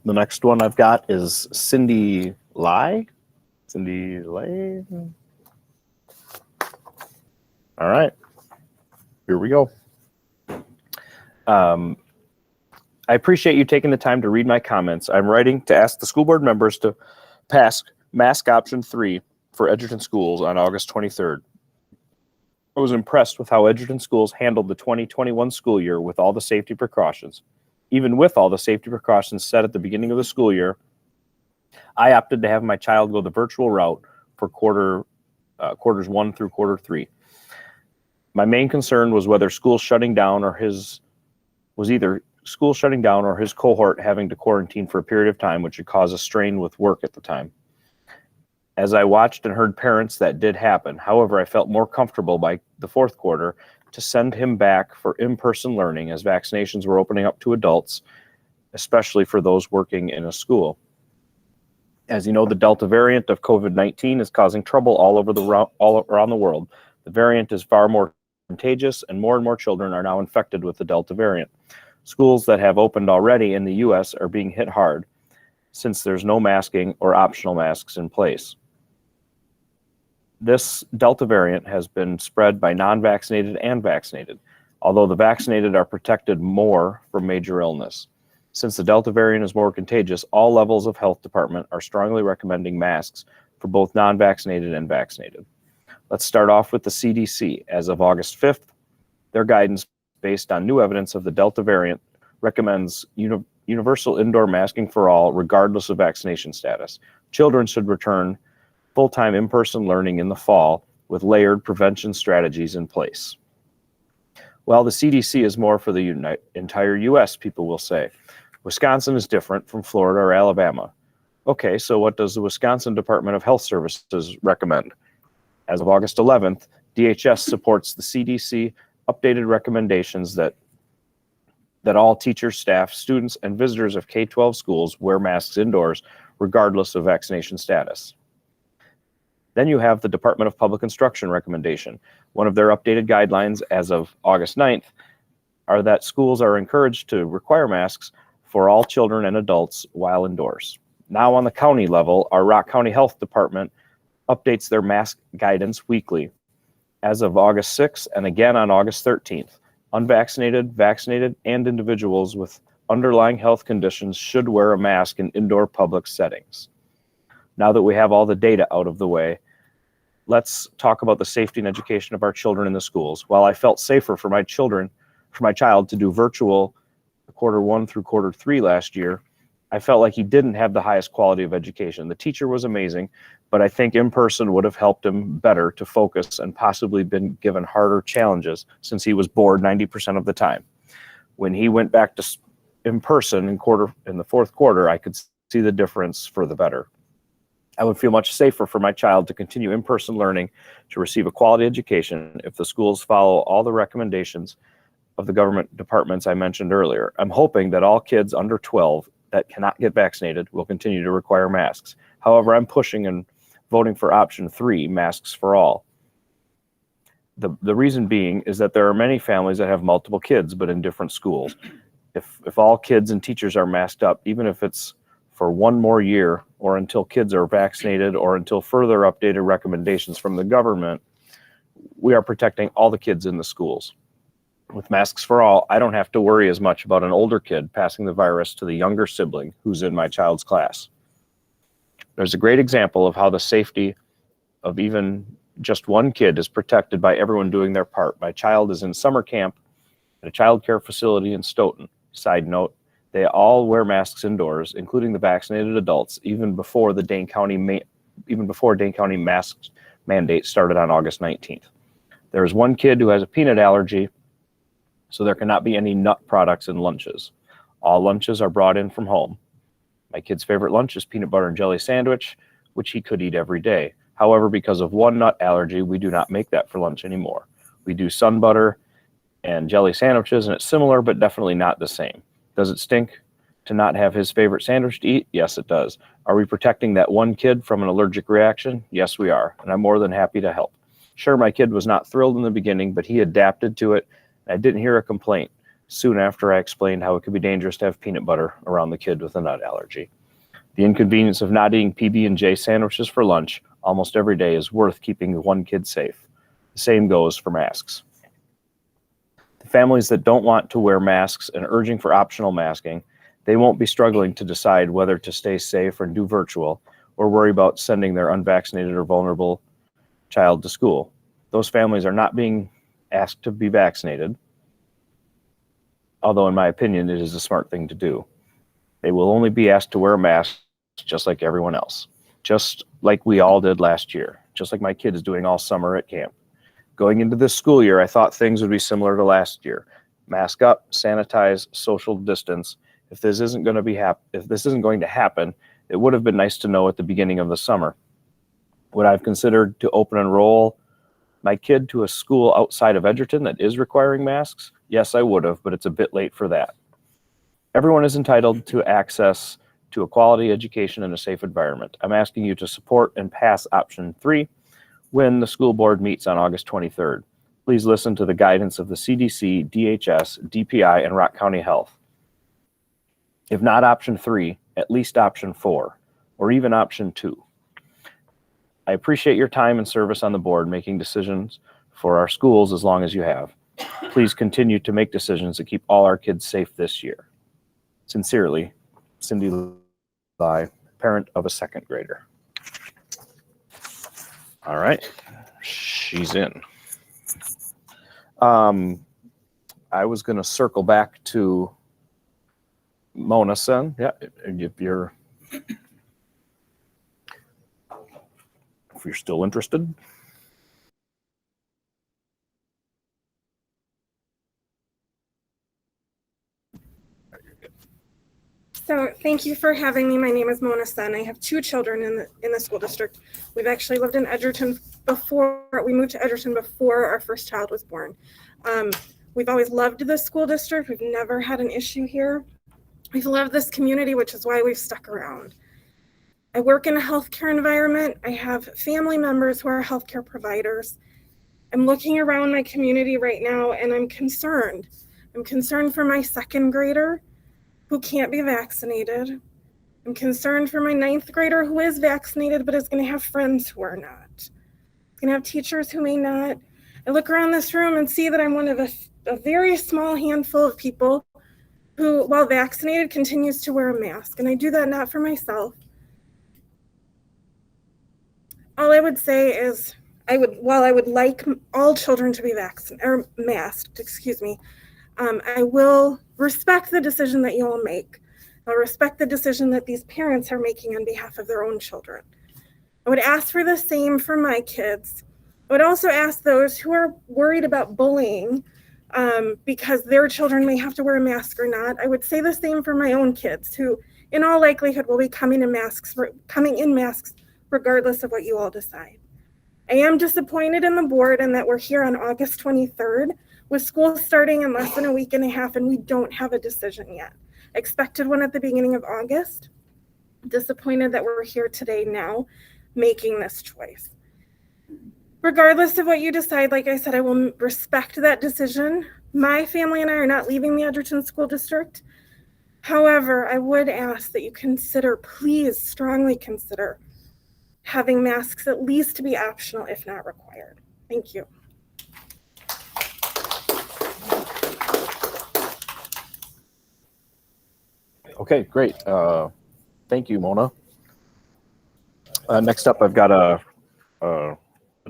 The next one I've got is Cindy Lai. Cindy Lai. All right, here we go. I appreciate you taking the time to read my comments. I'm writing to ask the school board members to pass mask option 3 for Edgerton schools on August 23rd. I was impressed with how Edgerton schools handled the 2021 school year with all the safety precautions. Even with all the safety precautions set at the beginning of the school year, I opted to have my child go the virtual route for quarters 1 through quarter 3. My main concern was whether school shutting down or his cohort having to quarantine for a period of time, which would cause a strain with work at the time. As I watched and heard parents, that did happen. However, I felt more comfortable by the fourth quarter to send him back for in-person learning as vaccinations were opening up to adults, especially for those working in a school. As you know, the Delta variant of COVID-19 is causing trouble all around the world. The variant is far more contagious, and more children are now infected with the Delta variant. Schools that have opened already in the U.S. are being hit hard since there's no masking or optional masks in place. This Delta variant has been spread by non-vaccinated and vaccinated, although the vaccinated are protected more from major illness. Since the Delta variant is more contagious, all levels of health department are strongly recommending masks for both non-vaccinated and vaccinated. Let's start off with the CDC. As of August 5th, their guidance based on new evidence of the Delta variant recommends universal indoor masking for all, regardless of vaccination status. Children should return full-time in-person learning in the fall with layered prevention strategies in place. Well, the CDC is more for the entire US, people will say. Wisconsin is different from Florida or Alabama. Okay, so what does the Wisconsin Department of Health Services recommend? As of August 11th, DHS supports the CDC updated recommendations that all teachers, staff, students, and visitors of K-12 schools wear masks indoors, regardless of vaccination status. Then you have the Department of Public Instruction recommendation. One of their updated guidelines as of August 9th are that schools are encouraged to require masks for all children and adults while indoors. Now on the county level, our Rock County Health Department updates their mask guidance weekly. As of August 6th and again on August 13th, unvaccinated, vaccinated, and individuals with underlying health conditions should wear a mask in indoor public settings. Now that we have all the data out of the way, let's talk about the safety and education of our children in the schools. While I felt safer for my child to do virtual Q1 through Q3 last year, I felt like he didn't have the highest quality of education. The teacher was amazing, but I think in-person would have helped him better to focus and possibly been given harder challenges since he was bored 90% of the time. When he went back to in-person in the fourth quarter, I could see the difference for the better. I would feel much safer for my child to continue in-person learning to receive a quality education if the schools follow all the recommendations of the government departments I mentioned earlier. I'm hoping that all kids under 12 that cannot get vaccinated will continue to require masks. However, I'm pushing and voting for option 3, masks for all. The reason being is that there are many families that have multiple kids, but in different schools. If all kids and teachers are masked up, even if it's for one more year or until kids are vaccinated or until further updated recommendations from the government, we are protecting all the kids in the schools. With masks for all, I don't have to worry as much about an older kid passing the virus to the younger sibling who's in my child's class. There's a great example of how the safety of even just one kid is protected by everyone doing their part. My child is in summer camp at a child care facility in Stoughton. Side note, they all wear masks indoors, including the vaccinated adults, even before Dane County mask mandate started on August 19th. There is one kid who has a peanut allergy, so there cannot be any nut products in lunches. All lunches are brought in from home. My kid's favorite lunch is peanut butter and jelly sandwich, which he could eat every day. However, because of one nut allergy, we do not make that for lunch anymore. We do sun butter and jelly sandwiches, and it's similar, but definitely not the same. Does it stink to not have his favorite sandwich to eat? Yes, it does. Are we protecting that one kid from an allergic reaction? Yes, we are, and I'm more than happy to help. Sure, my kid was not thrilled in the beginning, but he adapted to it. I didn't hear a complaint soon after I explained how it could be dangerous to have peanut butter around the kid with a nut allergy. The inconvenience of not eating PB&J sandwiches for lunch almost every day is worth keeping one kid safe. The same goes for masks. The families that don't want to wear masks and urging for optional masking, they won't be struggling to decide whether to stay safe or do virtual or worry about sending their unvaccinated or vulnerable child to school. Those families are not being asked to be vaccinated, although in my opinion it is a smart thing to do. They will only be asked to wear a mask just like everyone else, just like we all did last year, just like my kid is doing all summer at camp. Going into this school year, I thought things would be similar to last year. Mask up, sanitize, social distance. If this isn't going to happen, it would have been nice to know at the beginning of the summer. Would I have considered to open enroll my kid to a school outside of Edgerton that is requiring masks? Yes, I would have, but it's a bit late for that. Everyone is entitled to access to a quality education and a safe environment. I'm asking you to support and pass option 3 when the school board meets on August 23rd. Please listen to the guidance of the CDC, DHS, DPI, and Rock County Health. If not option 3, at least option 4, or even option 2. I appreciate your time and service on the board making decisions for our schools as long as you have. Please continue to make decisions to keep all our kids safe this year. Sincerely, Cindy Lai, parent of a second grader. All right. She's in. I was going to circle back to Mona Sen. Yeah, if you're still interested. So thank you for having me. My name is Mona Sen. I have 2 children in the school district. We've actually lived in Edgerton we moved to Edgerton before our first child was born. We've always loved this school district. We've never had an issue here. We've loved this community, which is why we've stuck around. I work in a healthcare environment. I have family members who are healthcare providers. I'm looking around my community right now and I'm concerned. I'm concerned for my 2nd grader who can't be vaccinated. I'm concerned for my 9th grader who is vaccinated but is going to have friends who are not. He's going to have teachers who may not. I look around this room and see that I'm one of a very small handful of people who, while vaccinated, continues to wear a mask. And I do that not for myself. All I would say is, while I would like all children to be masked, I will respect the decision that you all make. I'll respect the decision that these parents are making on behalf of their own children. I would ask for the same for my kids. I would also ask those who are worried about bullying because their children may have to wear a mask or not. I would say the same for my own kids who, in all likelihood, will be coming in masks regardless of what you all decide. I am disappointed in the board and that we're here on August 23rd with school starting in less than a week and a half and we don't have a decision yet. I expected one at the beginning of August. Disappointed that we're here today now making this choice. Regardless of what you decide, like I said, I will respect that decision. My family and I are not leaving the Edgerton School District. However, I would ask that you consider, please strongly consider, having masks at least to be optional, if not required. Thank you. Okay, great. Thank you, Mona. Next up, I've got a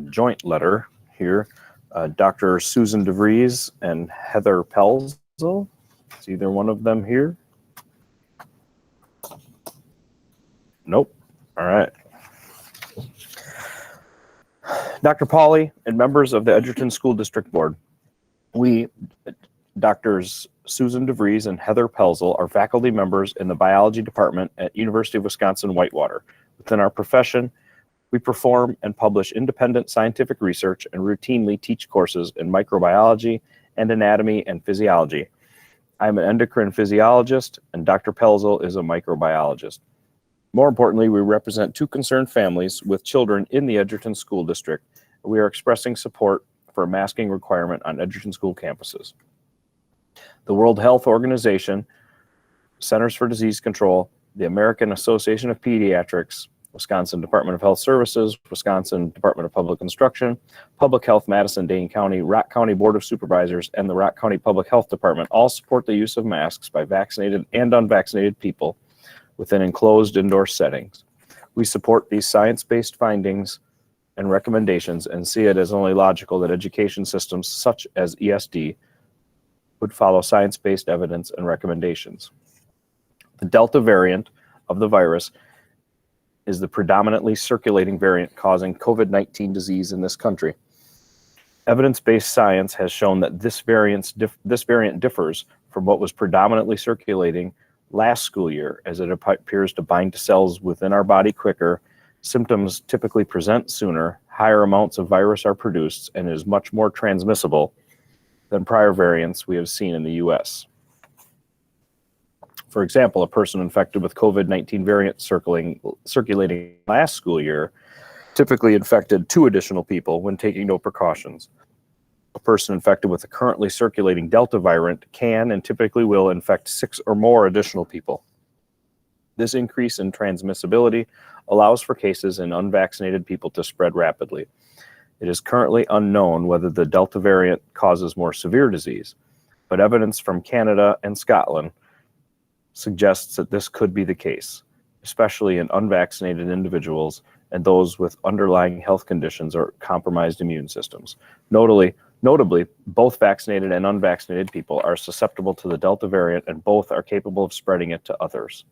joint letter here. Dr. Susan DeVries and Heather Pelzel. Is either one of them here? Nope. All right. Dr. Pauly and members of the Edgerton School District Board, we, Doctors Susan DeVries and Heather Pelzel, are faculty members in the biology department at University of Wisconsin-Whitewater. Within our profession, we perform and publish independent scientific research and routinely teach courses in microbiology and anatomy and physiology. I'm an endocrine physiologist and Dr. Pelzel is a microbiologist. More importantly, we represent 2 concerned families with children in the Edgerton School District. We are expressing support for a masking requirement on Edgerton school campuses. The World Health Organization, Centers for Disease Control, the American Association of Pediatrics, Wisconsin Department of Health Services, Wisconsin Department of Public Instruction, Public Health Madison-Dane County, Rock County Board of Supervisors, and the Rock County Public Health Department all support the use of masks by vaccinated and unvaccinated people within enclosed indoor settings. We support these science-based findings and recommendations and see it as only logical that education systems such as ESD would follow science-based evidence and recommendations. The Delta variant of the virus is the predominantly circulating variant causing COVID-19 disease in this country. Evidence-based science has shown that this variant differs from what was predominantly circulating last school year, as it appears to bind to cells within our body quicker, symptoms typically present sooner, higher amounts of virus are produced, and is much more transmissible than prior variants we have seen in the US. For example, a person infected with COVID-19 variant circulating last school year typically infected 2 additional people when taking no precautions. A person infected with the currently circulating Delta variant can and typically will infect 6 or more additional people. This increase in transmissibility allows for cases in unvaccinated people to spread rapidly. It is currently unknown whether the Delta variant causes more severe disease, but evidence from Canada and Scotland suggests that this could be the case, especially in unvaccinated individuals and those with underlying health conditions or compromised immune systems. Notably, both vaccinated and unvaccinated people are susceptible to the Delta variant, and both are capable of spreading it to others.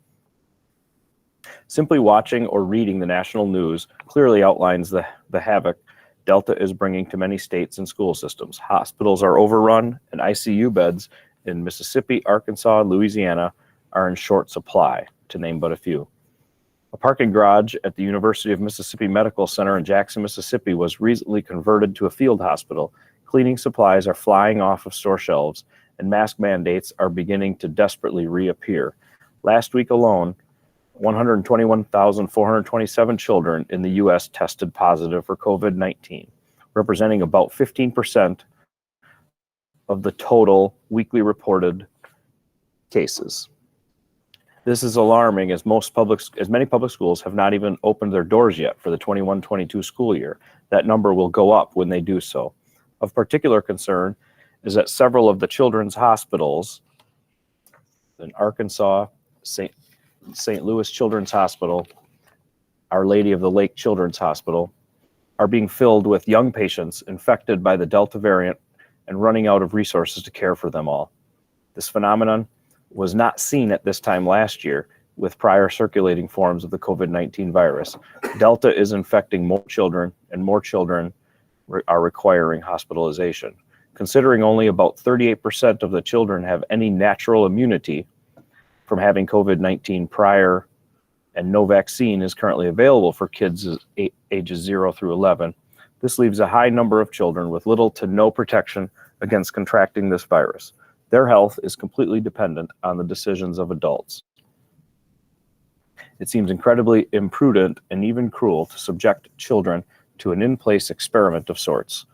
Simply watching or reading the national news clearly outlines the havoc Delta is bringing to many states and school systems. Hospitals are overrun, and ICU beds in Mississippi, Arkansas, and Louisiana are in short supply, to name but a few. A parking garage at the University of Mississippi Medical Center in Jackson, Mississippi was recently converted to a field hospital. Cleaning supplies are flying off of store shelves, and mask mandates are beginning to desperately reappear. Last week alone, 121,427 children in the U.S. tested positive for COVID-19, representing about 15% of the total weekly reported cases. This is alarming, as many public schools have not even opened their doors yet for the 21-22 school year. That number will go up when they do so. Of particular concern is that several of the children's hospitals in Arkansas, St. Louis Children's Hospital, Our Lady of the Lake Children's Hospital, are being filled with young patients infected by the Delta variant and running out of resources to care for them all. This phenomenon was not seen at this time last year with prior circulating forms of the COVID-19 virus. Delta is infecting more children, and more children are requiring hospitalization. Considering only about 38% of the children have any natural immunity from having COVID-19 prior, and no vaccine is currently available for kids ages 0 through 11, this leaves a high number of children with little to no protection against contracting this virus. Their health is completely dependent on the decisions of adults. It seems incredibly imprudent and even cruel to subject children to an in-place experiment of sorts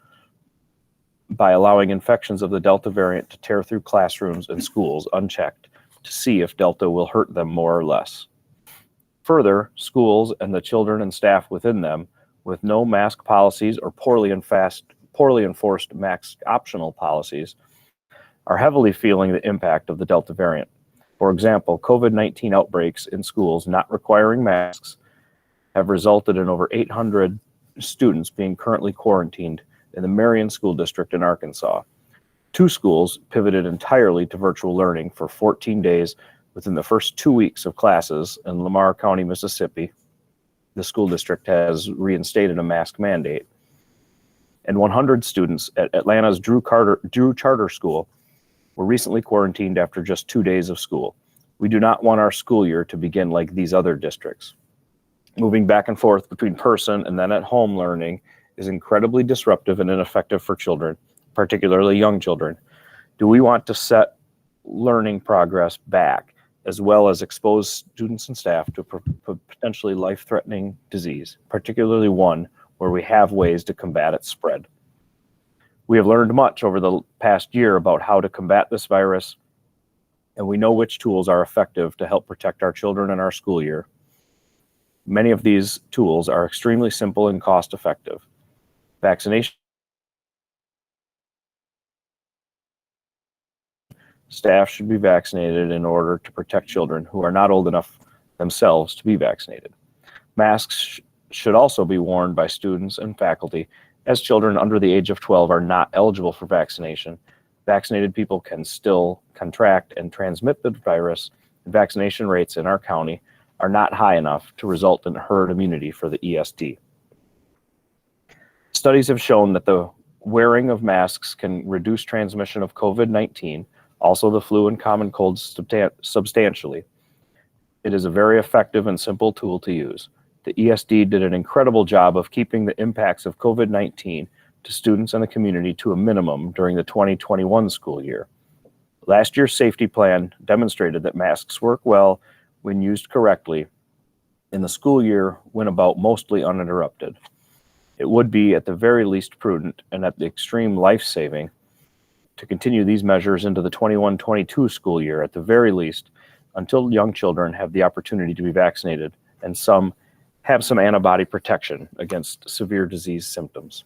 by allowing infections of the Delta variant to tear through classrooms and schools unchecked to see if Delta will hurt them more or less. Further, schools and the children and staff within them, with no mask policies or poorly enforced mask optional policies, are heavily feeling the impact of the Delta variant. For example, COVID-19 outbreaks in schools not requiring masks have resulted in over 800 students being currently quarantined in the Marion School District in Arkansas. 2 schools pivoted entirely to virtual learning for 14 days within the first 2 weeks of classes in Lamar County, Mississippi. The school district has reinstated a mask mandate. And 100 students at Atlanta's Drew Charter School were recently quarantined after just 2 days of school. We do not want our school year to begin like these other districts. Moving back and forth between person and then at home learning is incredibly disruptive and ineffective for children, particularly young children. Do we want to set learning progress back, as well as expose students and staff to potentially life-threatening disease, particularly one where we have ways to combat its spread? We have learned much over the past year about how to combat this virus, and we know which tools are effective to help protect our children and our school year. Many of these tools are extremely simple and cost-effective. Vaccination. Staff should be vaccinated in order to protect children who are not old enough themselves to be vaccinated. Masks should also be worn by students and faculty, as children under the age of 12 are not eligible for vaccination. Vaccinated people can still contract and transmit the virus, and vaccination rates in our county are not high enough to result in herd immunity for the ESD. Studies have shown that the wearing of masks can reduce transmission of COVID-19, also the flu and common colds substantially. It is a very effective and simple tool to use. The ESD did an incredible job of keeping the impacts of COVID-19 to students and the community to a minimum during the 2021 school year. Last year's safety plan demonstrated that masks work well when used correctly, and the school year went about mostly uninterrupted. It would be at the very least prudent and at the extreme life-saving to continue these measures into the 21-22 school year at the very least, until young children have the opportunity to be vaccinated and some have some antibody protection against severe disease symptoms.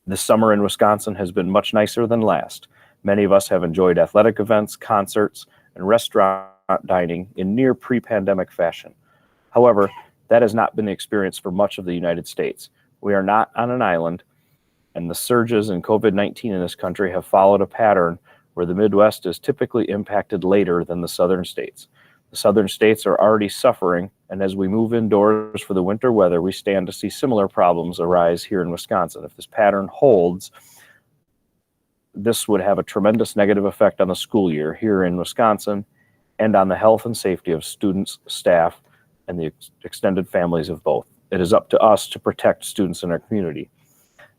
This summer in Wisconsin has been much nicer than last. Many of us have enjoyed athletic events, concerts, and restaurant dining in near pre-pandemic fashion. However, That has not been the experience for much of the United States. We are not on an island, and the surges in COVID-19 in this country have followed a pattern where the Midwest is typically impacted later than the southern states. The southern states are already suffering, and as we move indoors for the winter weather, we stand to see similar problems arise here in Wisconsin. If this pattern holds, this would have a tremendous negative effect on the school year here in Wisconsin and on the health and safety of students, staff, and the extended families of both. It is up to us to protect students in our community.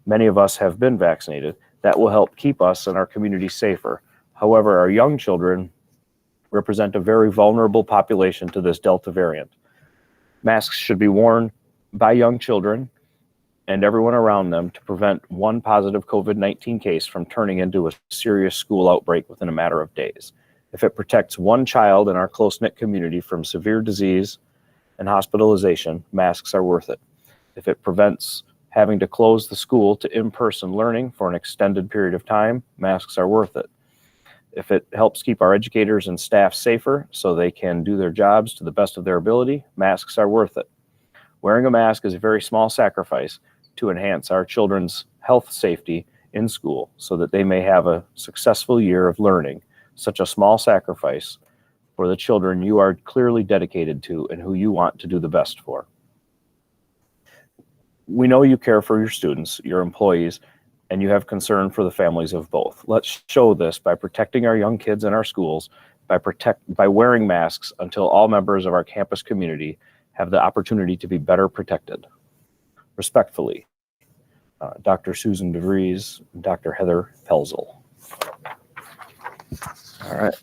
Many of us have been vaccinated. That will help keep us and our community safer. However, our young children represent a very vulnerable population to this Delta variant. Masks should be worn by young children and everyone around them to prevent one positive COVID-19 case from turning into a serious school outbreak within a matter of days. If it protects one child in our close-knit community from severe disease and hospitalization, masks are worth it. If it prevents having to close the school to in-person learning for an extended period of time, masks are worth it. If it helps keep our educators and staff safer so they can do their jobs to the best of their ability, masks are worth it. Wearing a mask is a very small sacrifice to enhance our children's health safety in school so that they may have a successful year of learning. Such a small sacrifice for the children you are clearly dedicated to and who you want to do the best for. We know you care for your students, your employees, and you have concern for the families of both. Let's show this by protecting our young kids in our schools, by wearing masks until all members of our campus community have the opportunity to be better protected. Respectfully, Dr. Susan DeVries, Dr. Heather Pelzel. All right.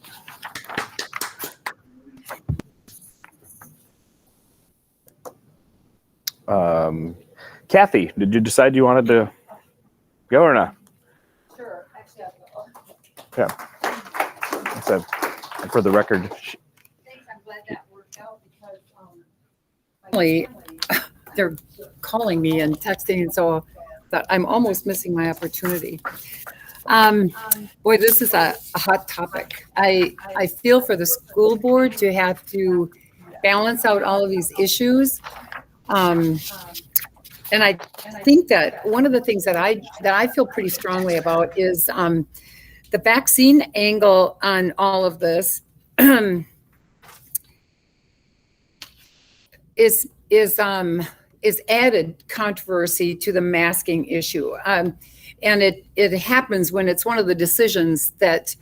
Kathy, did you decide you wanted to go or not? Sure. Actually, I'll go. Yeah. So, for the record. Thanks. I'm glad that worked out because Finally, they're calling me and texting, and so that I'm almost missing my opportunity. Boy, this is a hot topic. I feel for the school board to have to balance out all of these issues. And I think that one of the things that I feel pretty strongly about is the vaccine angle on all of this is added controversy to the masking issue. And it happens when it's one of the decisions that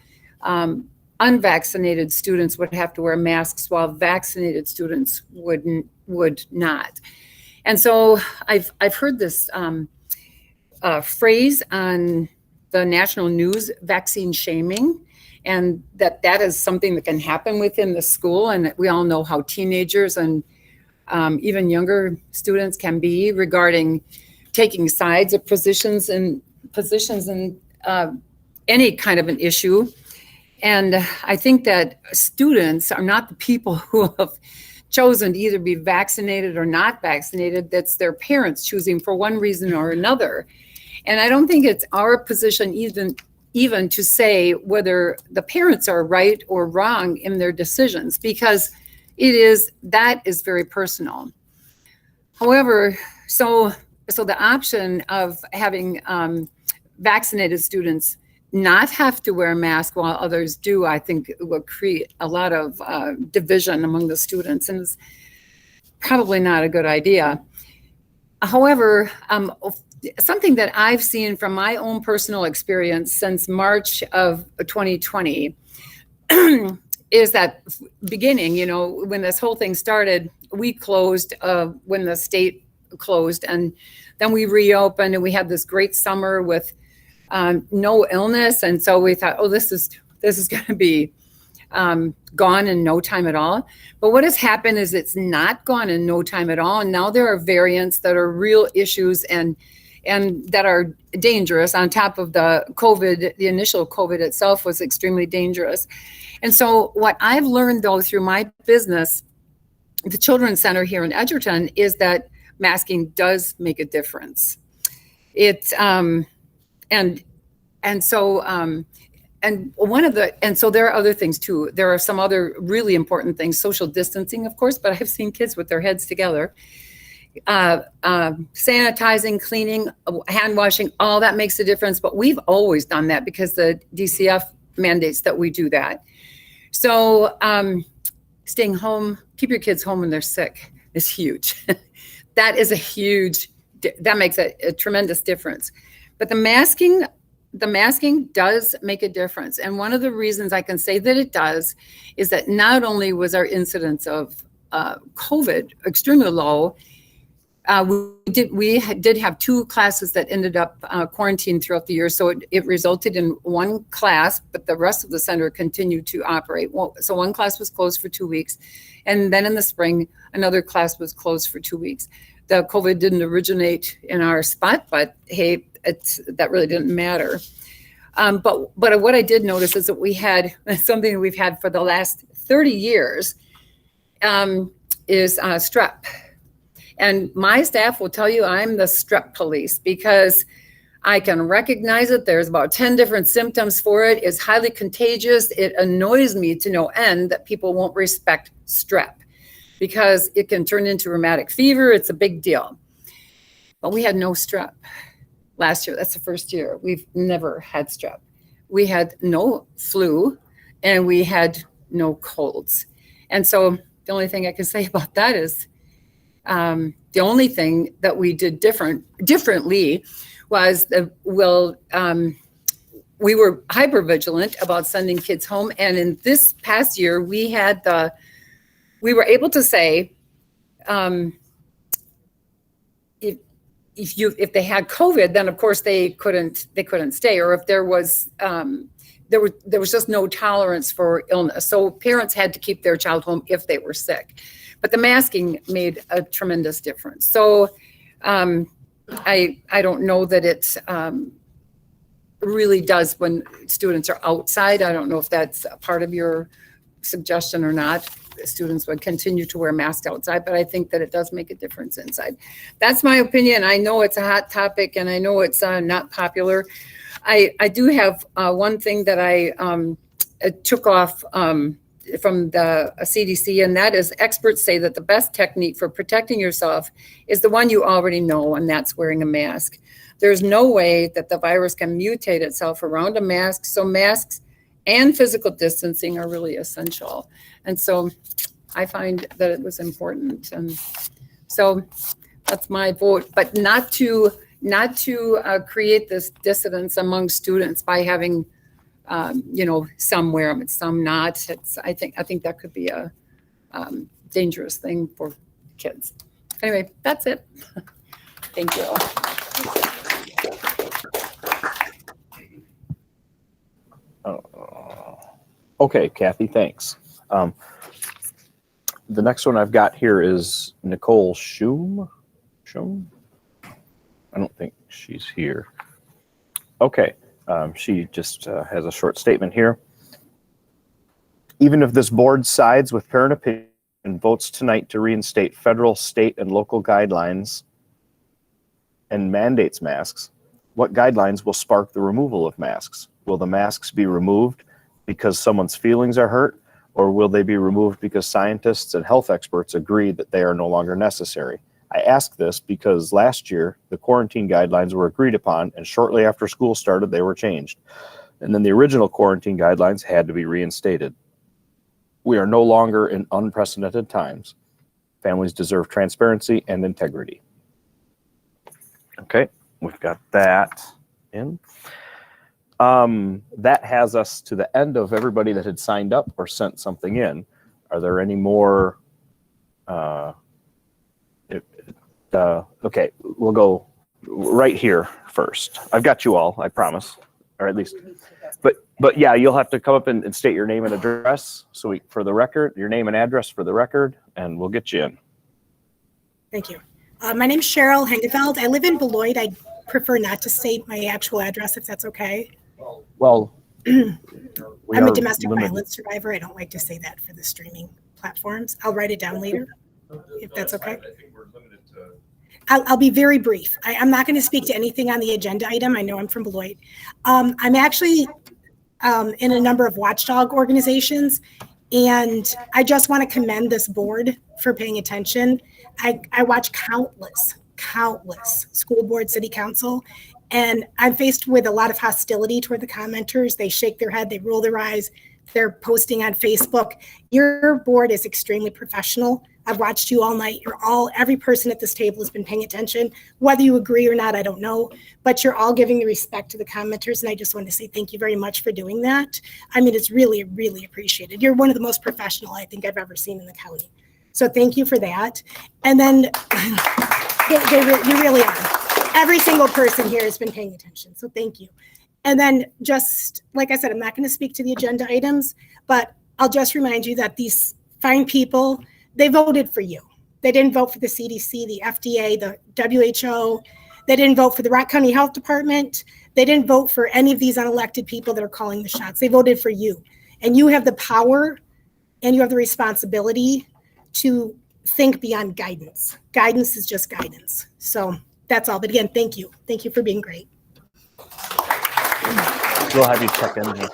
unvaccinated students would have to wear masks while vaccinated students would not. And so I've heard this phrase on the national news, vaccine shaming, and that is something that can happen within the school. And we all know how teenagers and even younger students can be regarding taking sides of positions in any kind of an issue. And I think that students are not the people who have chosen to either be vaccinated or not vaccinated. That's their parents choosing for one reason or another. And I don't think it's our position even to say whether the parents are right or wrong in their decisions, because that is very personal. However, so the option of having vaccinated students not have to wear a mask while others do, I think it will create a lot of division among the students, and it's probably not a good idea. However, something that I've seen from my own personal experience since March of 2020 is that beginning, when this whole thing started, we closed when the state closed, and then we reopened, and we had this great summer with no illness. And so we thought, this is going to be gone in no time at all. But what has happened is it's not gone in no time at all. And now there are variants that are real issues and that are dangerous on top of the COVID. The initial COVID itself was extremely dangerous. And so what I've learned, though, through my business, the Children's Center here in Edgerton, is that masking does make a difference. so there are other things too. There are some other really important things, social distancing, of course, but I've seen kids with their heads together. Sanitizing, cleaning, hand washing, all that makes a difference. But we've always done that because the DCF mandates that we do that. So staying home, keep your kids home when they're sick is huge. That makes a tremendous difference. But the masking does make a difference. And one of the reasons I can say that it does is that not only was our incidence of COVID extremely low, we did have 2 classes that ended up quarantined throughout the year. So it resulted in 1 class, but the rest of the center continued to operate. So 1 class was closed for 2 weeks. And then in the spring, another class was closed for 2 weeks. The COVID didn't originate in our spot, but hey, that really didn't matter. But what I did notice is that we had something that we've had for the last 30 years is strep. And my staff will tell you I'm the strep police because I can recognize it. There's about 10 different symptoms for it. It's highly contagious. It annoys me to no end that people won't respect strep because it can turn into rheumatic fever. It's a big deal. But we had no strep last year. That's the first year. We've never had strep. We had no flu and we had no colds. And so the only thing I can say about that is the only thing that we did differently was we were hyper vigilant about sending kids home. And in this past year, we were able to say, if they had COVID, then of course they couldn't stay, or if there was just no tolerance for illness. So parents had to keep their child home if they were sick. But the masking made a tremendous difference. So I don't know that it really does when students are outside. I don't know if that's a part of your suggestion or not. Students would continue to wear masks outside, but I think that it does make a difference inside. That's my opinion. I know it's a hot topic and I know it's not popular. I do have one thing that I took off from the CDC, and that is experts say that the best technique for protecting yourself is the one you already know, and that's wearing a mask. There's no way that the virus can mutate itself around a mask, so masks and physical distancing are really essential. And so I find that it was important. And so that's my vote, but not to create this dissidence among students by having some wear them, some not. I think that could be a dangerous thing for kids. Anyway, that's it. Thank you. Okay, Kathy, thanks. The next one I've got here is Nicole Schum. I don't think she's here. Okay. She just has a short statement here. Even if this board sides with parent opinion and votes tonight to reinstate federal, state, and local guidelines and mandates masks, what guidelines will spark the removal of masks? Will the masks be removed because someone's feelings are hurt, or will they be removed because scientists and health experts agree that they are no longer necessary? I ask this because last year, the quarantine guidelines were agreed upon, and shortly after school started, they were changed. And then the original quarantine guidelines had to be reinstated. We are no longer in unprecedented times. Families deserve transparency and integrity. Okay, we've got that in. That has us to the end of everybody that had signed up or sent something in. Are there any more? Okay, we'll go right here first. I've got you all, I promise, or at least. But yeah, you'll have to come up and state your name and address. So for the record, your name and address for the record, and we'll get you in. Thank you. My name is Cheryl Hengefeld. I live in Beloit. I prefer not to state my actual address if that's okay. Well, I'm a domestic violence survivor. I don't like to say that for the streaming platforms. I'll write it down later if that's okay. I'll be very brief. I'm not going to speak to anything on the agenda item. I know I'm from Beloit. I'm actually in a number of watchdog organizations. And I just want to commend this board for paying attention. I watch countless school board, city council, and I'm faced with a lot of hostility toward the commenters. They shake their head, they roll their eyes, they're posting on Facebook. Your board is extremely professional. I've watched you all night. Every person at this table has been paying attention. Whether you agree or not, I don't know, but you're all giving the respect to the commenters. And I just want to say thank you very much for doing that. I mean, it's really, really appreciated. You're one of the most professional I think I've ever seen in the county. So thank you for that. And then you really are. Every single person here has been paying attention. So thank you. And then just like I said, I'm not going to speak to the agenda items, but I'll just remind you that these fine people, they voted for you. They didn't vote for the CDC, the FDA, the WHO. They didn't vote for the Rock County Health Department. They didn't vote for any of these unelected people that are calling the shots. They voted for you. And you have the power and you have the responsibility to think beyond guidance. Guidance is just guidance. So that's all. But again, thank you. Thank you for being great. We'll have you check in here.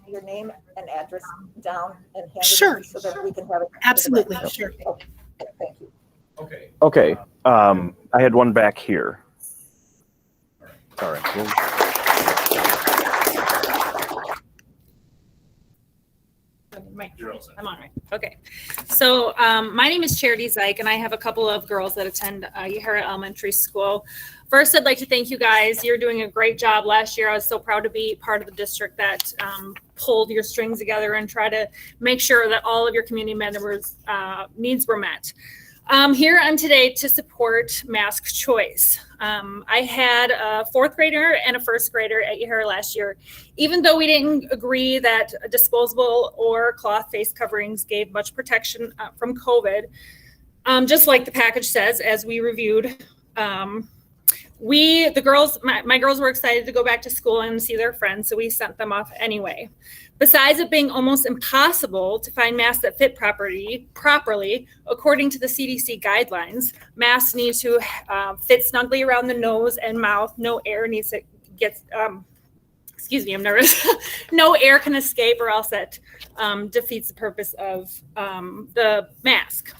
Your name and address down and hand Sure. it so that we can have it. Absolutely, sure. Okay, thank you. Okay. Okay. I had one back here. All right. I'm on, right? Okay. So my name is Charity Zeig, and I have a couple of girls that attend Yahara Elementary School. First, I'd like to thank you guys. You're doing a great job. Last year, I was so proud to be part of the district that pulled your strings together and try to make sure that all of your community members' needs were met. Here I'm today to support mask choice. I had a fourth grader and a first grader at Yahara last year. Even though we didn't agree that disposable or cloth face coverings gave much protection from COVID, just like the package says, as we reviewed, my girls were excited to go back to school and see their friends, so we sent them off anyway. Besides it being almost impossible to find masks that fit properly, according to the CDC guidelines, masks need to fit snugly around the nose and mouth. No air needs to get, excuse me, I'm nervous. No air can escape or else that defeats the purpose of the mask.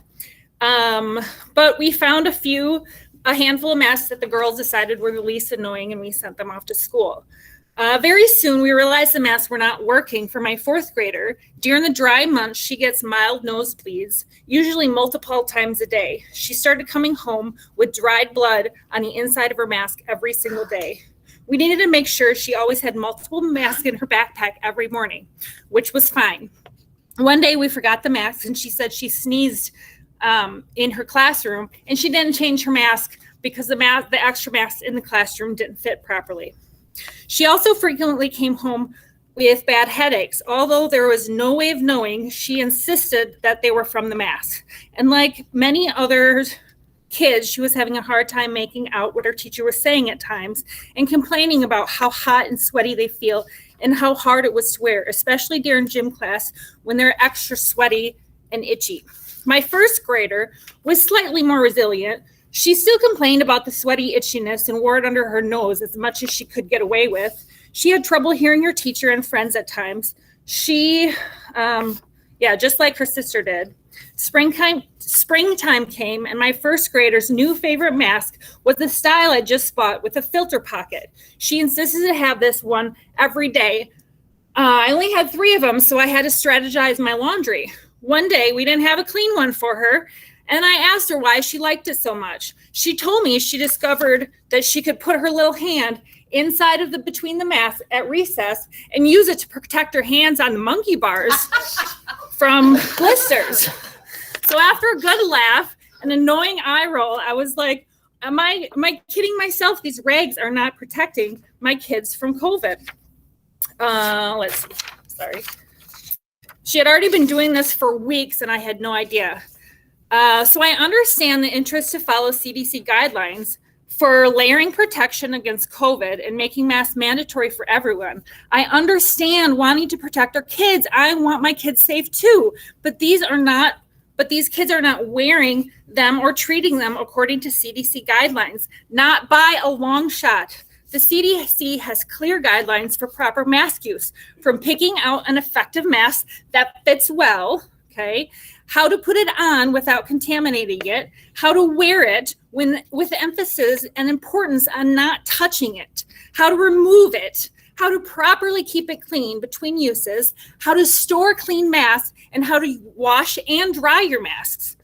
But we found a handful of masks that the girls decided were the least annoying, and we sent them off to school. Very soon, we realized the masks were not working for my fourth grader. During the dry months, she gets mild nosebleeds, usually multiple times a day. She started coming home with dried blood on the inside of her mask every single day. We needed to make sure she always had multiple masks in her backpack every morning, which was fine. One day, we forgot the mask, and she said she sneezed in her classroom, and she didn't change her mask because the extra mask in the classroom didn't fit properly. She also frequently came home with bad headaches. Although there was no way of knowing, she insisted that they were from the mask. And like many other kids, she was having a hard time making out what her teacher was saying at times and complaining about how hot and sweaty they feel and how hard it was to wear, especially during gym class when they're extra sweaty and itchy. My first grader was slightly more resilient. She still complained about the sweaty itchiness and wore it under her nose as much as she could get away with. She had trouble hearing her teacher and friends at times. She, just like her sister did. Springtime came, and my first grader's new favorite mask was the style I just bought with a filter pocket. She insisted to have this one every day. I only had 3 of them, so I had to strategize my laundry. One day, we didn't have a clean one for her, and I asked her why she liked it so much. She told me she discovered that she could put her little hand inside of between the masks at recess and use it to protect her hands on the monkey bars from blisters. So after a good laugh, an annoying eye roll, I was like, am I kidding myself? These rags are not protecting my kids from COVID. Let's see, sorry. She had already been doing this for weeks and I had no idea. So I understand the interest to follow CDC guidelines for layering protection against COVID and making masks mandatory for everyone. I understand wanting to protect our kids. I want my kids safe too, but these kids are not wearing them or treating them according to CDC guidelines, not by a long shot. The CDC has clear guidelines for proper mask use, from picking out an effective mask that fits well, okay, how to put it on without contaminating it, how to wear it with emphasis and importance on not touching it, how to remove it, how to properly keep it clean between uses, how to store clean masks, and how to wash and dry your masks.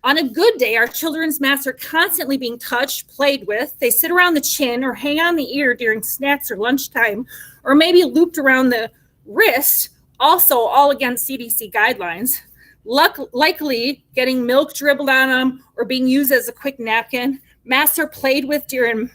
On a good day, our children's masks are constantly being touched, played with. They sit around the chin or hang on the ear during snacks or lunchtime, or maybe looped around the wrist, also all against CDC guidelines. Likely getting milk dribbled on them or being used as a quick napkin. Masks are played with during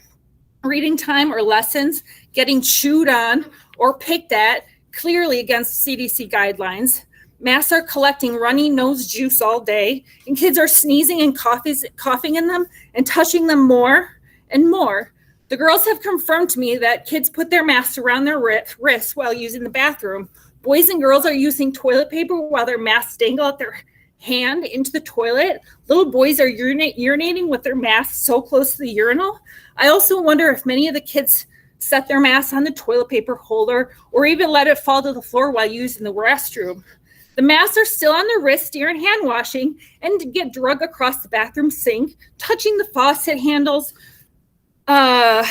reading time or lessons, getting chewed on or picked at, clearly against CDC guidelines. Masks are collecting runny nose juice all day, and kids are sneezing and coughing in them and touching them more and more. The girls have confirmed to me that kids put their masks around their wrists while using the bathroom. Boys and girls are using toilet paper while their masks dangle out their hand into the toilet. Little boys are urinating with their masks so close to the urinal. I also wonder if many of the kids set their masks on the toilet paper holder or even let it fall to the floor while using the restroom. The masks are still on their wrists during hand washing and get drug across the bathroom sink, touching the faucet handles, or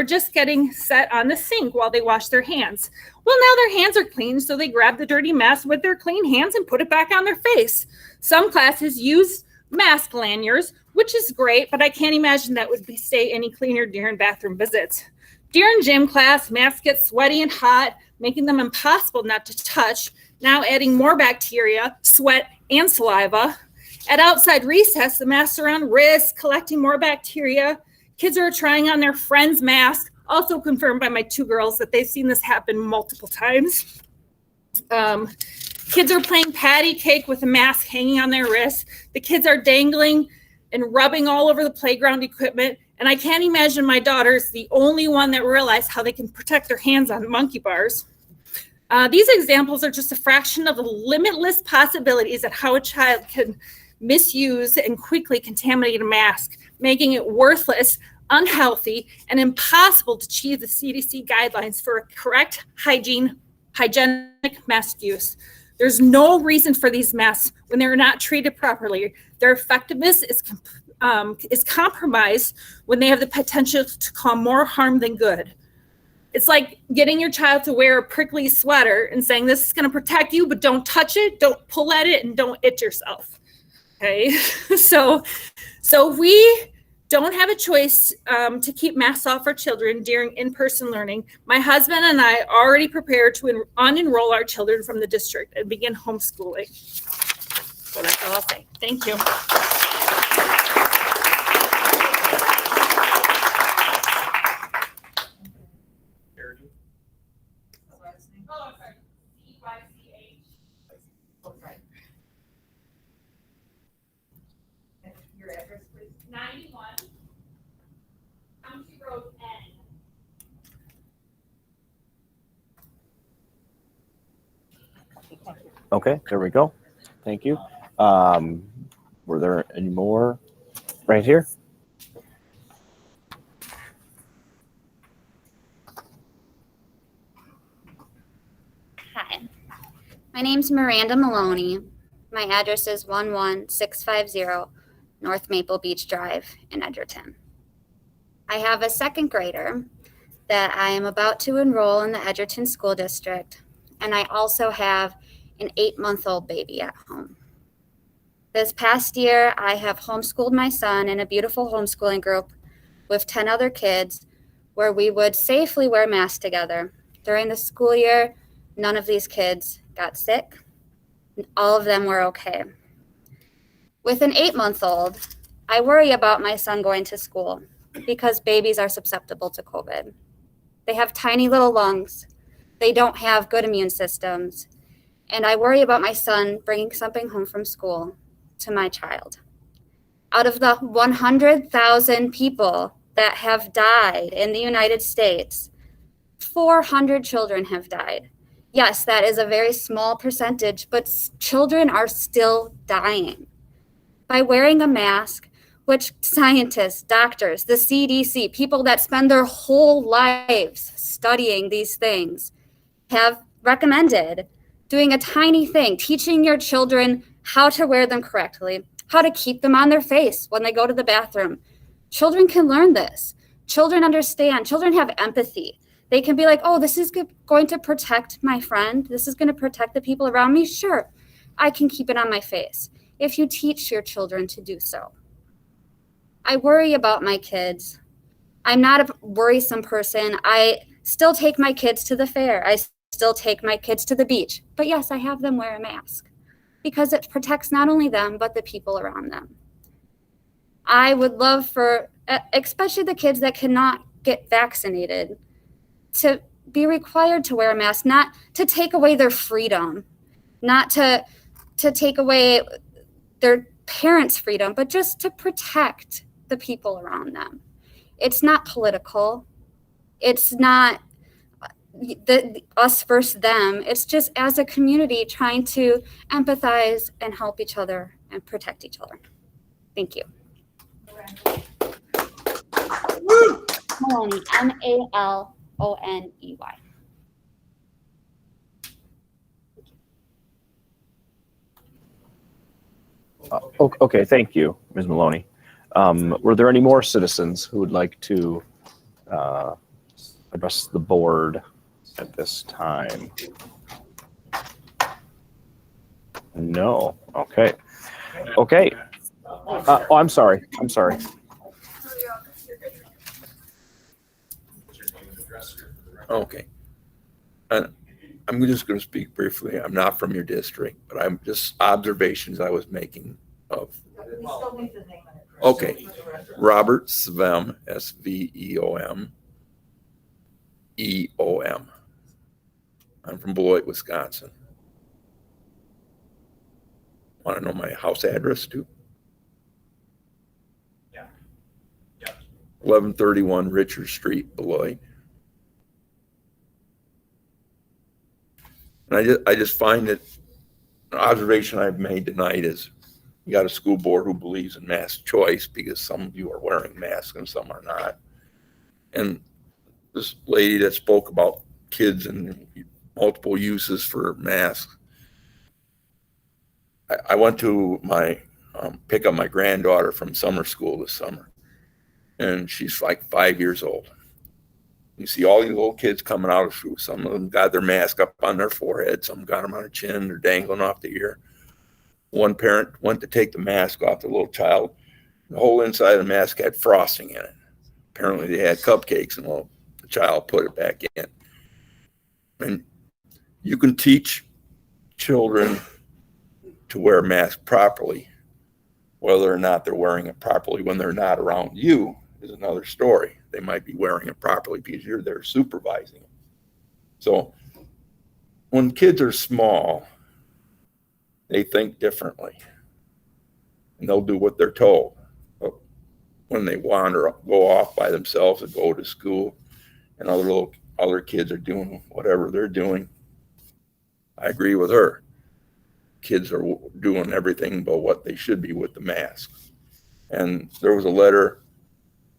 just getting set on the sink while they wash their hands. Well, now their hands are clean, so they grab the dirty mask with their clean hands and put it back on their face. Some classes use mask lanyards, which is great, but I can't imagine that would stay any cleaner during bathroom visits. During gym class, masks get sweaty and hot, making them impossible not to touch, now adding more bacteria, sweat, and saliva. At outside recess, the masks are on wrists, collecting more bacteria. Kids are trying on their friends' masks, also confirmed by my two girls that they've seen this happen multiple times. Kids are playing patty cake with a mask hanging on their wrists. The kids are dangling and rubbing all over the playground equipment. And I can't imagine my daughter's the only one that realized how they can protect their hands on monkey bars. These examples are just a fraction of the limitless possibilities of how a child can misuse and quickly contaminate a mask, making it worthless, unhealthy, and impossible to achieve the CDC guidelines for a correct hygienic mask use. There's no reason for these masks when they're not treated properly. Their effectiveness is compromised when they have the potential to cause more harm than good. It's like getting your child to wear a prickly sweater and saying, this is going to protect you, but don't touch it, don't pull at it, and don't itch yourself. Okay, so we don't have a choice to keep masks off our children during in-person learning. My husband and I already prepared to unenroll our children from the district and begin homeschooling. So that's all I'll say. Thank you. Your address, please. 91 County Road N. Okay, there we go. Thank you. Were there any more right here? Hi, my name's Miranda Maloney. My address is 11650 North Maple Beach Drive in Edgerton. I have a second grader that I am about to enroll in the Edgerton School District, and I also have an 8-month-old baby at home. This past year, I have homeschooled my son in a beautiful homeschooling group with 10 other kids where we would safely wear masks together. During the school year, none of these kids got sick. All of them were okay. With an 8-month-old, I worry about my son going to school because babies are susceptible to COVID. They have tiny little lungs. They don't have good immune systems. And I worry about my son bringing something home from school to my child. Out of the 100,000 people that have died in the United States, 400 children have died. Yes, that is a very small percentage, but children are still dying. By wearing a mask, which scientists, doctors, the CDC, people that spend their whole lives studying these things have recommended doing a tiny thing, teaching your children how to wear them correctly, how to keep them on their face when they go to the bathroom. Children can learn this. Children understand. Children have empathy. They can be like, oh, this is going to protect my friend. This is going to protect the people around me. Sure, I can keep it on my face if you teach your children to do so. I worry about my kids. I'm not a worrisome person. I still take my kids to the fair. I still take my kids to the beach. But yes, I have them wear a mask because it protects not only them, but the people around them. I would love for, especially the kids that cannot get vaccinated, to be required to wear a mask, not to take away their freedom, not to take away their parents' freedom, but just to protect the people around them. It's not political. It's not us versus them. It's just as a community trying to empathize and help each other and protect each other. Thank you. Maloney, Maloney. Okay, thank you, Ms. Maloney. Were there any more citizens who would like to address the board at this time? No. Okay. Okay. Oh, I'm sorry. I'm sorry. Okay. I'm just going to speak briefly. I'm not from your district, but I'm just observations I was making of. Okay. Robert Sveom, Sveom, EOM. I'm from Beloit, Wisconsin. Want to know my house address too? Yeah. 1131 Richard Street, Beloit. And I just find that an observation I've made tonight is you got a school board who believes in mask choice because some of you are wearing masks and some are not. And this lady that spoke about kids and multiple uses for masks, I went to my pick up my granddaughter from summer school this summer, and she's like 5 years old. You see all these little kids coming out of school. Some of them got their mask up on their forehead. Some got them on their chin. They're dangling off the ear. One parent went to take the mask off the little child. The whole inside of the mask had frosting in it. Apparently they had cupcakes, and the child put it back in. And you can teach children to wear a mask properly. Whether or not they're wearing it properly when they're not around you is another story. They might be wearing it properly because you're there supervising them. So when kids are small, they think differently and they'll do what they're told. But when they wander, go off by themselves and go to school and other kids are doing whatever they're doing, I agree with her. Kids are doing everything but what they should be with the mask. And there was a letter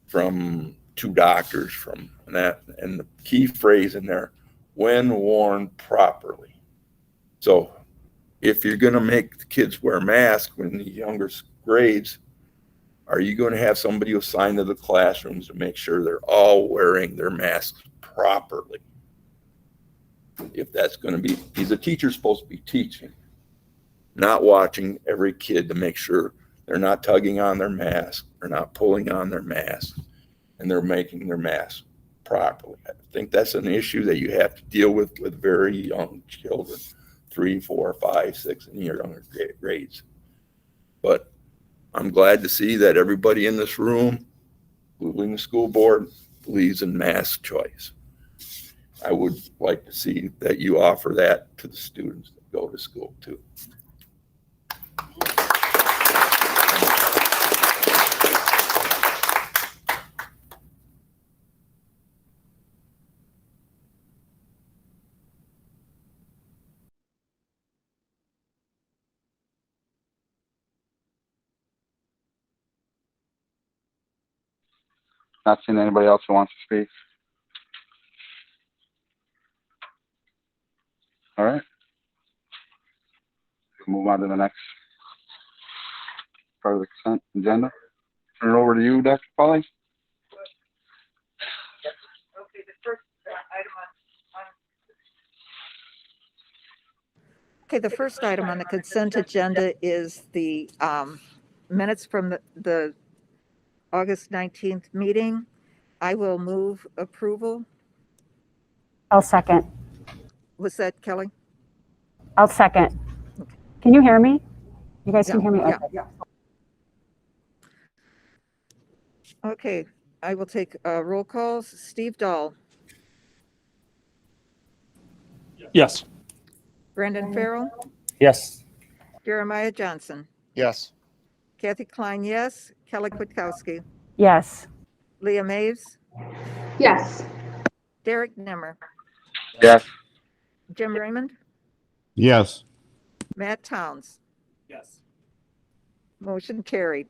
from 2 doctors from that, and the key phrase in there, when worn properly. So if you're going to make the kids wear masks in the younger grades, are you going to have somebody assigned to the classrooms to make sure they're all wearing their masks properly? If that's going to be, because the teacher's supposed to be teaching, not watching every kid to make sure they're not tugging on their mask, they're not pulling on their mask, and they're making their mask properly. I think that's an issue that you have to deal with very young children, 3, 4, 5, 6, and younger grades. But I'm glad to see that everybody in this room, including the school board, believes in mask choice. I would like to see that you offer that to the students that go to school too. Not seeing anybody else who wants to speak. All right. We'll move on to the next part of the consent agenda. Turn it over to you, Dr. Polly. Okay, the first item Okay, the first item on the consent agenda is the minutes from the August 19th meeting. I will move approval. I'll second. Was that Kelly? I'll second. Can you hear me? You guys can hear me? Yeah. Okay. Okay, I will take roll calls. Steve Dahl, Yes. Brendan Farrell, Yes. Jeremiah Johnson, Yes. Kathy Klein, yes. Kelly Kwiatkowski, Yes. Leah Maves, Yes. Derek Nimmer, Yes. Jim Raymond, Yes. Matt Towns. Yes. Motion carried.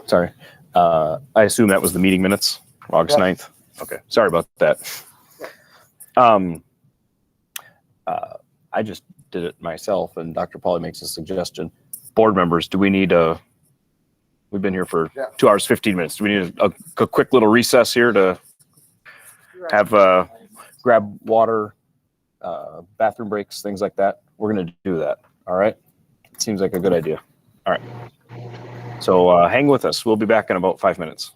Sorry. I assume that was the meeting minutes, August 9th. Okay. Sorry about that. I just did it myself, and Dr. Pauly makes a suggestion. Board members, do we need we've been here for 2 hours, 15 minutes. Do we need a quick little recess here to have, grab water, bathroom breaks, things like that? We're going to do that. All right. It seems like a good idea. All right. So hang with us. We'll be back in about 5 minutes.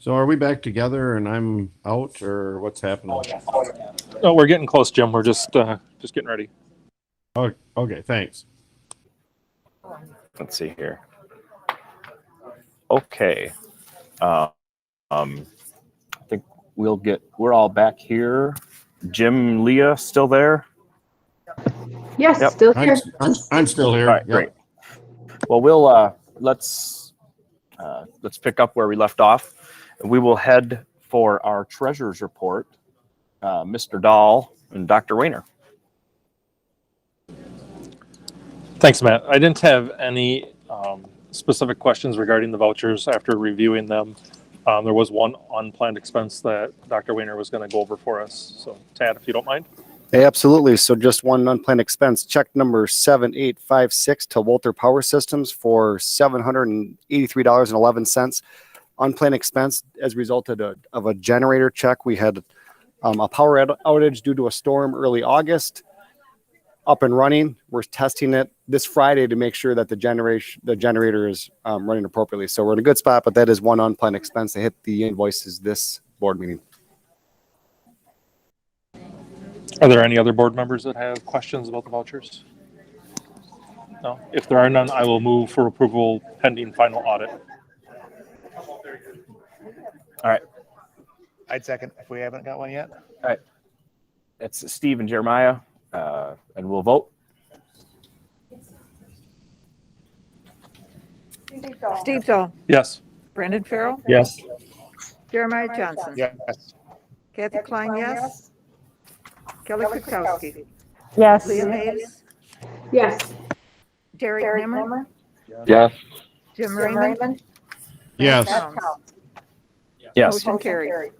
So are we back together and I'm out, or what's happening? Oh, we're getting close, Jim. We're just getting ready. Oh, okay, thanks. Let's see here. Okay. I think we're all back here. Jim, Leah, still there? Yes, Yep. still here. I'm still here. All right, Yep. great. Well, we'll let's pick up where we left off. We will head for our treasurer's report. Mr. Dahl and Dr. Weiner. Thanks, Matt. I didn't have any specific questions regarding the vouchers after reviewing them. There was one unplanned expense that Dr. Weiner was going to go over for us. So, Tad, if you don't mind. Hey, absolutely. So just one unplanned expense. Check number 7856 to Walter Power Systems for $783.11. Unplanned expense as a result of a generator check. We had a power outage due to a storm early August. Up and running. We're testing it this Friday to make sure that the generator is running appropriately. So we're in a good spot, but that is one unplanned expense that hit the invoices this board meeting. Are there any other board members that have questions about the vouchers? No? If there are none, I will move for approval pending final audit. All right. I'd second if we haven't got one yet. All right. It's Steve and Jeremiah, and we'll vote. Steve Dahl, Yes. Brandon Farrell, Yes. Jeremiah Johnson, Yes. Kathy Klein, yes. Kelly Kutkowski, Yes. Leah Hayes, Yes. Derek Nimmer, Yes. Jim Raymond. Yes. Yes. Motion carried.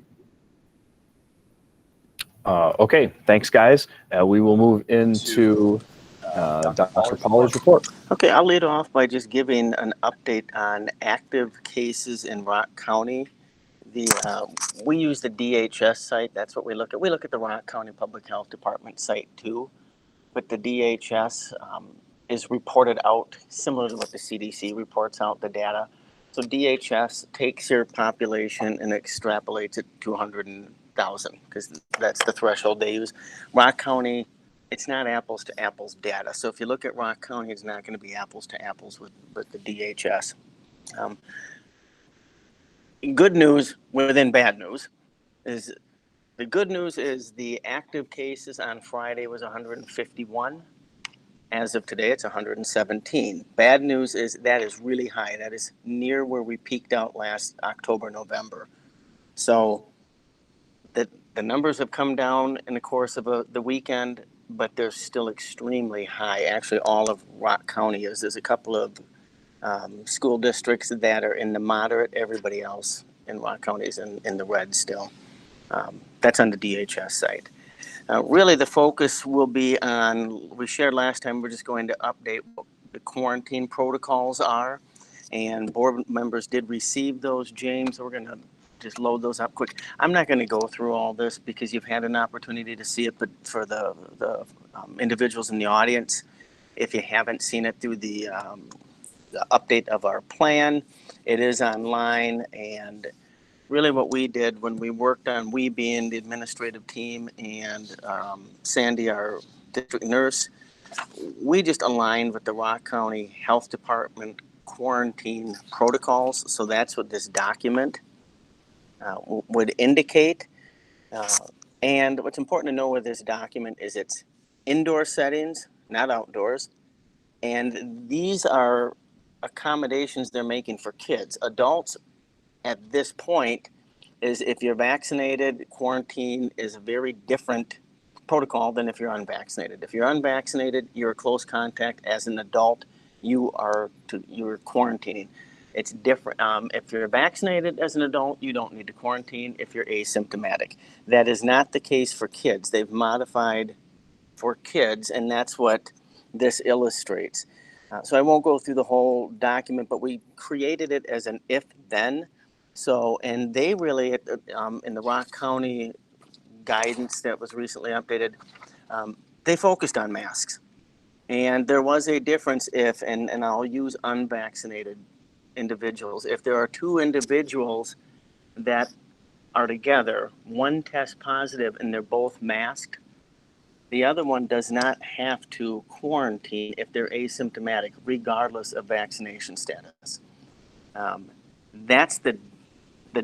Okay. Thanks, guys. We will move into Dr. Pollard's report. Okay, I'll lead off by just giving an update on active cases in Rock County. We use the DHS site. That's what we look at. We look at the Rock County Public Health Department site too, but the DHS is reported out similar to what the CDC reports out the data. So DHS takes your population and extrapolates it to 100,000 because that's the threshold they use. Rock County, it's not apples to apples data. So if you look at Rock County, it's not going to be apples to apples with the DHS. Good news within bad news is the good news is the active cases on Friday was 151. As of today, it's 117. Bad news is that is really high. That is near where we peaked out last October, November. So the numbers have come down in the course of the weekend, but they're still extremely high. Actually, all of Rock County is. There's a couple of school districts that are in the moderate. Everybody else in Rock County is in the red still. That's on the DHS site. Really, the focus will be on, we shared last time, we're just going to update what the quarantine protocols are. And board members did receive those, James. We're going to just load those up quick. I'm not going to go through all this because you've had an opportunity to see it, but for the individuals in the audience, if you haven't seen it through the update of our plan, it is online. And really what we did when we worked on, we being the administrative team and Sandy, our district nurse, we just aligned with the Rock County Health Department quarantine protocols. So that's what this document would indicate. And what's important to know with this document is it's indoor settings, not outdoors. And these are accommodations they're making for kids. Adults at this point is if you're vaccinated, quarantine is a very different protocol than if you're unvaccinated. If you're unvaccinated, you're a close contact. As an adult, you're quarantining. It's different. If you're vaccinated as an adult, you don't need to quarantine if you're asymptomatic. That is not the case for kids. They've modified for kids, and that's what this illustrates. So I won't go through the whole document, but we created it as an if-then. So, and they really, in the Rock County guidance that was recently updated, they focused on masks. And there was a difference if, and I'll use unvaccinated individuals. If there are two individuals that are together, one tests positive and they're both masked, the other one does not have to quarantine if they're asymptomatic, regardless of vaccination status. That's the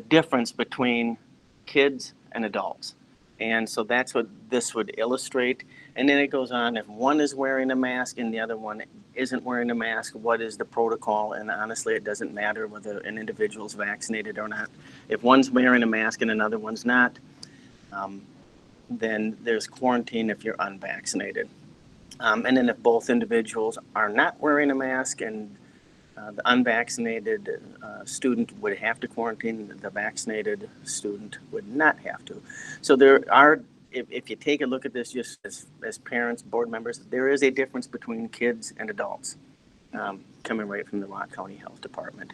difference between kids and adults. And so that's what this would illustrate. And then it goes on, if one is wearing a mask and the other one isn't wearing a mask, what is the protocol? And honestly, it doesn't matter whether an individual is vaccinated or not. If one's wearing a mask and another one's not, then there's quarantine if you're unvaccinated. And then if both individuals are not wearing a mask and the unvaccinated student would have to quarantine, the vaccinated student would not have to. So there are, if you take a look at this just as parents, board members, there is a difference between kids and adults coming right from the Rock County Health Department.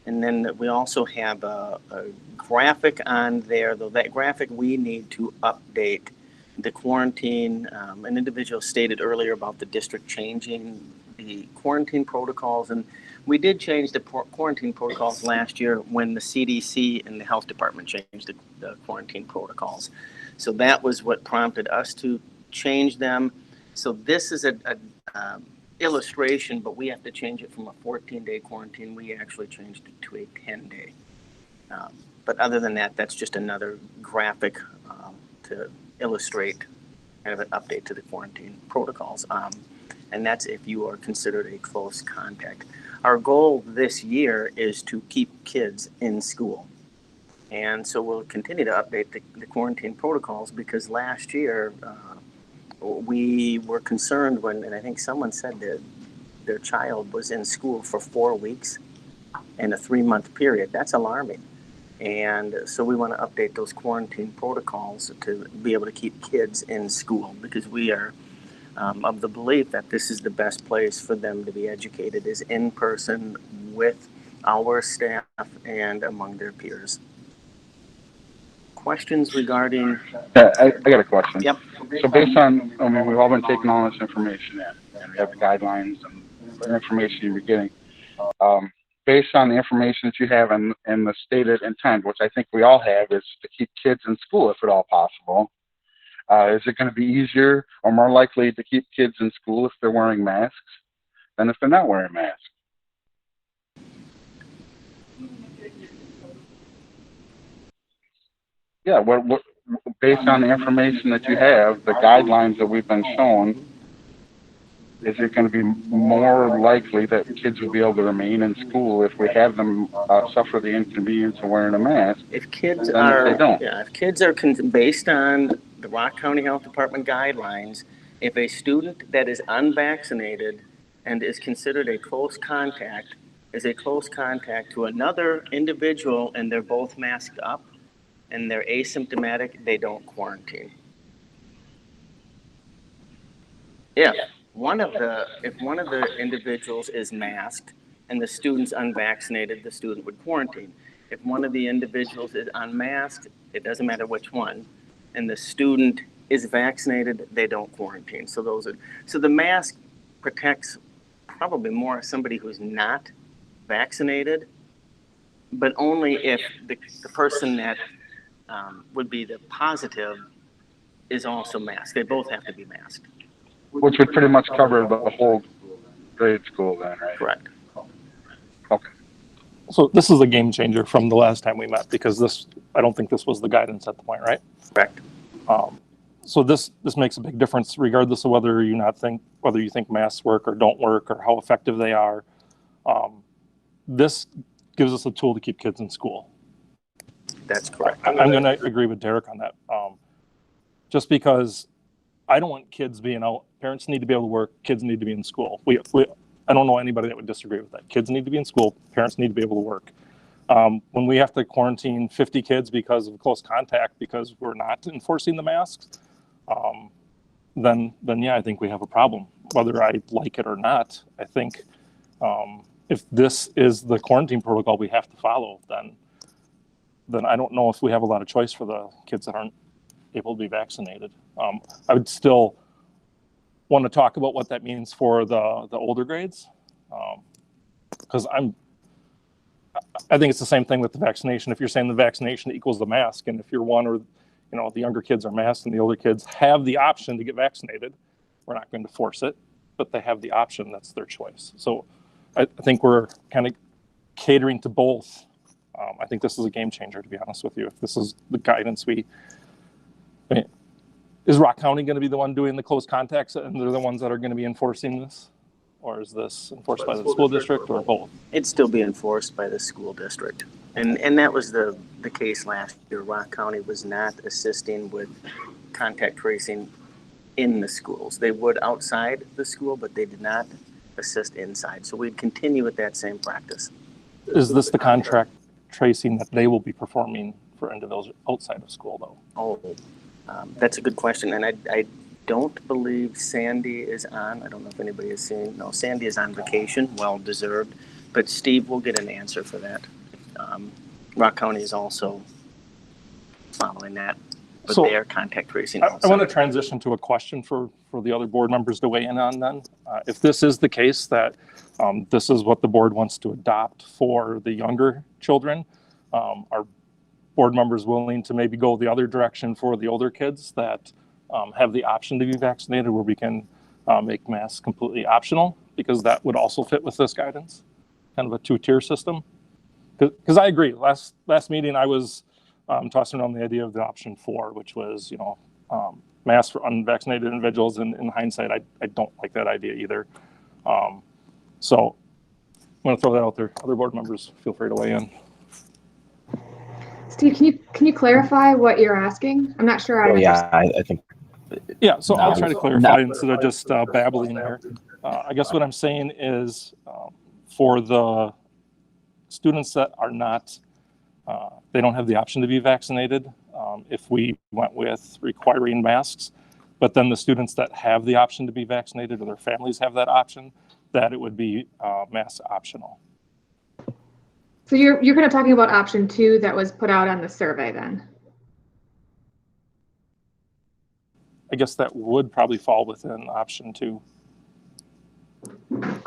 And then we also have a graphic on there, though that graphic we need to update the quarantine. An individual stated earlier about the district changing the quarantine protocols, and we did change the quarantine protocols last year when the CDC and the health department changed the quarantine protocols. So that was what prompted us to change them. So this is a illustration, but we have to change it from a 14-day quarantine. We actually changed it to a 10-day. But other than that, that's just another graphic to illustrate kind of an update to the quarantine protocols. And that's if you are considered a close contact. Our goal this year is to keep kids in school. And so we'll continue to update the quarantine protocols, because last year we were concerned when, and I think someone said that their child was in school for 4 weeks in a 3-month period. That's alarming. And so we want to update those quarantine protocols to be able to keep kids in school, because we are of the belief that this is the best place for them to be educated, is in person with our staff and among their peers. Questions regarding? Yeah, I got a question. Yep. So based on, I mean, we've all been taking all this information in, and we have the guidelines and the information you're getting. Based on the information that you have and the stated intent, which I think we all have, is to keep kids in school if at all possible. Is it going to be easier or more likely to keep kids in school if they're wearing masks than if they're not wearing masks? Yeah, what based on the information that you have, the guidelines that we've been shown, is it going to be more likely that kids will be able to remain in school if we have them suffer the inconvenience of wearing a mask? If kids than are, if they don't? yeah, if kids are based on the Rock County Health Department guidelines, if a student that is unvaccinated and is considered a close contact is a close contact to another individual and they're both masked up and they're asymptomatic, they don't quarantine. If one of the individuals is masked and the student's unvaccinated, the student would quarantine. If one of the individuals is unmasked, it doesn't matter which one, and the student is vaccinated, they don't quarantine. So the mask protects probably more somebody who's not vaccinated, but only if the person that would be the positive is also masked. They both have to be masked. Which would pretty much cover the whole grade school then, right? Correct. Okay. So this is a game changer from the last time we met, because I don't think this was the guidance at the point, right? Correct. So this makes a big difference, regardless of whether you think masks work or don't work or how effective they are. This gives us a tool to keep kids in school. That's correct. I'm going to agree with Derek on that. Just because I don't want kids being out. Parents need to be able to work. Kids need to be in school. I don't know anybody that would disagree with that. Kids need to be in school. Parents need to be able to work. When we have to quarantine 50 kids because of close contact because we're not enforcing the masks, then yeah, I think we have a problem. Whether I like it or not, I think if this is the quarantine protocol we have to follow, then I don't know if we have a lot of choice for the kids that aren't able to be vaccinated. I would still want to talk about what that means for the older grades, because I think it's the same thing with the vaccination. If you're saying the vaccination equals the mask, and if you're one or, the younger kids are masked and the older kids have the option to get vaccinated, we're not going to force it, but they have the option. That's their choice. So I think we're kind of catering to both. I think this is a game changer, to be honest with you. If this is the guidance is Rock County going to be the one doing the close contacts and they're the ones that are going to be enforcing this? Or is this enforced by the school district or both? It'd still be enforced by the school district. And that was the case last year. Rock County was not assisting with contact tracing in the schools. They would outside the school, but they did not assist inside. So we'd continue with that same practice. Is this the contract tracing that they will be performing for individuals outside of school, though? That's a good question. And I don't believe Sandy is on. I don't know if anybody has seen. No, Sandy is on vacation, well deserved. But Steve will get an answer for that. Rock County is also following that with their contact tracing. I want to transition to a question for the other board members to weigh in on then. If this is the case that this is what the board wants to adopt for the younger children, are board members willing to maybe go the other direction for the older kids that have the option to be vaccinated, where we can make masks completely optional, because that would also fit with this guidance, kind of a two-tier system? Because I agree. Last meeting, I was tossing around the idea of the option 4, which was, masks for unvaccinated individuals. And in hindsight, I don't like that idea either. So I'm going to throw that out there. Other board members, feel free to weigh in. Steve, can you clarify what you're asking? I'm not sure I understand. I think. Yeah, so I'll try to clarify instead of just babbling here. I guess what I'm saying is for the students that are not, they don't have the option to be vaccinated, if we went with requiring masks, but then the students that have the option to be vaccinated or their families have that option, that it would be mask optional. So you're kind of talking about option 2 that was put out on the survey then? I guess that would probably fall within option 2.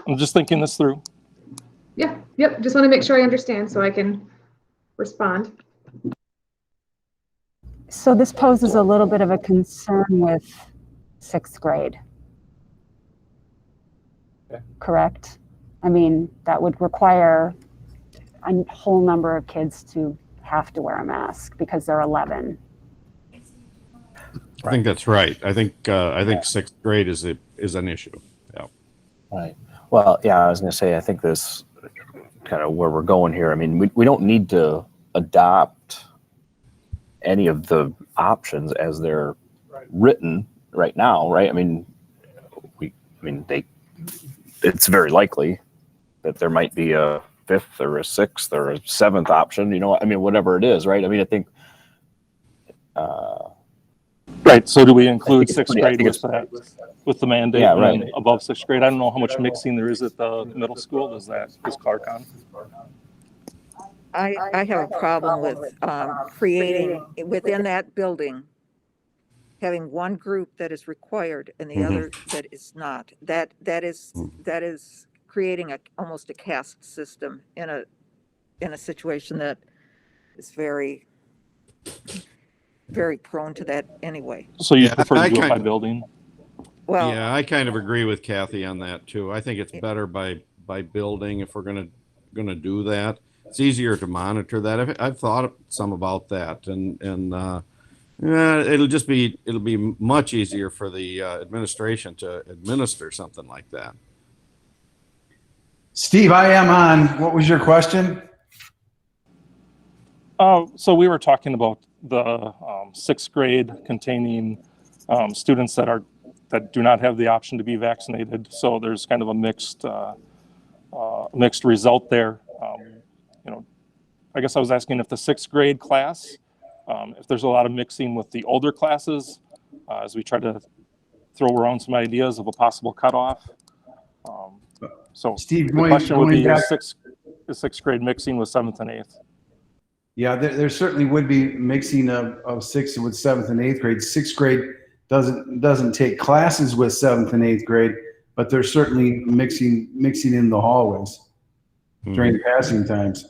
I'm just thinking this through. Yeah, yep. Just want to make sure I understand so I can respond. So this poses a little bit of a concern with 6th grade. Okay. Correct? I mean, that would require a whole number of kids to have to wear a mask because they're 11. I think that's right. I think 6th grade is an issue. Yeah. Right. Well, yeah, I was going to say, I think this kind of where we're going here. I mean, we don't need to adopt any of the options as they're written right now, right? I mean, it's very likely that there might be a 5th or a 6th or a 7th option, whatever it is, right? I mean, I think, right. So do we include 6th grade with the mandate? Yeah, right. And above 6th grade? I don't know how much mixing there is at the middle school. Is Clark on? I have a problem with creating within that building, having one group that is required and the other that is not. That is creating almost a caste system in a situation that is very, very prone to that anyway. So you prefer to do it by building? Well, yeah, I kind of agree with Kathy on that too. I think it's better by building if we're gonna do that. It's easier to monitor that. I've thought some about that, and it'll be much easier for the administration to administer something like that. Steve, I am on. What was your question? So we were talking about the 6th grade containing students that do not have the option to be vaccinated. So there's kind of a mixed result there. I guess I was asking if the 6th grade class, if there's a lot of mixing with the older classes, as we try to throw around some ideas of a possible cutoff. So Steve, the question would be, is 6th grade mixing with 7th and 8th? Yeah, there certainly would be mixing of 6th with 7th and 8th grade. 6th grade doesn't take classes with 7th and 8th grade, but there's certainly mixing in the hallways during passing times.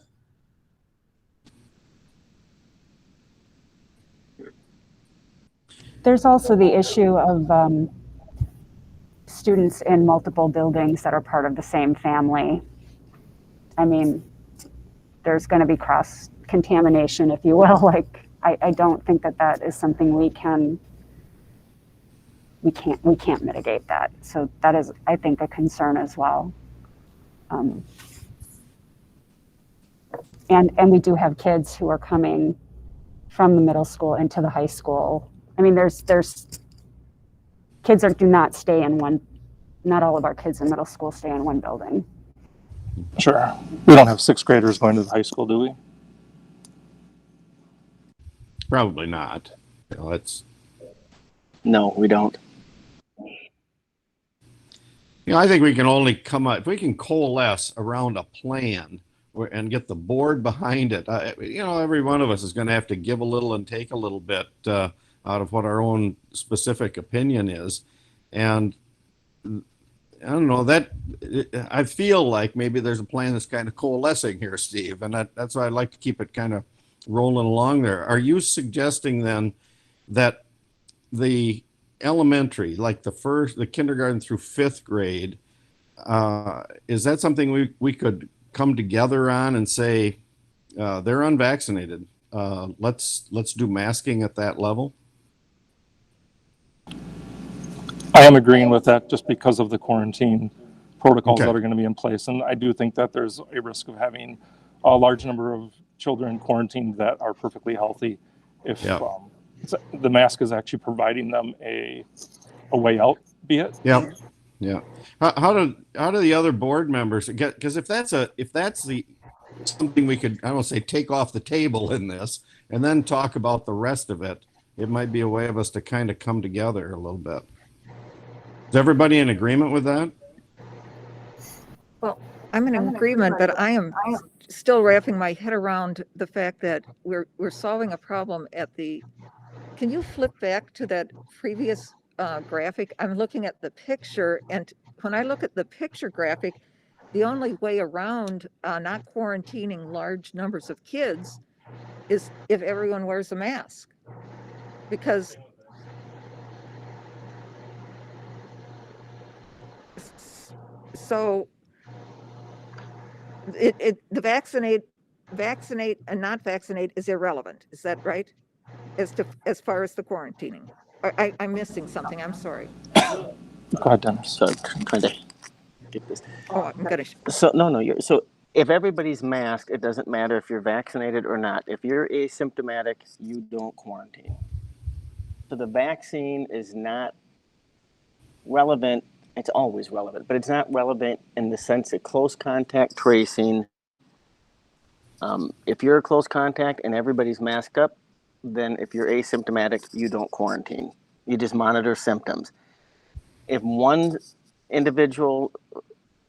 There's also the issue of students in multiple buildings that are part of the same family. I mean, there's going to be cross contamination, if you will. Like, I don't think that is something we can't mitigate that. So that is, I think, a concern as well. And we do have kids who are coming from the middle school into the high school. I mean, there's kids do not stay in one. Not all of our kids in middle school stay in one building. Sure. We don't have sixth graders going to the high school, do we? Probably not. You know, No, we don't. You know, I think we can only come up if we can coalesce around a plan and get the board behind it. You know, every one of us is going to have to give a little and take a little bit out of what our own specific opinion is. And I don't know, I feel like maybe there's a plan that's kind of coalescing here, Steve, and that's why I'd like to keep it kind of rolling along there. Are you suggesting then that the elementary, like the kindergarten through fifth grade, is that something we could come together on and say they're unvaccinated? Let's do masking at that level. I am agreeing with that just because of the quarantine protocols Okay. that are going to be in place. And I do think that there's a risk of having a large number of children quarantined that are perfectly healthy if the mask is actually providing them a way out, be it. Yeah. Yeah. How do the other board members get, because if that's something we could, I don't say take off the table in this and then talk about the rest of it, it might be a way of us to kind of come together a little bit. Is everybody in agreement with that? Well, I'm in agreement, but I am still wrapping my head around the fact that we're solving a problem can you flip back to that previous graphic? I'm looking at the picture, and when I look at the picture graphic, the only way around not quarantining large numbers of kids is if everyone wears a mask. Because so the vaccinate and not vaccinate is irrelevant. Is that right? As far as the quarantining, I'm missing something. I'm sorry. Go ahead, Dennis. So I'm trying to get this. Oh, I'm gonna. So so if everybody's masked, it doesn't matter if you're vaccinated or not. If you're asymptomatic, you don't quarantine. So the vaccine is not relevant. It's always relevant, but it's not relevant in the sense of close contact tracing. If you're a close contact and everybody's masked up, then if you're asymptomatic, you don't quarantine. You just monitor symptoms. If one individual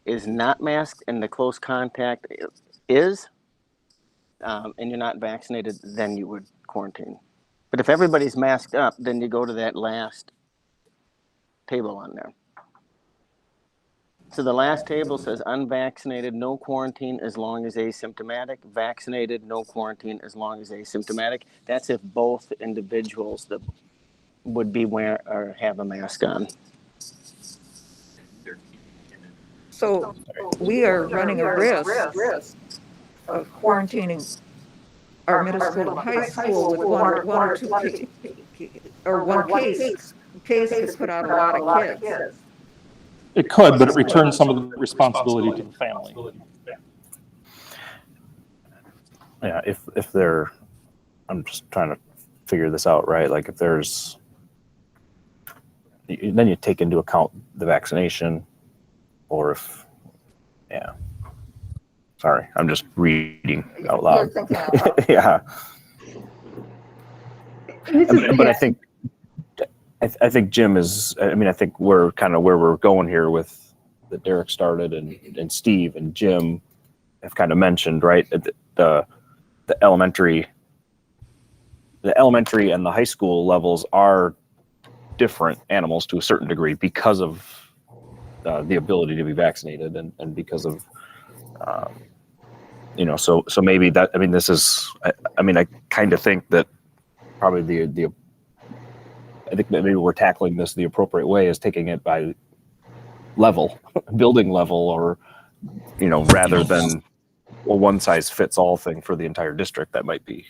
is not masked and the close contact is, and you're not vaccinated, then you would quarantine. But if everybody's masked up, then you go to that last table on there. So the last table says unvaccinated, no quarantine as long as asymptomatic. Vaccinated, no quarantine as long as asymptomatic. That's if both individuals that would be wear or have a mask on. So we are running a risk of quarantining our middle school and high school with one or two or one case could put out a lot of kids. It could, but it returns some of the responsibility to the family. Yeah, if they're, I'm just trying to figure this out, right? Like if there's, then you take into account the vaccination, or if, yeah. Sorry, I'm just reading out loud. You're thinking out loud. Yeah. But I think Jim is, I mean, I think we're kind of where we're going here with that Derek started and Steve and Jim have kind of mentioned, right? The elementary and the high school levels are different animals to a certain degree because of the ability to be vaccinated and because of, so maybe that, I mean, this is, I kind of think that probably I think that maybe we're tackling this the appropriate way is taking it by level, building level, or, rather than a one size fits all thing for the entire district. That might be,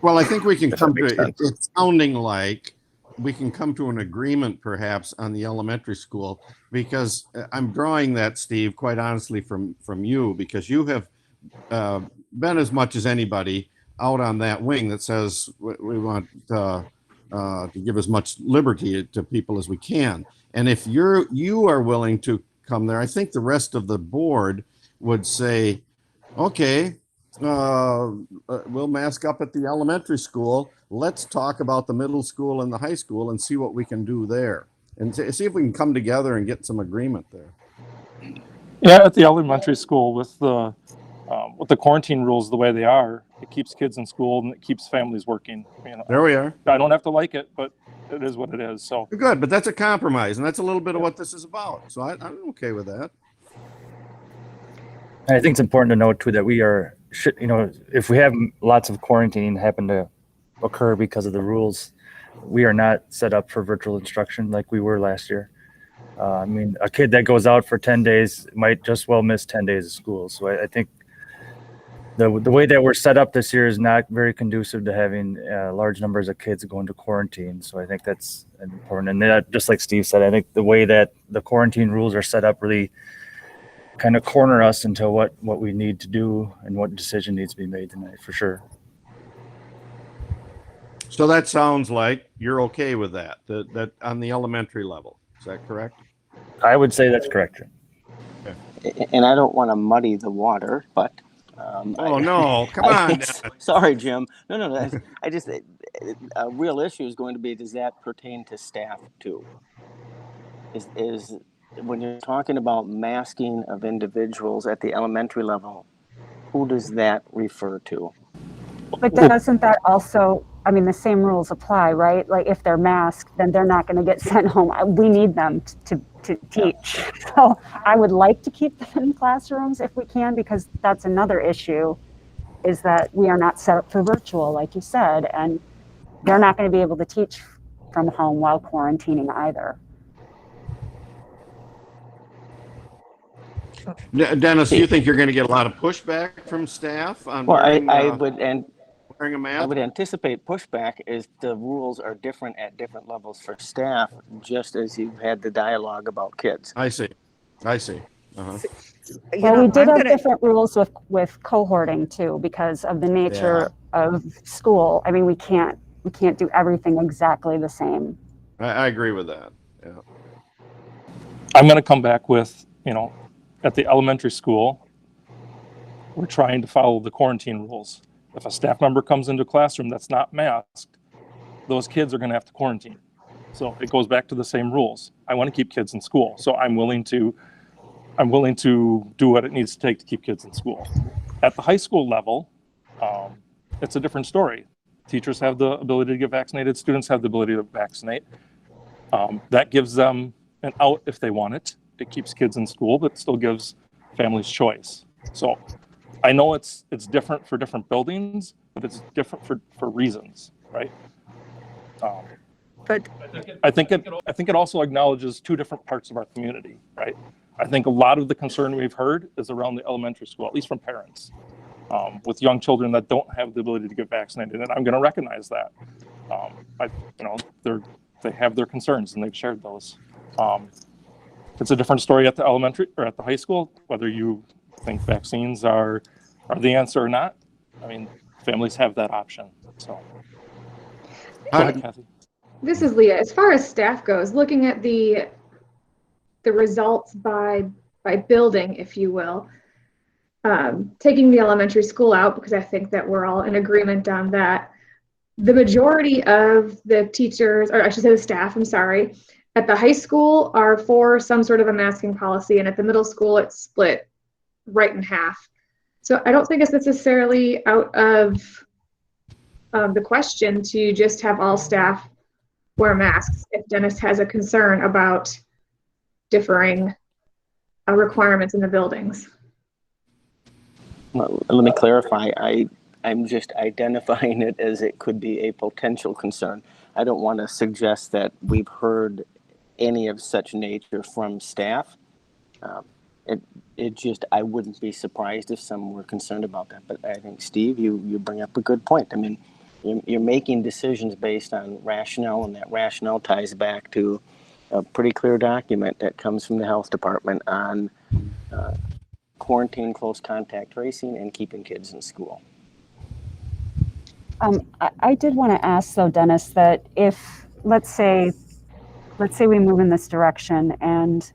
Well, I think we can If come that to makes it. sense. It's sounding like we can come to an agreement perhaps on the elementary school, because I'm drawing that, Steve, quite honestly from you, because you have been as much as anybody out on that wing that says we want to give as much liberty to people as we can. And if you are willing to come there, I think the rest of the board would say, okay, we'll mask up at the elementary school. Let's talk about the middle school and the high school and see what we can do there, and see if we can come together and get some agreement there. Yeah, at the elementary school with the quarantine rules the way they are, it keeps kids in school and it keeps families working. There we are. I don't have to like it, but it is what it is. So Good, but that's a compromise, and that's a little bit of what this is about. So I'm okay with that. I think it's important to note too that we are, if we have lots of quarantining happen to occur because of the rules, we are not set up for virtual instruction like we were last year. A kid that goes out for 10 days might just well miss 10 days of school. So I think the way that we're set up this year is not very conducive to having large numbers of kids going to quarantine. So I think that's important. And that, just like Steve said, I think the way that the quarantine rules are set up really kind of corner us into what we need to do and what decision needs to be made tonight, for sure. So that sounds like you're okay with that on the elementary level. Is that correct? I would say that's correct. And I don't want to muddy the water, but no, come on. Sorry, Jim. No. I just a real issue is going to be, does that pertain to staff too? Is when you're talking about masking of individuals at the elementary level, who does that refer to? But doesn't that also, the same rules apply, right? Like if they're masked, then they're not going to get sent home. We need them to teach. So I would like to keep them in classrooms if we can, because that's another issue, is that we are not set up for virtual, like you said, and they're not going to be able to teach from home while quarantining either. Dennis, do you think you're going to get a lot of pushback from staff on wearing a mask? I would anticipate pushback as the rules are different at different levels for staff, just as you've had the dialogue about kids. I see. Uh-huh. Well, we did have different rules with cohorting too, because of the nature of school. We can't do everything exactly the same. I agree with that. Yeah. I'm going to come back with, at the elementary school, we're trying to follow the quarantine rules. If a staff member comes into a classroom that's not masked, those kids are going to have to quarantine. So it goes back to the same rules. I want to keep kids in school, so I'm willing to do what it needs to take to keep kids in school. At the high school level, it's a different story. Teachers have the ability to get vaccinated. Students have the ability to vaccinate. That gives them an out if they want it. It keeps kids in school, but still gives families choice. So I know it's different for different buildings, but it's different for reasons, right? But I think it also acknowledges two different parts of our community, right? I think a lot of the concern we've heard is around the elementary school, at least from parents, with young children that don't have the ability to get vaccinated, and I'm going to recognize that. They have their concerns and they've shared those. It's a different story at the elementary or at the high school, whether you think vaccines are the answer or not. Families have that option. So, go ahead, Kathy. This is Leah. As far as staff goes, looking at the results by building, if you will, taking the elementary school out, because I think that we're all in agreement on that. The majority of the teachers, or I should say the staff, at the high school are for some sort of a masking policy, and at the middle school it's split right in half. So I don't think it's necessarily out of the question to just have all staff wear masks if Dennis has a concern about differing requirements in the buildings. Well, let me clarify. I'm just identifying it as it could be a potential concern. I don't want to suggest that we've heard any of such nature from staff. It just, I wouldn't be surprised if some were concerned about that. But I think, Steve, you bring up a good point. I mean, you're making decisions based on rationale, and that rationale ties back to a pretty clear document that comes from the health department on quarantine, close contact tracing, and keeping kids in school. I did want to ask though, Dennis, that if, let's say we move in this direction and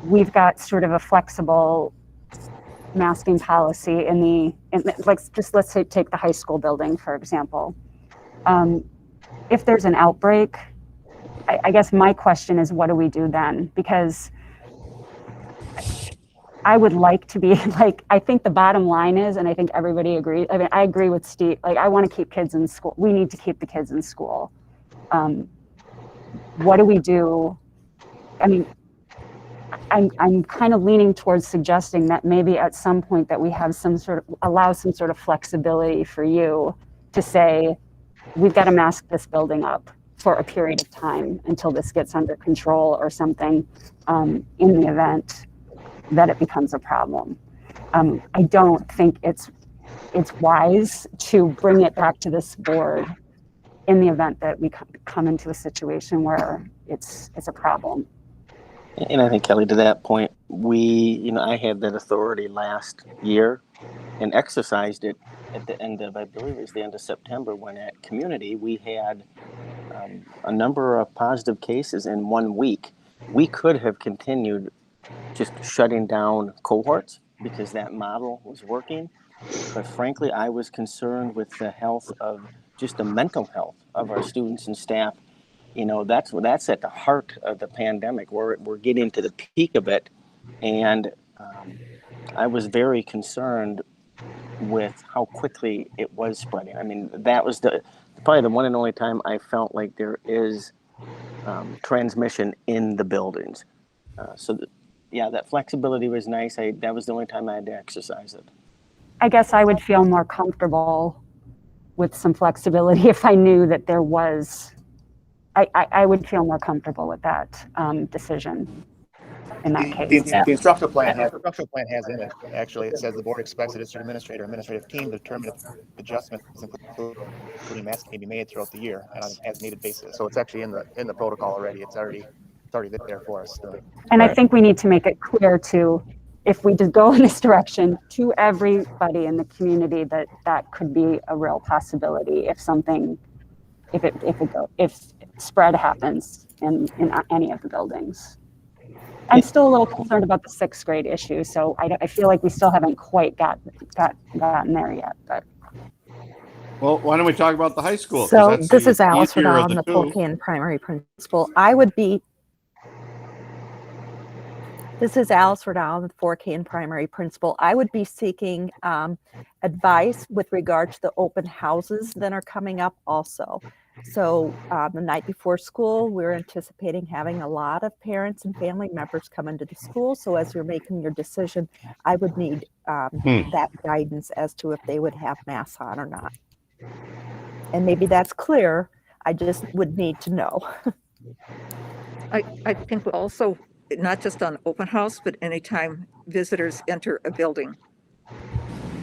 we've got sort of a flexible masking policy let's say take the high school building, for example. If there's an outbreak, I guess my question is, what do we do then? Because I would like to be I think the bottom line is, and I think everybody agrees, I mean, I agree with Steve, I want to keep kids in school. We need to keep the kids in school. What do we do? I mean, I'm kind of leaning towards suggesting that maybe at some point that we have allow some sort of flexibility for you to say, we've got to mask this building up for a period of time until this gets under control or something, in the event that it becomes a problem. I don't think it's wise to bring it back to this board in the event that we come into a situation where it's a problem. And I think, Kelly, to that point, I had that authority last year and exercised it at the end of, I believe it was the end of September, when at Community we had a number of positive cases in 1 week. We could have continued just shutting down cohorts because that model was working. But frankly, I was concerned with the health of just the mental health of our students and staff. That's at the heart of the pandemic. We're getting to the peak of it. And I was very concerned with how quickly it was spreading. I mean, that was probably the one and only time I felt like there is transmission in the buildings. That flexibility was nice. That was the only time I had to exercise it. I guess I would feel more comfortable with some flexibility if I knew that there was, I would feel more comfortable with that decision in that case. The instructional plan has in it, actually, it says the board expects the district administrator or administrative team to determine if adjustments, including masking, can be made throughout the year on an as needed basis. So it's actually in the protocol already. It's already there for us. And I think we need to make it clear if we just go in this direction, to everybody in the community that could be a real possibility if spread happens in any of the buildings. I'm still a little concerned about the 6th grade issue, so I feel like we still haven't quite gotten there yet. But Well, why don't we talk about the high school? So this is Alice Verdal, the Polk primary principal. This is Alice Verdal, the 4K primary principal. I would be seeking advice with regard to the open houses that are coming up also. So the night before school, we're anticipating having a lot of parents and family members come into the school. So as you're making your decision, I would need that guidance as to if they would have masks on or not. And maybe that's clear. I just would need to know. I think also, not just on open house, but anytime visitors enter a building.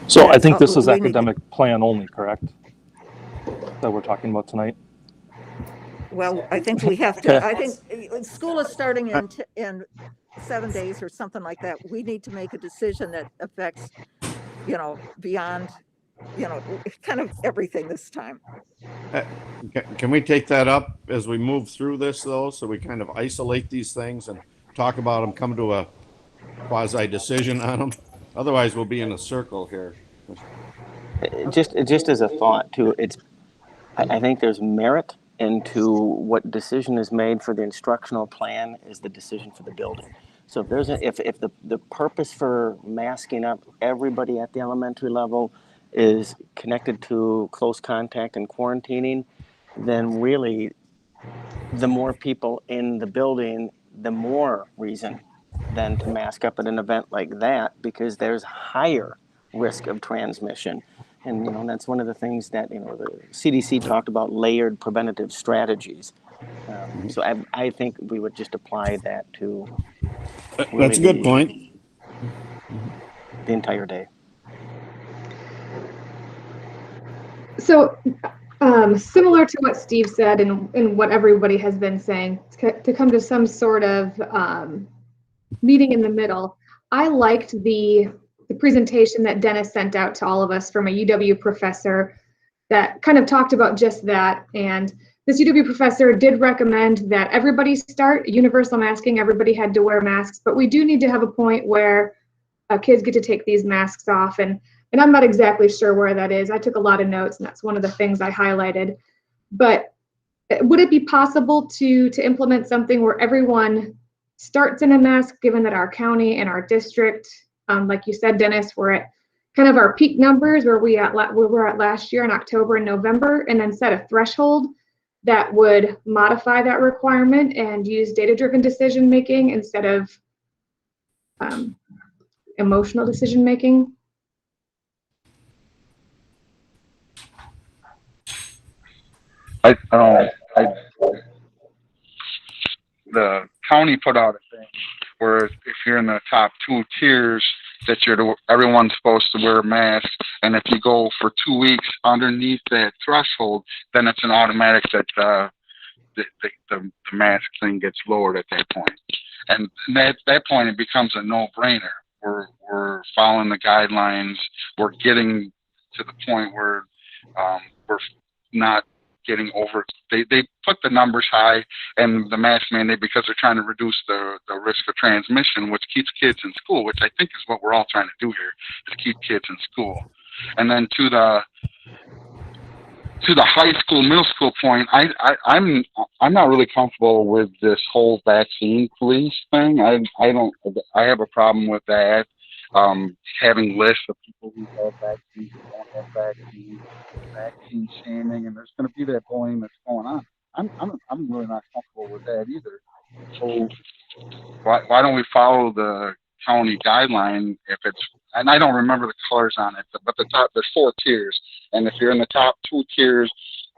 So I think this is academic plan only, correct? That we're talking about tonight? Well, I think we have to, I think school is starting in 7 days or something like that. We need to make a decision that affects, beyond, kind of everything this time. Can we take that up as we move through this, though, so we kind of isolate these things and talk about them, come to a quasi decision on them? Otherwise, we'll be in a circle here. Just as a thought too, I think there's merit into what decision is made for the instructional plan is the decision for the building. So if the purpose for masking up everybody at the elementary level is connected to close contact and quarantining, then really the more people in the building, the more reason then to mask up at an event like that, because there's higher risk of transmission. And, that's one of the things that, the CDC talked about layered preventative strategies. So I think we would just apply that to. That's a good point. The entire day. So, similar to what Steve said and what everybody has been saying, to come to some sort of meeting in the middle, I liked the presentation that Dennis sent out to all of us from a UW professor that kind of talked about just that. And this UW professor did recommend that everybody start universal masking. Everybody had to wear masks, but we do need to have a point where kids get to take these masks off. And I'm not exactly sure where that is. I took a lot of notes, and that's one of the things I highlighted. But would it be possible to implement something where everyone starts in a mask, given that our county and our district, like you said, Dennis, we're at kind of our peak numbers where we were at last year in October and November, and then set a threshold that would modify that requirement and use data-driven decision-making instead of emotional decision-making? The county put out a thing where if you're in the top 2 tiers, that everyone's supposed to wear a mask, and if you go for 2 weeks underneath that threshold, then it's an automatic that the mask thing gets lowered at that point. And at that point, it becomes a no-brainer. We're following the guidelines. We're getting to the point where we're not getting over. They put the numbers high and the mask mandate because they're trying to reduce the risk of transmission, which keeps kids in school, which I think is what we're all trying to do here, is keep kids in school. And then to the high school, middle school point, I'm not really comfortable with this whole vaccine police thing. I have a problem with that. Having lists of people who have vaccines, who don't have vaccines, vaccine shaming, and there's going to be that bullying that's going on. I'm really not comfortable with that either. So why don't we follow the county guideline if it's, and I don't remember the colors on it, but there's 4 tiers, and if you're in the top 2 tiers,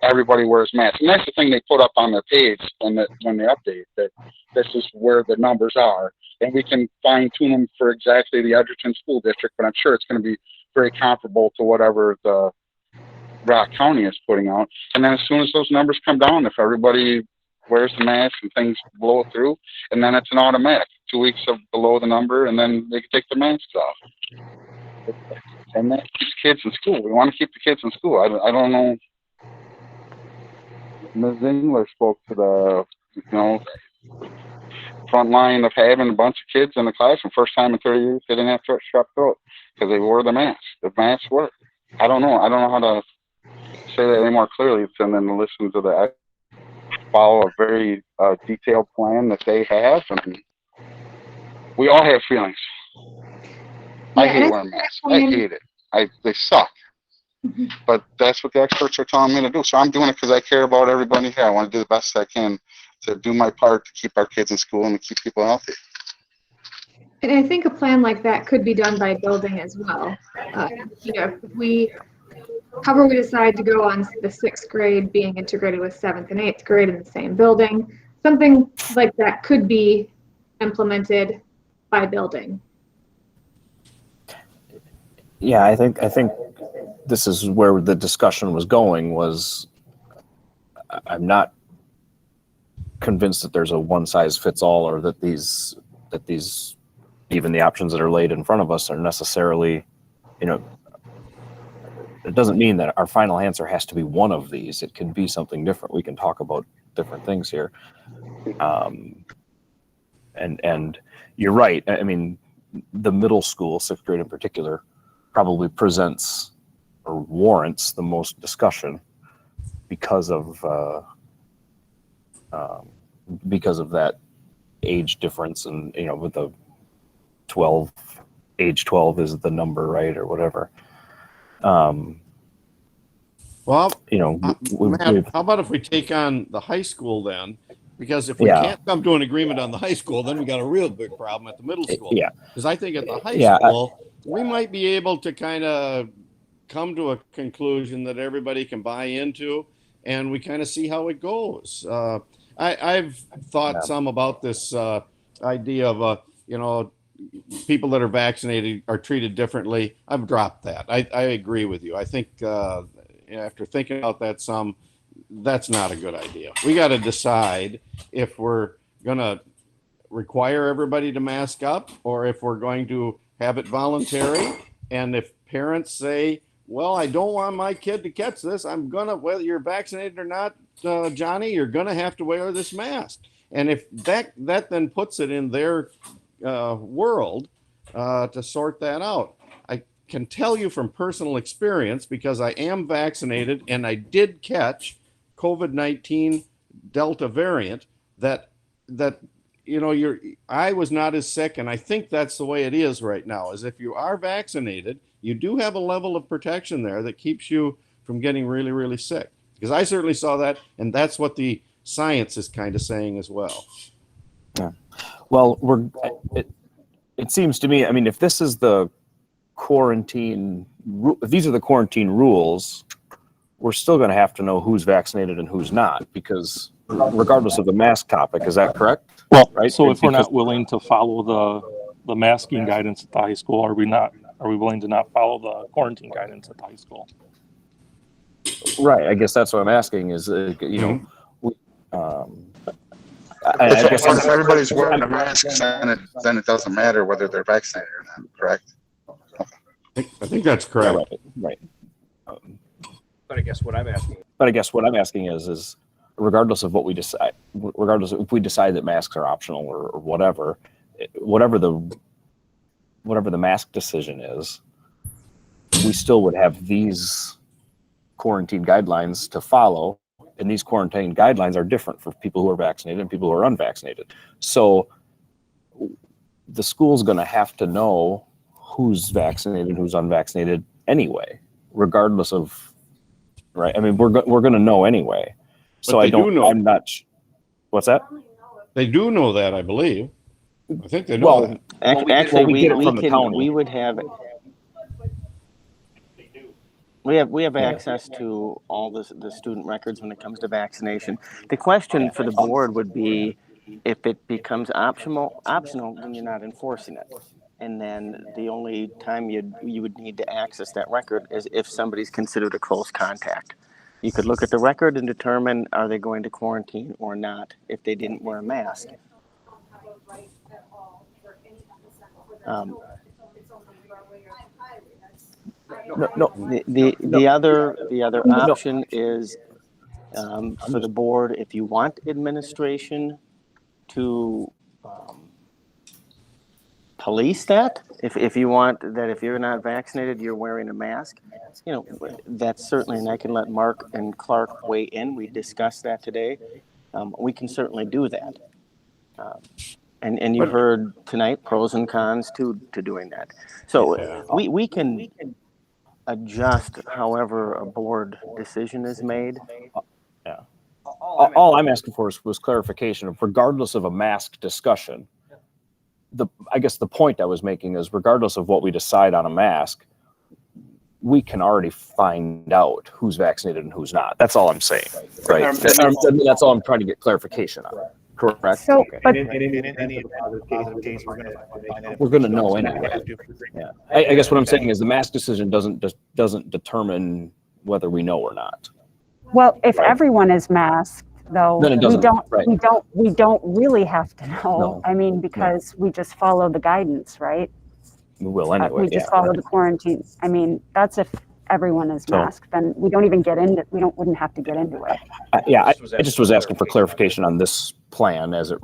everybody wears masks. And that's the thing they put up on their page when they update, that this is where the numbers are. And we can fine tune them for exactly the Edgerton School District, but I'm sure it's going to be very comparable to whatever the Rock County is putting out. And then as soon as those numbers come down, if everybody wears the mask and things blow through, and then it's an automatic 2 weeks of below the number, and then they can take the masks off. And that keeps kids in school. We want to keep the kids in school. I don't know. Ms. Engler spoke to the, front line of having a bunch of kids in the classroom. First time in 30 years, they didn't have strep throat because they wore the mask. The masks work. I don't know how to say that any more clearly than to listen to the follow a very detailed plan that they have, and we all have feelings. I hate wearing masks. I hate it. They suck. But that's what the experts are telling me to do. So I'm doing it because I care about everybody here. I want to do the best I can to do my part to keep our kids in school and to keep people healthy. And I think a plan like that could be done by building as well. However we decide to go on the 6th grade being integrated with 7th and 8th grade in the same building, something like that could be implemented by building. Yeah, I think this is where the discussion was going. I'm not convinced that there's a one size fits all, or that these even the options that are laid in front of us are necessarily, it doesn't mean that our final answer has to be one of these. It can be something different. We can talk about different things here. And you're right. I mean, the middle school, 6th grade in particular, probably presents or warrants the most discussion because of that age difference, and with the age 12 is the number, right, or whatever. Well, Matt, how about if we take on the high school then? Because if we can't come to an agreement on the high school, then we got a real big problem at the middle school. Yeah. Because I think at the high school, we might be able to kind of come to a conclusion that everybody can buy into, and we kind of see how it goes. I've thought some about this idea of, people that are vaccinated are treated differently. I've dropped that. I agree with you. I think after thinking about that some, that's not a good idea. We got to decide if we're going to require everybody to mask up or if we're going to have it voluntary. And if parents say, well, I don't want my kid to catch this, I'm going to, whether you're vaccinated or not, Johnny, you're going to have to wear this mask. And if that then puts it in their world to sort that out. I can tell you from personal experience, because I am vaccinated and I did catch COVID-19 Delta variant, that I was not as sick, and I think that's the way it is right now, is if you are vaccinated, you do have a level of protection there that keeps you from getting really, really sick. Because I certainly saw that, and that's what the science is kind of saying as well. Yeah. Well, it seems to me, I mean, if this is the quarantine, if these are the quarantine rules, we're still going to have to know who's vaccinated and who's not, because regardless of the mask topic, is that correct? Well, right. So if we're not willing to follow the masking guidance at the high school, are we willing to not follow the quarantine guidance at the high school? Right. I guess that's what I'm asking is, I guess if everybody's wearing a mask, then it doesn't matter whether they're vaccinated or not, correct? I think that's correct. Right. But I guess what I'm asking is regardless of what we decide, regardless of if we decide that masks are optional or whatever the mask decision is, we still would have these quarantine guidelines to follow, and these quarantine guidelines are different for people who are vaccinated and people who are unvaccinated. So the school's going to have to know who's vaccinated, who's unvaccinated anyway, regardless of, right? I mean, we're going to know anyway. So I'm not. What's that? They do know that, I believe. I think they know well, that. Actually, we we would have. We have access to all the student records when it comes to vaccination. The question for the board would be, if it becomes optional, then you're not enforcing it. And then the only time you would need to access that record is if somebody's considered a close contact. You could look at the record and determine, are they going to quarantine or not if they didn't wear a mask. The other option is for the board, if you want administration to police that, if you want that, if you're not vaccinated, you're wearing a mask, that's certainly, and I can let Mark and Clark weigh in. We discussed that today. We can certainly do that. And you heard tonight pros and cons to doing that. So we can adjust however a board decision is made. Yeah. All I'm asking for was clarification of, regardless of a mask discussion, I guess the point I was making is, regardless of what we decide on a mask, we can already find out who's vaccinated and who's not. That's all I'm saying, right? That's all I'm trying to get clarification on. Correct. So, okay. but In any positive case, we're going to know anyway. Yeah. I guess what I'm saying is the mask decision doesn't determine whether we know or not. well, if everyone is masked, though, Then it doesn't, right. we don't really have to know. No. I mean, because we just follow the guidance, right? We will anyway. We just follow the quarantine. I mean, that's if everyone is masked, then we don't even get into, wouldn't have to get into it. I just was asking for clarification on this plan as it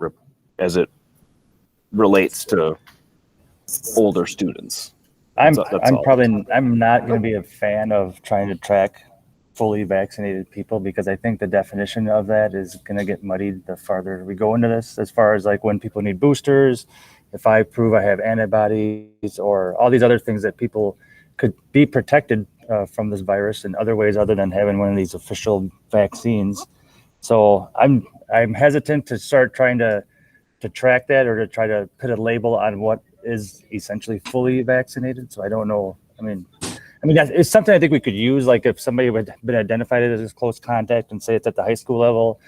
relates to older students. I'm all. not going to be a fan of trying to track fully vaccinated people, because I think the definition of that is going to get muddied the farther we go into this, as far as like when people need boosters, if I prove I have antibodies, or all these other things that people could be protected from this virus in other ways other than having one of these official vaccines. So I'm hesitant to start trying to track that, or to try to put a label on what is essentially fully vaccinated. So I don't know. I mean, I mean, it's something I think we could use. Like if somebody had been identified as close contact and say it's at the high school level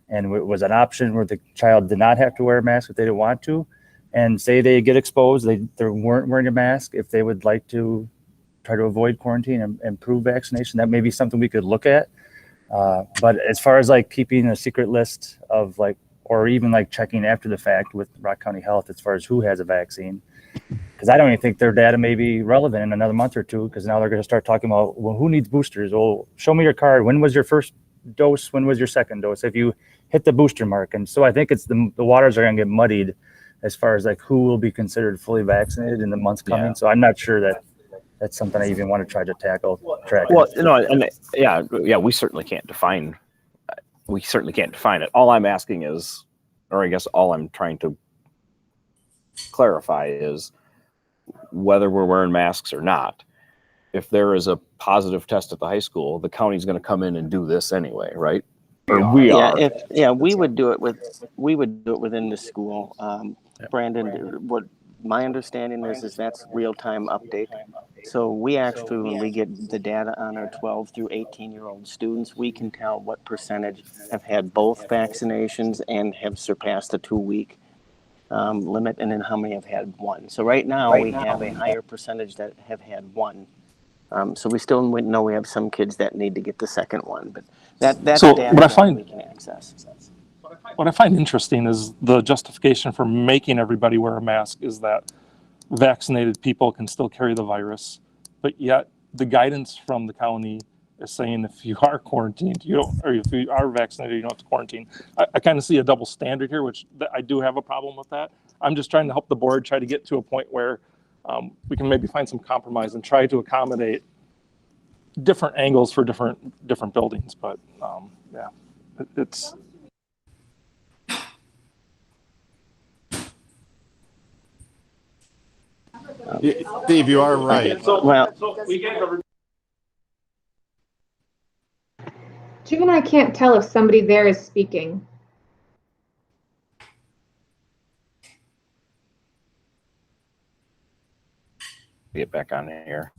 and it was an option where the child did not have to wear a mask if they didn't want to, and say they get exposed, they weren't wearing a mask, if they would like to try to avoid quarantine and prove vaccination, that may be something we could look at. But as far as like keeping a secret list of like, or even like checking after the fact with Rock County Health as far as who has a vaccine, because I don't even think their data may be relevant in another month or two, because now they're going to start talking about, well, who needs boosters? Well, show me your card. When was your first dose? When was your second dose? If you hit the booster mark. And so I think it's the waters are going to get muddied as far as like who will be considered fully vaccinated in the months coming. Yeah. So I'm not sure that that's something I even want to try to tackle. Well, no, and yeah, we certainly can't define. We certainly can't define it. All I'm asking is, or I guess all I'm trying to clarify is whether we're wearing masks or not. If there is a positive test at the high school, the county's going to come in and do this anyway, right? Or we are. We would do it within the school. Brandon, what my understanding is that's real-time update. So we actually, when we get the data on our 12 through 18-year-old students, we can tell what percentage have had both vaccinations and have surpassed the 2-week limit, and then how many have had one. So right now we have a higher percentage that have had one. So we still know we have some kids that need to get the second one, but that's so data what I find, we can access. What I find interesting is the justification for making everybody wear a mask is that vaccinated people can still carry the virus, but yet the guidance from the county is saying if you are quarantined, you don't, or if you are vaccinated, you don't have to quarantine. I kind of see a double standard here, which I do have a problem with that. I'm just trying to help the board try to get to a point where we can maybe find some compromise and try to accommodate different angles for different buildings. But yeah, it's. Steve, you are right. Jim and I can't tell if somebody there is speaking. Get back on here.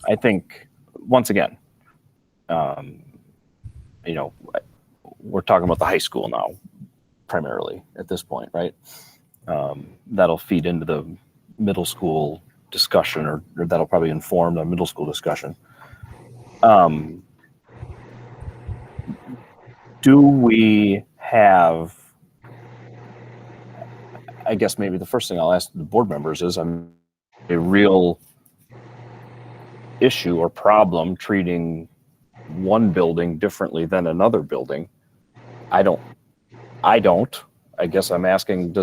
I think once again, we're talking about the high school now, primarily at this point, right? That'll feed into the middle school discussion, or that'll probably inform the middle school discussion. Do we have, I guess maybe the first thing I'll ask the board members is, a real issue or problem treating one building differently than another building? I guess I'm asking,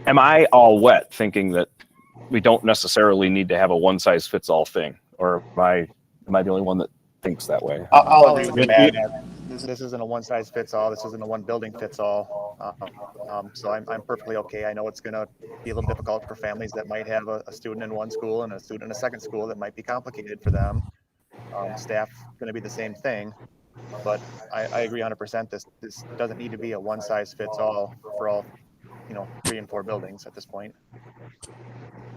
am I all wet thinking that we don't necessarily need to have a one-size-fits-all thing? Or am I the only one that thinks that way? I'll agree with Matt. This isn't a one-size-fits-all. This isn't a one-building-fits-all. So I'm perfectly okay. I know it's going to be a little difficult for families that might have a student in one school and a student in a second school. That might be complicated for them. Staff going to be the same thing. But I agree 100%. This doesn't need to be a one-size-fits-all for all 3 and 4 buildings at this point.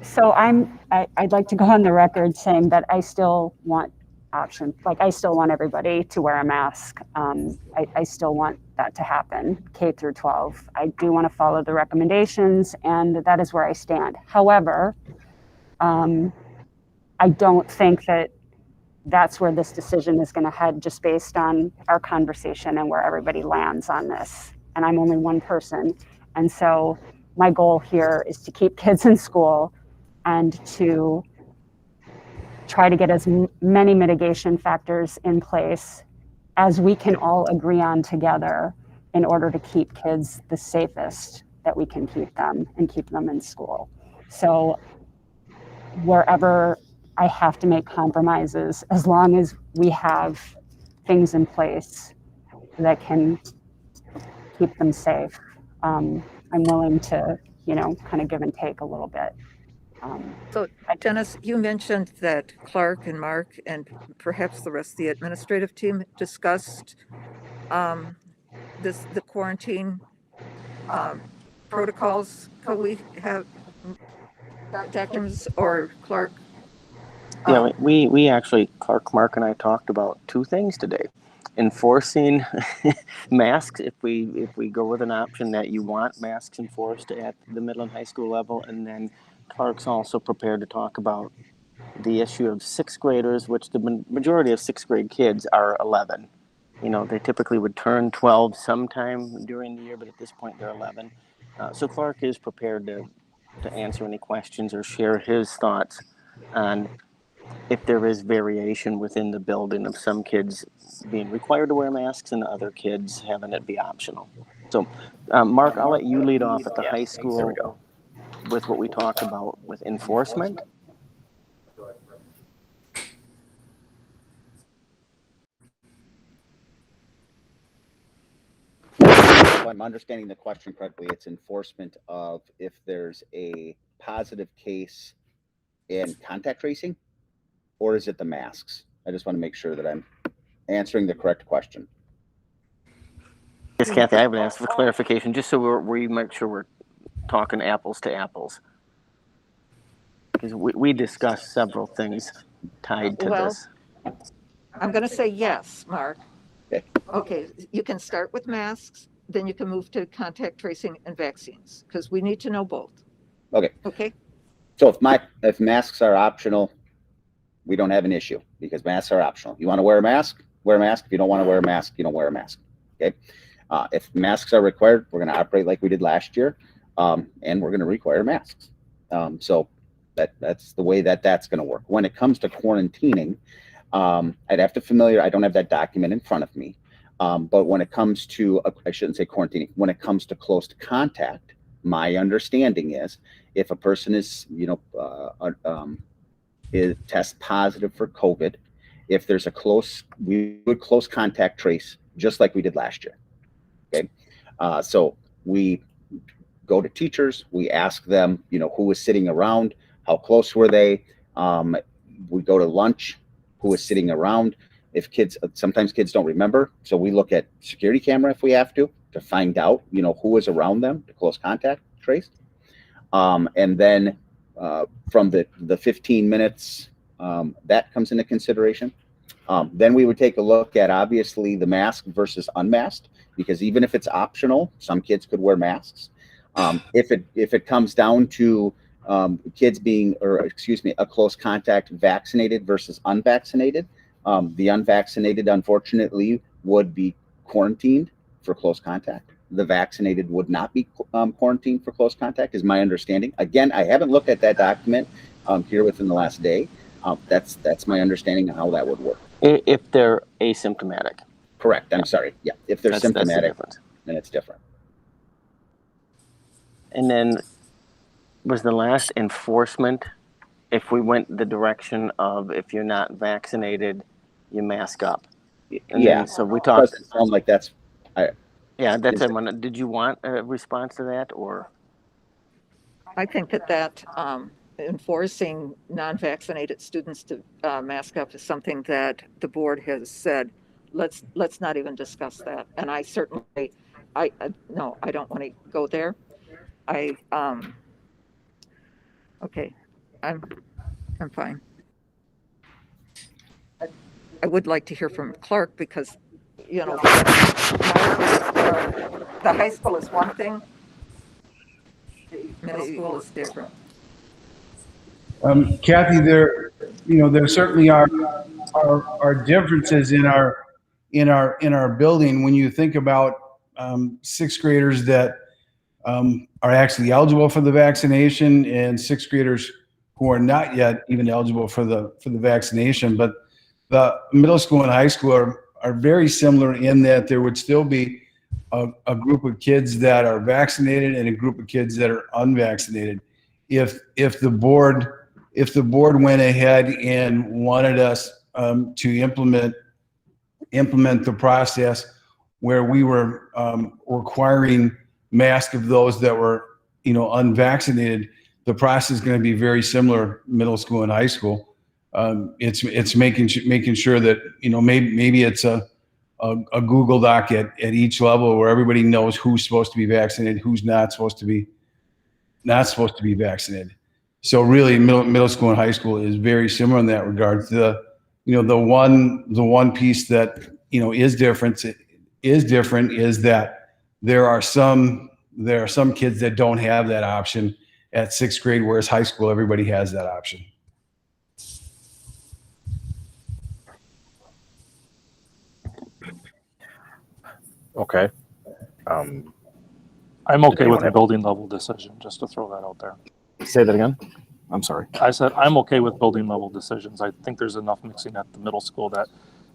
So I'd like to go on the record saying that I still want option. Like, I still want everybody to wear a mask. I still want that to happen, K through 12. I do want to follow the recommendations, and that is where I stand. However, I don't think that that's where this decision is going to head, just based on our conversation and where everybody lands on this. And I'm only one person. And so my goal here is to keep kids in school and to try to get as many mitigation factors in place as we can all agree on together in order to keep kids the safest that we can keep them and keep them in school. So wherever I have to make compromises, as long as we have things in place that can keep them safe, I'm willing to, kind of give and take a little bit. So Dennis, you mentioned that Clark and Mark and perhaps the rest of the administrative team discussed the quarantine protocols. Could we have Dr. or Clark? Yeah, we actually, Clark, Mark, and I talked about two things today. Enforcing masks if we go with an option that you want masks enforced at the middle and high school level, and then Clark's also prepared to talk about the issue of sixth graders, which the majority of sixth grade kids are 11. You know, they typically would turn 12 sometime during the year, but at this point they're 11. So Clark is prepared to answer any questions or share his thoughts on if there is variation within the building of some kids being required to wear masks and other kids having it be optional. So, Mark, I'll let you lead off at the high school with what we talked about with enforcement. If I'm understanding the question correctly, it's enforcement of if there's a positive case in contact tracing, or is it the masks? I just want to make sure that I'm answering the correct question. Yes, Kathy, I would ask for clarification, just so we make sure we're talking apples to apples. Because we discussed several things tied to this. I'm going to say yes, Mark. Okay, you can start with masks, then you can move to contact tracing and vaccines, because we need to know both. Okay. Okay. So if masks are optional, we don't have an issue because masks are optional. You want to wear a mask? Wear a mask. If you don't want to wear a mask, you don't wear a mask. Okay. If masks are required, we're going to operate like we did last year, and we're going to require masks. So that's the way that's going to work. When it comes to quarantining, I'd have to I don't have that document in front of me. But when it comes to, I shouldn't say quarantining, when it comes to close contact, my understanding is if a person is, is test positive for COVID, if there's we would close contact trace just like we did last year. Okay. So we go to teachers, we ask them, who was sitting around, how close were they? We go to lunch, who was sitting around. If sometimes kids don't remember. So we look at security camera if we have to find out, who was around them to close contact trace. And then from the 15 minutes, that comes into consideration. Then we would take a look at obviously the mask versus unmasked, because even if it's optional, some kids could wear masks. If it comes down to kids being, a close contact vaccinated versus unvaccinated, the unvaccinated unfortunately would be quarantined for close contact. The vaccinated would not be quarantined for close contact, is my understanding. Again, I haven't looked at that document here within the last day. That's my understanding of how that would work. If they're asymptomatic. Correct. I'm sorry. Yeah. If they're symptomatic, then it's different. And then was the last enforcement, if we went the direction of if you're not vaccinated, you mask up. And yeah. Then, so we talked. It sounds like that's. Yeah, that's it. Did you want a response to that, or? I think that enforcing non-vaccinated students to mask up is something that the board has said, let's not even discuss that. And I certainly, no, I don't want to go there. Okay, I'm fine. I would like to hear from Clark because, the high school is one thing, the middle school is different. Kathy, there certainly are differences in our building when you think about sixth graders that are actually eligible for the vaccination and sixth graders who are not yet even eligible for the vaccination. But the middle school and high school are very similar in that there would still be a group of kids that are vaccinated and a group of kids that are unvaccinated. If the board went ahead and wanted us to implement the process where we were requiring masks of those that were unvaccinated, the process is going to be very similar middle school and high school. It's making sure that maybe it's a Google Doc at each level where everybody knows who's supposed to be vaccinated, who's not supposed to be vaccinated. So really, middle school and high school is very similar in that regard. The one piece that is different is that there are some kids that don't have that option at sixth grade, whereas high school everybody has that option. Okay. I'm okay with the building level decision, just to throw that out there. Say that again. I'm sorry. I said I'm okay with building level decisions. I think there's enough mixing at the middle school that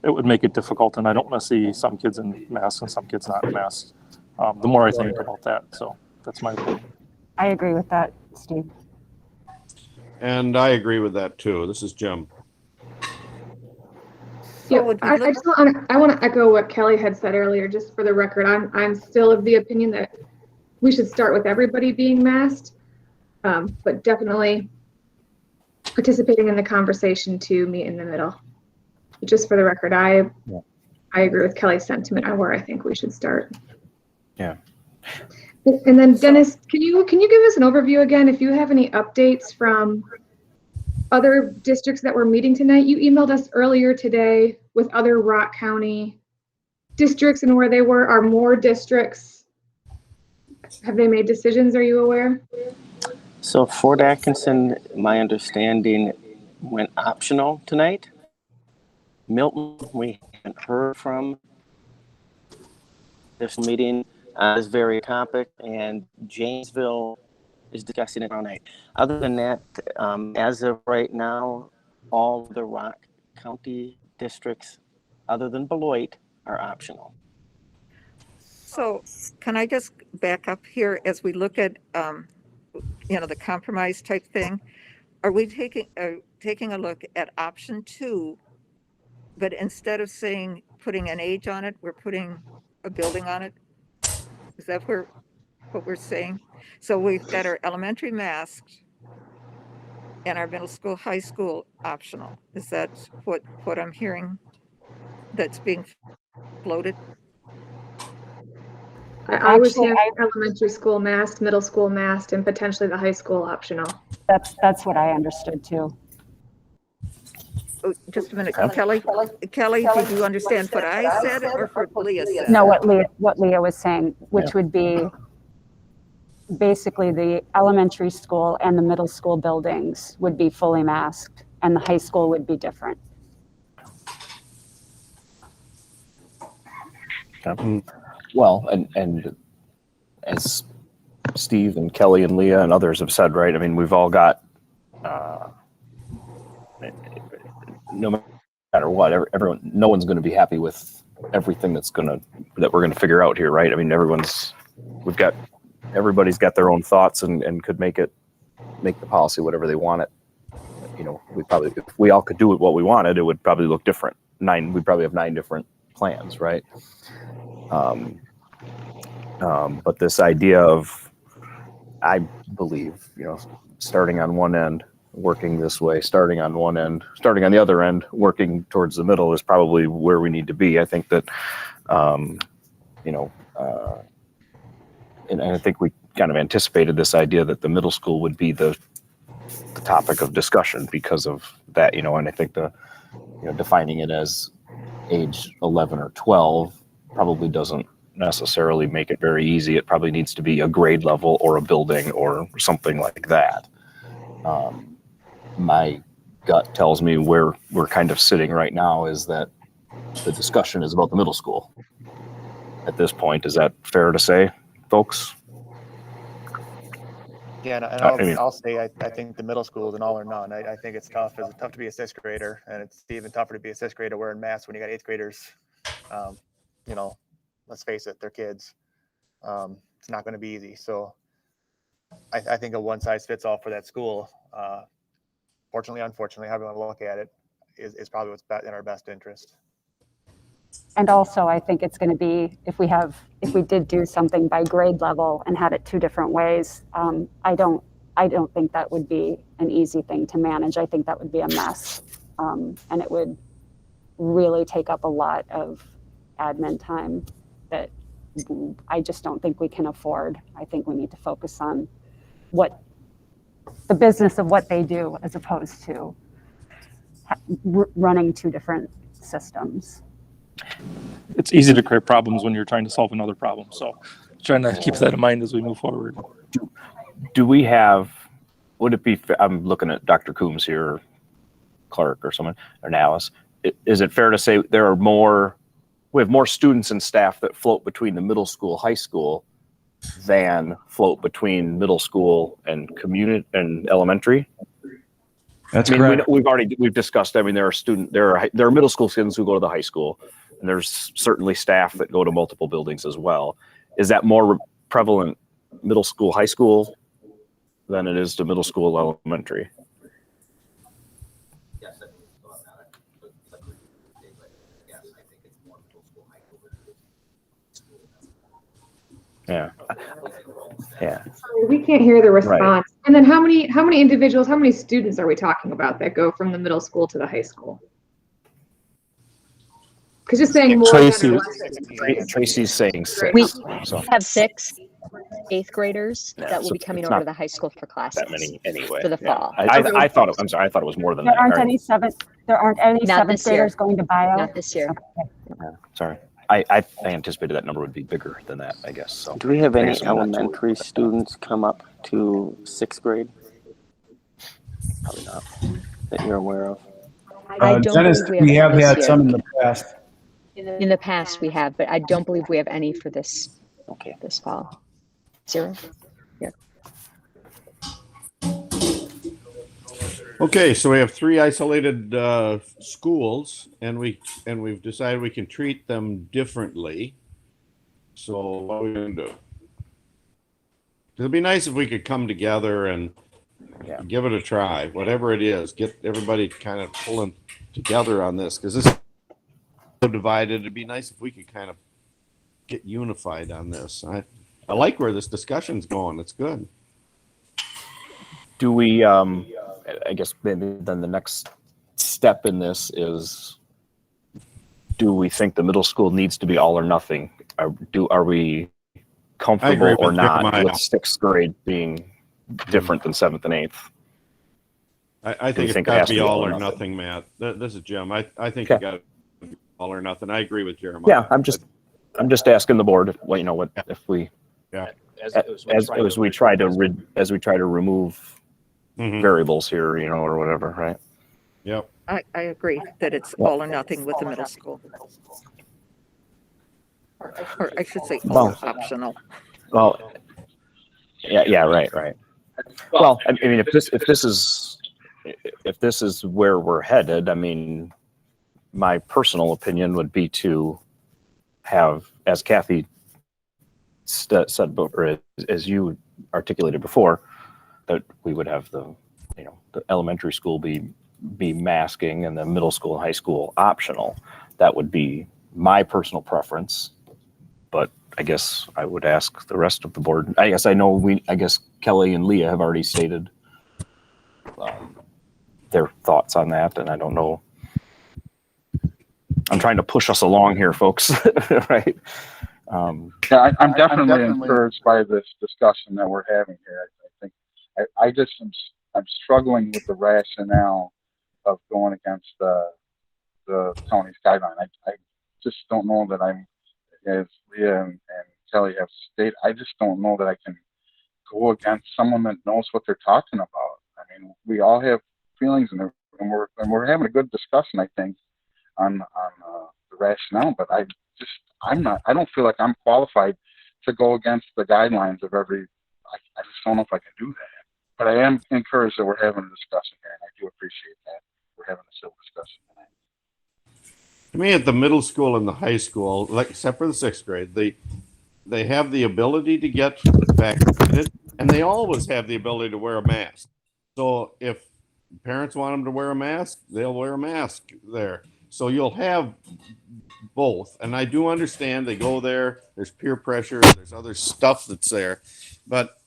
it would make it difficult, and I don't want to see some kids in masks and some kids not in masks. The more I think about that, so that's my opinion. I agree with that, Steve. And I agree with that too. This is Jim. Yeah, I want to echo what Kelly had said earlier. Just for the record, I'm still of the opinion that we should start with everybody being masked, but definitely participating in the conversation to meet in the middle. But just for the record, I agree with Kelly's sentiment on where I think we should start. Yeah. And then Dennis, can you give us an overview again if you have any updates from other districts that were meeting tonight? You emailed us earlier today with other Rock County districts and where they were. Are more districts, have they made decisions? Are you aware? So Fort Atkinson, my understanding, went optional tonight. Milton, we haven't heard from this meeting on this very topic, and Janesville is discussing it all night. Other than that, as of right now, all the Rock County districts, other than Beloit, are optional. So can I just back up here as we look at, the compromise type thing? Are we taking a look at option 2, but instead of putting an age on it, we're putting a building on it? Is that what we're saying? So we've got our elementary masked and our middle school, high school optional. Is that what I'm hearing that's being floated? I was hearing elementary school masked, middle school masked, and potentially the high school optional. That's what I understood too. Oh, just a minute, Kelly, did you understand what I said or what Leah said? No, what Leah was saying, which would be basically the elementary school and the middle school buildings would be fully masked and the high school would be different. Well, and as Steve and Kelly and Leah and others have said, right? I mean, we've all got, no matter what, everyone, no one's going to be happy with everything that we're going to figure out here, right? I mean, everybody's got their own thoughts and could make the policy whatever they want it. If we all could do it what we wanted, it would probably look different. We'd probably have 9 different plans, right? But this idea of, I believe, starting on one end, working this way, starting on one end, starting on the other end, working towards the middle is probably where we need to be. I think that, and I think we kind of anticipated this idea that the middle school would be the topic of discussion because of that, and I think defining it as age 11 or 12 probably doesn't necessarily make it very easy. It probably needs to be a grade level or a building or something like that. My gut tells me where we're kind of sitting right now is that the discussion is about the middle school at this point. Is that fair to say, folks? Yeah, and I'll say I think the middle school is an all or none. I think it's tough. It's tough to be a 6th grader, and it's even tougher to be a 6th grader wearing masks when you got 8th graders. Let's face it, they're kids. It's not going to be easy. So I think a one size fits all for that school. Fortunately, unfortunately, however you want to look at it, is probably what's in our best interest. And also, I think it's going to be, if we did do something by grade level and had it 2 different ways, I don't think that would be an easy thing to manage. I think that would be a mess, and it would really take up a lot of admin time that I just don't think we can afford. I think we need to focus on what the business of what they do as opposed to running two different systems. It's easy to create problems when you're trying to solve another problem. So trying to keep that in mind as we move forward. Do we have, would it be, I'm looking at Dr. Coombs here, Clark or someone, or Alice. Is it fair to say we have more students and staff that float between the middle school, high school than float between middle school and community and elementary? That's correct. correct. We've discussed, there are middle school students who go to the high school, and there's certainly staff that go to multiple buildings as well. Is that more prevalent middle school, high school than it is to middle school, elementary? Yeah. Yeah. We can't hear the response. And then how many individuals, how many students are we talking about that go from the middle school to the high school? Because just saying more Tracy's saying six. We So have 6 8th graders Yeah, that will so be coming it's over not to the high school for classes. that many anyway. For the Yeah. fall. I thought I thought it was more than There that. aren't All right. any Not seventh this year. graders going to bio. Not this year. Yeah, sorry. I anticipated that number would be bigger than that, I guess. So Do we have any Thanks so much. elementary students come up to 6th grade? Probably not, that you're aware of. I don't Dennis, believe we have any had this some in year. the past. In the past we have, but I don't believe we have any for this this fall. 0? Yeah. Okay, so we have 3 isolated schools, and we've decided we can treat them differently. So what are we gonna do? It'd be nice if we could come together and give it a try, whatever it is. Get everybody kind of pulling together on this, because this is so divided. It'd be nice if we could kind of get unified on this. I like where this discussion's going. It's good. Do we, I guess maybe then the next step in this is, do we think the middle school needs to be all or nothing? Are we comfortable or not with 6th grade being different than 7th and 8th? I think it's got to be all or nothing, Matt. This is Jim. I think you got to be all or nothing. I agree with Jeremiah. Yeah, I'm just asking the board if we, yeah, as we try to remove variables here, or whatever, right? Yep. I agree that it's all or nothing with the middle school. Or I should say all optional. Well, yeah, right. Well, I mean, if this is where we're headed, I mean, my personal opinion would be to have, as Kathy said, or as you articulated before, that we would have the elementary school be masking and the middle school and high school optional. That would be my personal preference, but I guess I would ask the rest of the board. I guess Kelly and Leah have already stated their thoughts on that, and I don't know. I'm trying to push us along here, folks, right? Yeah, I'm definitely encouraged by this discussion that we're having here. I think I'm struggling with the rationale of going against the county's guideline. I just don't know that I'm, as Leah and Kelly have stated, I just don't know that I can go against someone that knows what they're talking about. I mean, we all have feelings, and we're having a good discussion, I think, on the rationale. But I don't feel like I'm qualified to go against the guidelines of every. I just don't know if I can do that. But I am encouraged that we're having a discussion here, and I do appreciate that we're having a civil discussion tonight. To me, at the middle school and the high school, except for the 6th grade, they have the ability to get vaccinated, and they always have the ability to wear a mask. So if parents want them to wear a mask, they'll wear a mask there. So you'll have both. And I do understand they go there. There's peer pressure. There's other stuff that's there. But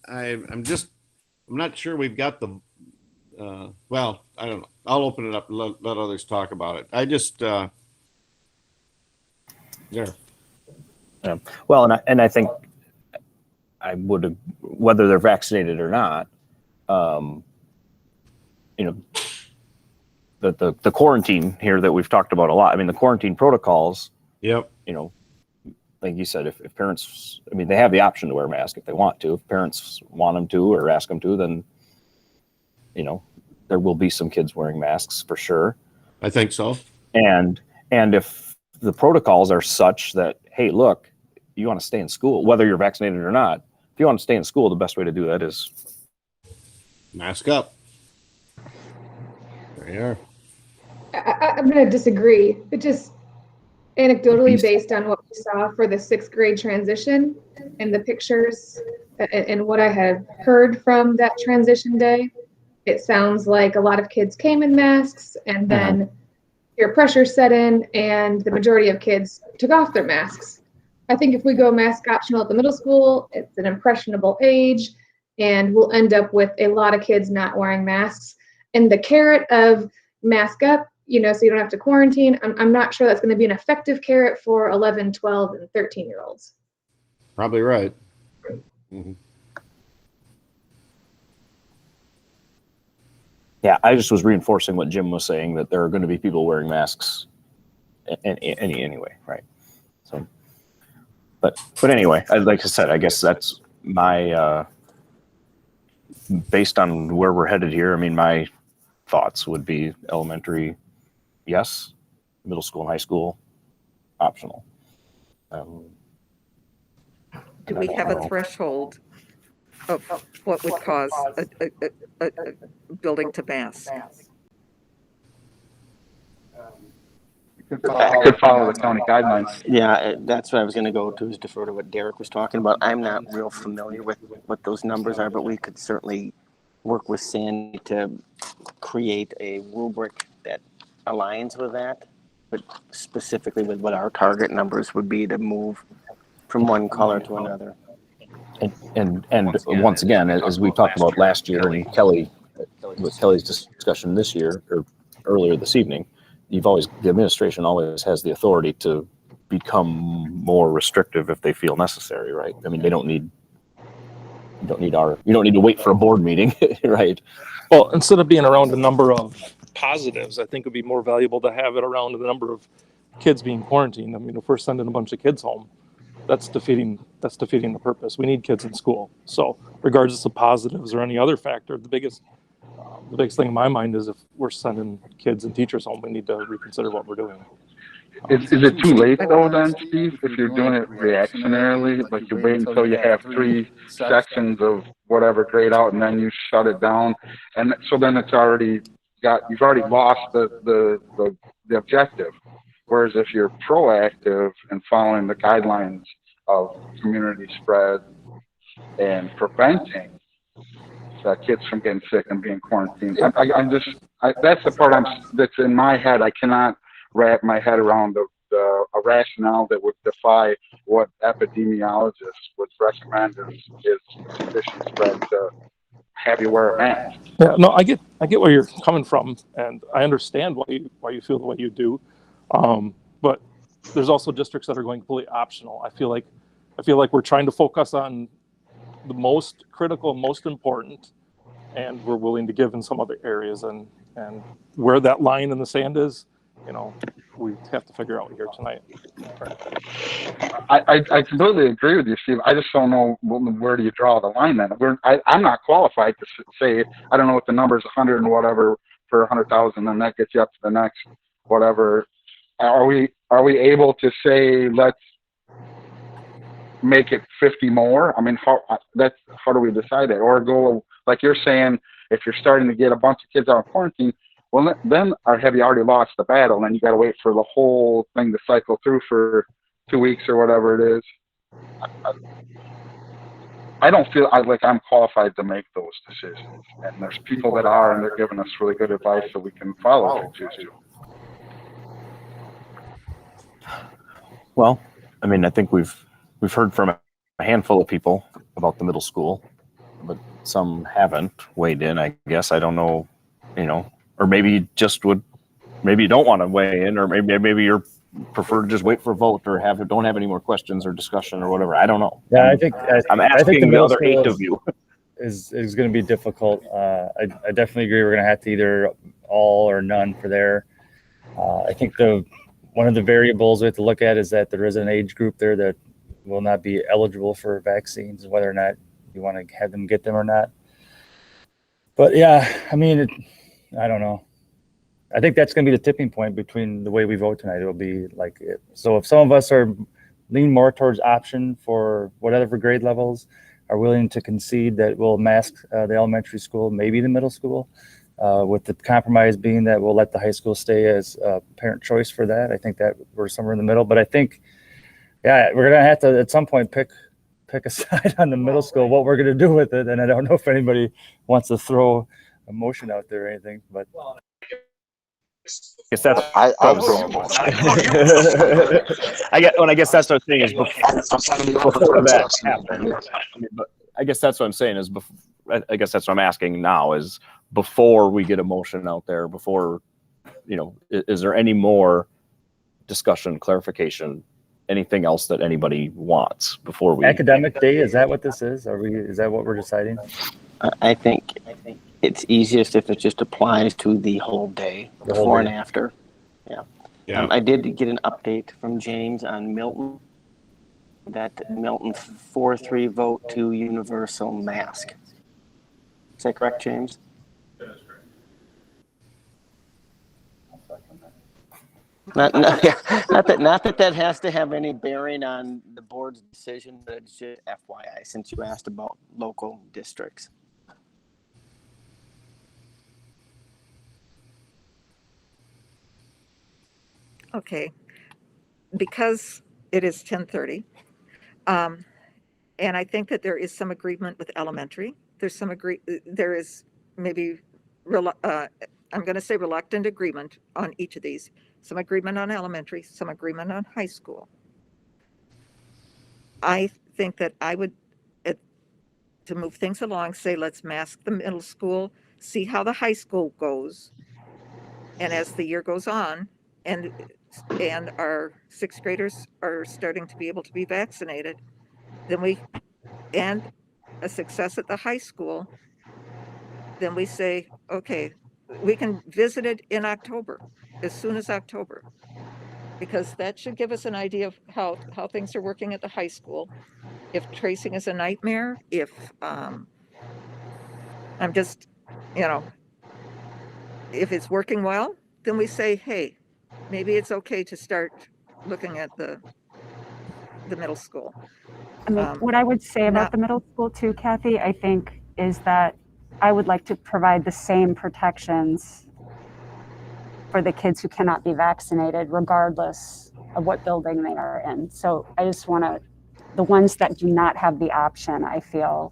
I'm not sure we've got the, well, I don't know. I'll open it up and let others talk about it. I just, yeah. Yeah. Well, and I think I would, whether they're vaccinated or not, you know, the quarantine here that we've talked about a lot. I mean, the quarantine protocols. Yep. You know, like you said, if parents, I mean, they have the option to wear a mask if they want to. If parents want them to or ask them to, then, you know, there will be some kids wearing masks for sure. I think so. And if the protocols are such that, hey, look, you want to stay in school, whether you're vaccinated or not, if you want to stay in school, the best way to do that is mask up. There you are. I'm going to disagree, but just anecdotally based on what we saw for the 6th grade transition and the pictures and what I had heard from that transition day, it sounds like a lot of kids came in masks and then peer pressure set in and the majority of kids took off their masks. I think if we go mask optional at the middle school, it's an impressionable age and we'll end up with a lot of kids not wearing masks. And the carrot of mask up, you know, so you don't have to quarantine, I'm not sure that's going to be an effective carrot for 11, 12, and 13-year-olds. Probably right. Mm-hmm. Yeah, I just was reinforcing what Jim was saying, that there are going to be people wearing masks anyway, right? So, but anyway, like I said, I guess that's my, based on where we're headed here, I mean, my thoughts would be elementary, yes, middle school and high school, optional. Do we have a threshold of what would cause a building to mask? Could follow the county guidelines. Yeah, that's what I was going to go to, is defer to what Derek was talking about. I'm not real familiar with what those numbers are, but we could certainly work with Sandy to create a rubric that aligns with that, but specifically with what our target numbers would be to move from one color to another. And once again, as we talked about last year, and Kelly, with Kelly's discussion this year or earlier this evening, the administration always has the authority to become more restrictive if they feel necessary, right? I mean, you don't need to wait for a board meeting, right? Well, instead of being around a number of positives, I think it would be more valuable to have it around the number of kids being quarantined. I mean, if we're sending a bunch of kids home, that's defeating the purpose. We need kids in school. So regardless of positives or any other factor, the biggest thing in my mind is if we're sending kids and teachers home, we need to reconsider what we're doing. Is it too late though then, Steve, if you're doing it reactionarily? Like you wait until you have 3 sections of whatever grade out and then you shut it down, and so then you've already lost the objective. Whereas if you're proactive and following the guidelines of community spread and preventing kids from getting sick and being quarantined, that's the part that's in my head. I cannot wrap my head around a rationale that would defy what epidemiologists would recommend is sufficient spread to have you wear a mask. Yeah, no, I get where you're coming from, and I understand why you feel the way you do. But there's also districts that are going completely optional. I feel like we're trying to focus on the most critical, most important, and we're willing to give in some other areas, and where that line in the sand is, you know, we have to figure out here tonight. I completely agree with you, Steve. I just don't know where do you draw the line then. I'm not qualified to say, I don't know what the number is, 100 and whatever for 100,000, and that gets you up to the next whatever. Are we able to say, let's make it 50 more? I mean, how do we decide that? Or go, like you're saying, if you're starting to get a bunch of kids out of quarantine, well, then have you already lost the battle? And then you got to wait for the whole thing to cycle through for 2 weeks or whatever it is. I don't feel like I'm qualified to make those decisions. And there's people that are, and they're giving us really good advice so we can follow if we choose to. Well, I mean, I think we've heard from a handful of people about the middle school, but some haven't weighed in, I guess. I don't know, or maybe you maybe you don't want to weigh in, or maybe you're prefer to just wait for a vote or don't have any more questions or discussion or whatever. I don't know. Yeah, I'm asking the other 8 of you. is going to be difficult. I definitely agree. We're going to have to either all or none for there. I think one of the variables we have to look at is that there is an age group there that will not be eligible for vaccines, whether or not you want to have them get them or not. But yeah, I mean, I don't know. I think that's going to be the tipping point between the way we vote tonight. It'll be like, so if some of us lean more towards option for whatever grade levels, are willing to concede that we'll mask the elementary school, maybe the middle school, with the compromise being that we'll let the high school stay as a parent choice for that. I think that we're somewhere in the middle, but I think, yeah, we're going to have to at some point pick a side on the middle school, what we're going to do with it. And I don't know if anybody wants to throw a motion out there or anything, but. I guess that's I guess that's what I'm saying is before that happened. But I guess that's what I'm saying is before. I guess that's what I'm asking now is before we get a motion out there. Before, is there any more discussion, clarification, anything else that anybody wants before we? Academic day, is that what this is? Is that what we're deciding? I think it's easiest if it just applies to the whole day, before and after. Yeah. I did get an update from James on Milton, that Milton 4-3 vote to universal mask. Is that correct, James? Not that has to have any bearing on the board's decision, but it's just FYI, since you asked about local districts. Okay, because it is 10:30, and I think that there is some agreement with elementary. There is maybe, I'm going to say reluctant agreement on each of these. Some agreement on elementary, some agreement on high school. I think that I would, to move things along, say let's mask the middle school, see how the high school goes, and as the year goes on, and our sixth graders are starting to be able to be vaccinated, and a success at the high school, then we say, okay, we can visit it in October, as soon as October, because that should give us an idea of how things are working at the high school. If tracing is a nightmare, if I'm just, if it's working well, then we say, hey, maybe it's okay to start looking at the middle school. I mean, what I would say about the middle school too, Kathy, I think is that I would like to provide the same protections for the kids who cannot be vaccinated, regardless of what building they are in. So I just want the ones that do not have the option, I feel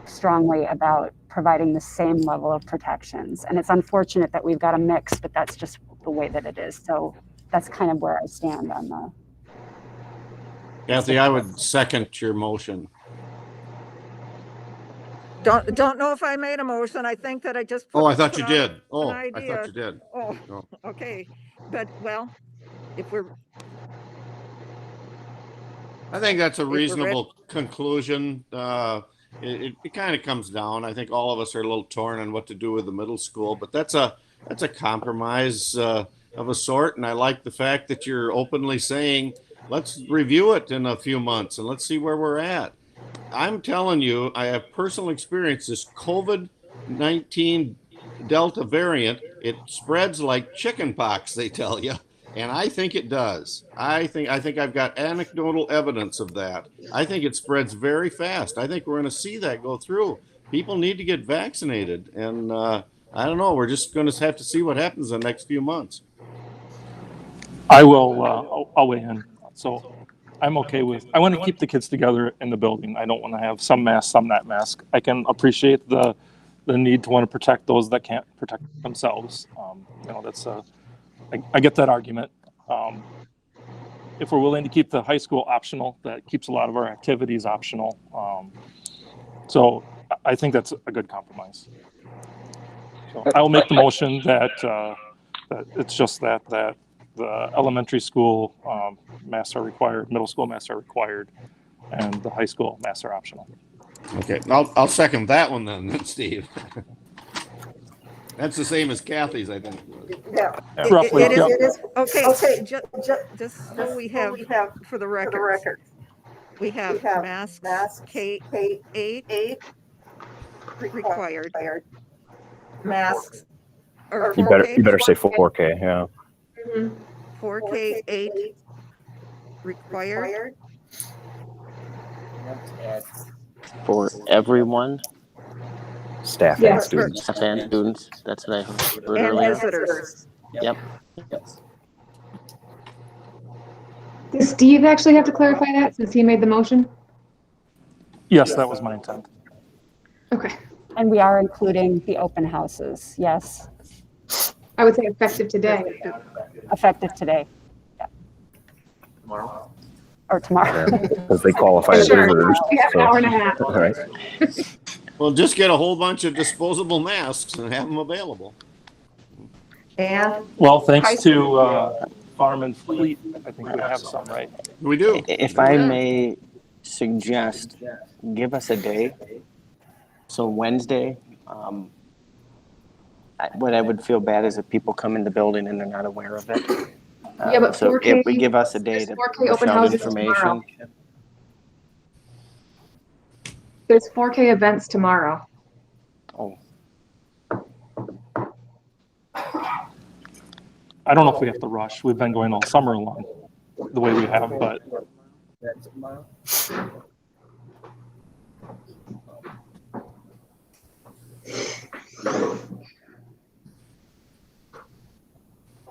strongly about providing the same level of protections. And it's unfortunate that we've got a mix, but that's just the way that it is. So that's kind of where I stand on the. Kathy, I would second your motion. Don't know if I made a motion. I think that I just. I thought you did. I thought you did. Okay. But if we're. I think that's a reasonable conclusion. It kind of comes down. I think all of us are a little torn on what to do with the middle school, but that's a compromise of a sort. And I like the fact that you're openly saying, let's review it in a few months and let's see where we're at. I'm telling you, I have personal experience. This COVID-19 Delta variant, it spreads like chicken pox, they tell you. And I think it does. I think I've got anecdotal evidence of that. I think it spreads very fast. I think we're going to see that go through. People need to get vaccinated. And I don't know. We're just going to have to see what happens in the next few months. I will, I'll weigh in. So I'm okay I want to keep the kids together in the building. I don't want to have some mask, some not mask. I can appreciate the need to want to protect those that can't protect themselves. I get that argument. If we're willing to keep the high school optional, that keeps a lot of our activities optional. So I think that's a good compromise. So I will make the motion that it's just that the elementary school masks are required, middle school masks are required, and the high school masks are optional. Okay, I'll second that one then, Steve. That's the same as Kathy's, I think. Yeah. Roughly, It is, yep. it is, okay, just so we have, for the record, we have masks, K-8 required. Masks, or You 4K? better say 4K. Yeah. 4K8 required. For everyone, Staff Yeah. and students. staff and students. That's what I heard And earlier. visitors. Yep. Does Steve actually have to clarify that since he made the motion? Yes, that was my intent. Okay. And we are including the open houses, yes, I would say effective today. effective today. Yeah. Tomorrow. Or tomorrow. Because they qualify as Sure. visitors. We have an hour and a half. All right. Well, just get a whole bunch of disposable masks and have them available. And Well, thanks to Farm and Fleet, I think we have some, right? We do. If I may suggest, give us a day. So Wednesday, what I would feel bad is if people come in the building and they're not aware of it. Yeah, but So 4K if we give us a day to 4K push open out houses information. tomorrow. There's 4K events tomorrow. Oh, I don't know if we have to rush. We've been going all summer long the way we have, but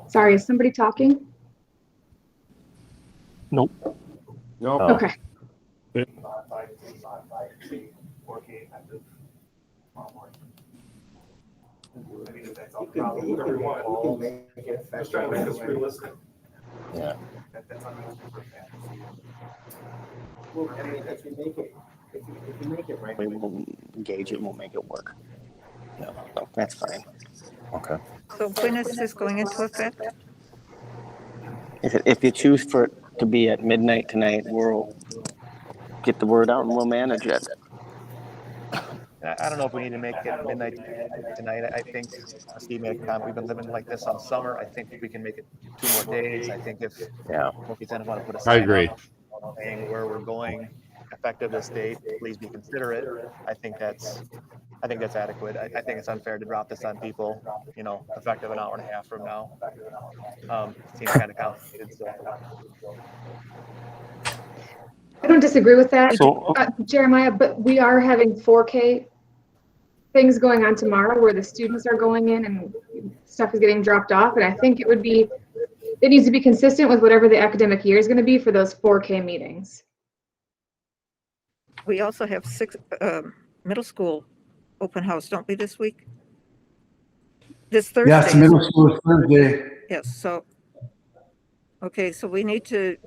Sorry, is somebody talking? nope. No. Oh. Okay. Just trying to make this realistic. Yeah. Well, I mean, if you make it right. we will engage it, we'll make it work. No, that's fine. Okay. so when is this going into effect? If you choose for it to be at midnight tonight, we'll get the word out and we'll manage it. I don't know if we need to make it midnight tonight. I think Steve made a comment. We've been living like this all summer. I think we can make it 2 more days. I think if Yeah. representatives want to put a I sign agree. up saying where we're going, effective this date, please be considerate. I think that's adequate. I think it's unfair to drop this on people, effective an hour and a half from now. Seems kind of complicated, so. I don't disagree with that, So- Jeremiah, but we are having 4K things going on tomorrow where the students are going in and stuff is getting dropped off. And I think it needs to be consistent with whatever the academic year is going to be for those 4K meetings. We also have middle school open house, don't we, this week? This Thursday. Yes, middle school is Thursday. Yes, so, okay, so we need to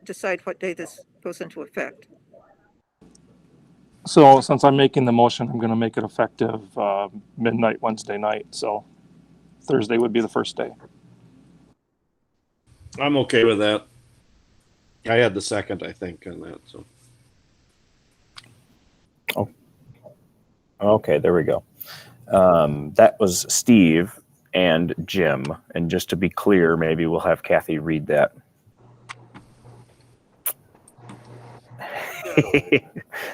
decide what day this goes into effect. So since I'm making the motion, I'm going to make it effective midnight Wednesday night. So Thursday would be the first day. I'm okay with that. I had the second, I think, on that. So Okay, there we go. That was Steve and Jim. And just to be clear, maybe we'll have Kathy read that.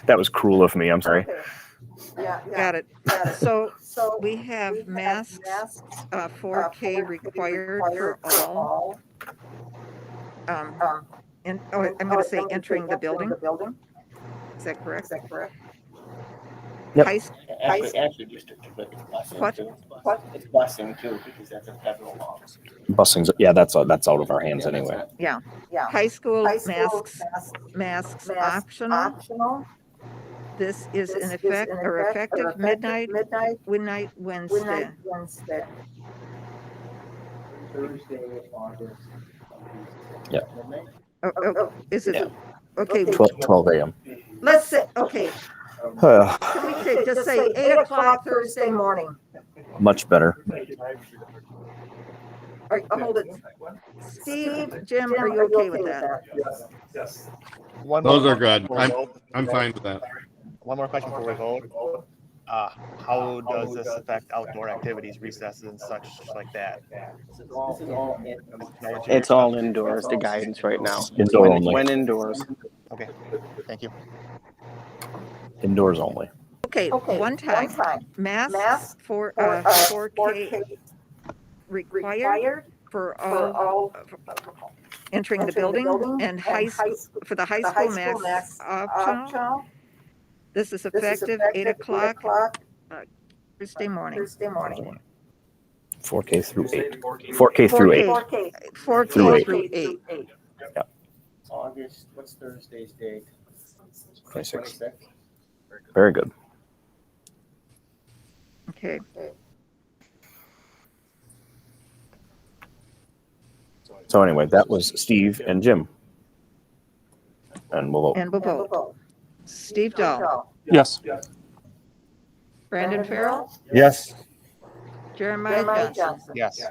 That was cruel of me. I'm sorry. Yeah, got it. So we have masks, 4K required for all. I'm going to say entering the building. Is that correct? Yep. Actually, just What? It's busing too, because that's a federal law. Busing's, yeah, that's out of our hands anyway. Yeah. High school masks optional. This is in effect or effective midnight Wednesday. Thursday, August. Yeah. Oh, is it? Yeah. Okay. 12 a.m. Let's say, okay. Can we just say 8 o'clock Thursday morning? Much better. All right, hold it. Steve, Jim, are you okay with that? Yes. those are good. I'm fine with that. one more question before we vote. How does this affect outdoor activities, recesses and such like that? It's all indoors, the guidance right now. Indoor only. When indoors. Okay, thank you. Indoors only. Okay, one time, masks for 4K required for all entering the building, and for the high school masks optional. This is effective 8 o'clock Thursday morning. 4K through 8. 4K through 8. 4K through 8. Yeah. August, what's Thursday's date? 26. Very good. Okay. So anyway, that was Steve and Jim. And we'll vote. And we'll vote. Steve Dahl. Yes. Brandon Farrell. Yes. Jeremiah Johnson. Yes.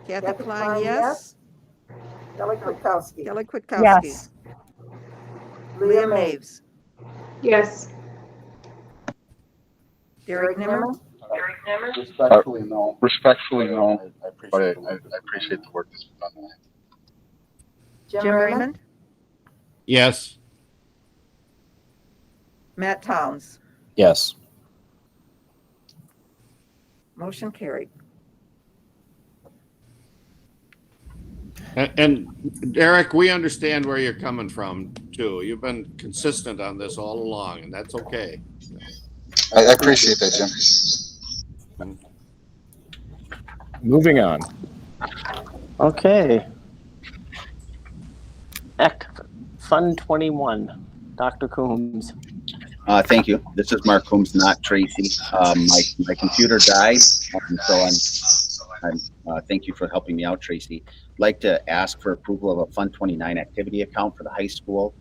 Kathy Klein, yes. Kelly Kwiatkowski. Yes. Leah Maves. Yes. Derek Nimmer. Respectfully, no. But I appreciate the work that's been done tonight. Jim Raymond. Yes. Matt Towns. Yes. Motion carried. And Eric, we understand where you're coming from too. You've been consistent on this all along, and that's okay. I appreciate that, Jim. Moving on. Okay. Act Fund 21, Dr. Coombs. Thank you. This is Mark Coombs, not Tracy. My computer died, so I'm thank you for helping me out, Tracy. I'd like to ask for approval of a Fund 29 activity account for the high school.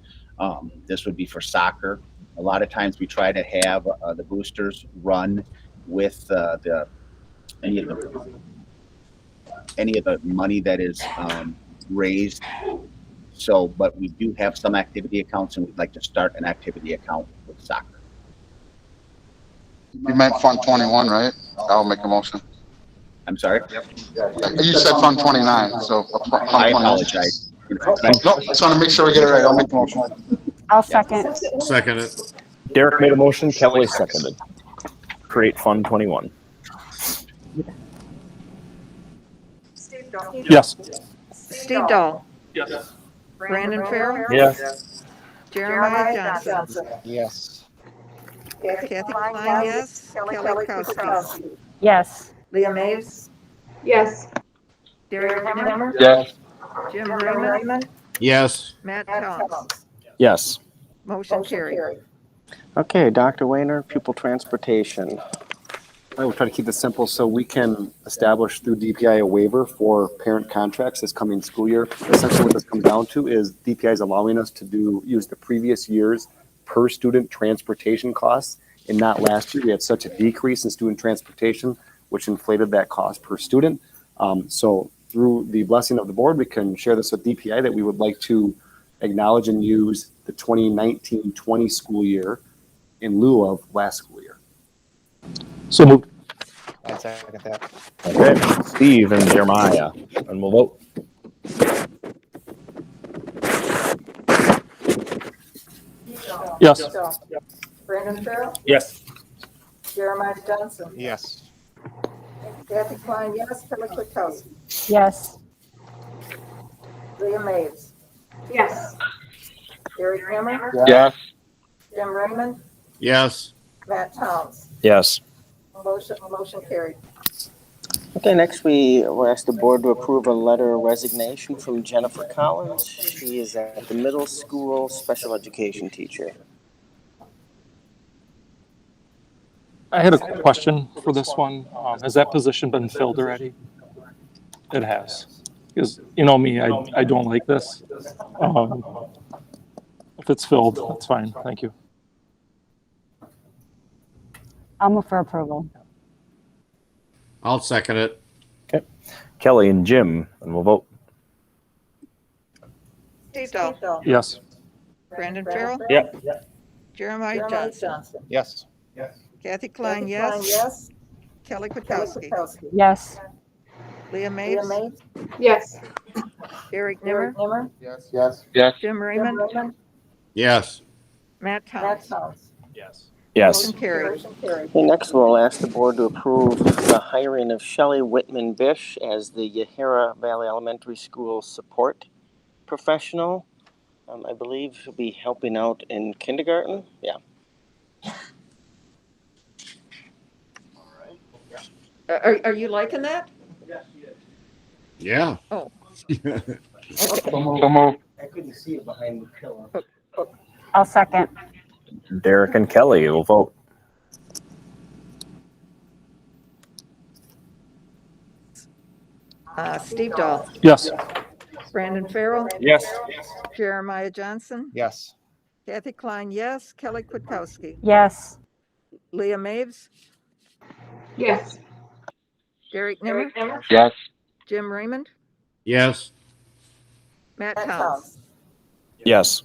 This would be for soccer. A lot of times we try to have the boosters run with any of the money that is raised. So, but we do have some activity accounts, and we'd like to start an activity account with soccer. You meant Fund 21, right? I'll make a motion. I'm sorry? You said Fund 29, so. Fund I 29. apologize. No, just want to make sure we get it right. I'll make the motion. I'll second. Second it. Derek made a motion, Kelly seconded. Create Fund 21. Yes. Steve Dahl. Yes. Brandon Farrell. Yes. Jeremiah Johnson. Yes. Kathy Klein, yes. Kelly Kwiatkowski. Yes. Leah Maves. Yes. Derek Nimmer. Yes. Jim Raymond. Yes. Matt Towns. Yes. Motion carried. Okay, Dr. Wayner, pupil transportation. I will try to keep this simple so we can establish through DPI a waiver for parent contracts this coming school year. Essentially what this comes down to is DPI is allowing us to use the previous year's per student transportation costs and not last year. We had such a decrease in student transportation, which inflated that cost per student. So through the blessing of the board, we can share this with DPI that we would like to acknowledge and use the 2019-20 school year in lieu of last school year. So moved. I second that. Okay, Steve and Jeremiah, and we'll vote. Yes. Brandon Farrell. Yes. Jeremiah Johnson. Yes. Kathy Klein, yes. Kelly Kwiatkowski. Yes. Leah Maves. Yes. Derek Nimmer. Yes. Jim Raymond. Yes. Matt Towns. Yes. Motion carried. Okay, next we will ask the board to approve a letter of resignation from Jennifer Collins. She is at the middle school special education teacher. I had a question for this one. Has that position been filled already? It has. Because you know me, I don't like this. If it's filled, that's fine. Thank you. I'll move for approval. I'll second it. Okay. Kelly and Jim, and we'll vote. Steve Dahl. Yes. Brandon Farrell. Yep. Jeremiah Johnson. Yes. Kathy Klein, yes. Kelly Kwiatkowski. Yes. Leah Mapes. Yes. Derek Nimmer. Yes. Yes. Jim Raymond. Yes. Matt Towns. Yes. Yes. Motion carried. Okay, next we'll ask the board to approve the hiring of Shelley Whitman Bish as the Yahara Valley Elementary School support professional. I believe she'll be helping out in kindergarten. Yeah. Are you liking that? Yeah. Oh. So moved. I couldn't see it behind the pillow. I'll second. Derek and Kelly will vote. Steve Dahl. Yes. Brandon Farrell. Yes. Jeremiah Johnson. Yes. Kathy Klein, yes. Kelly Kwiatkowski. Yes. Leah Mapes. Yes. Derek Nimmer. Yes. Jim Raymond. Yes. Matt Towns. Yes.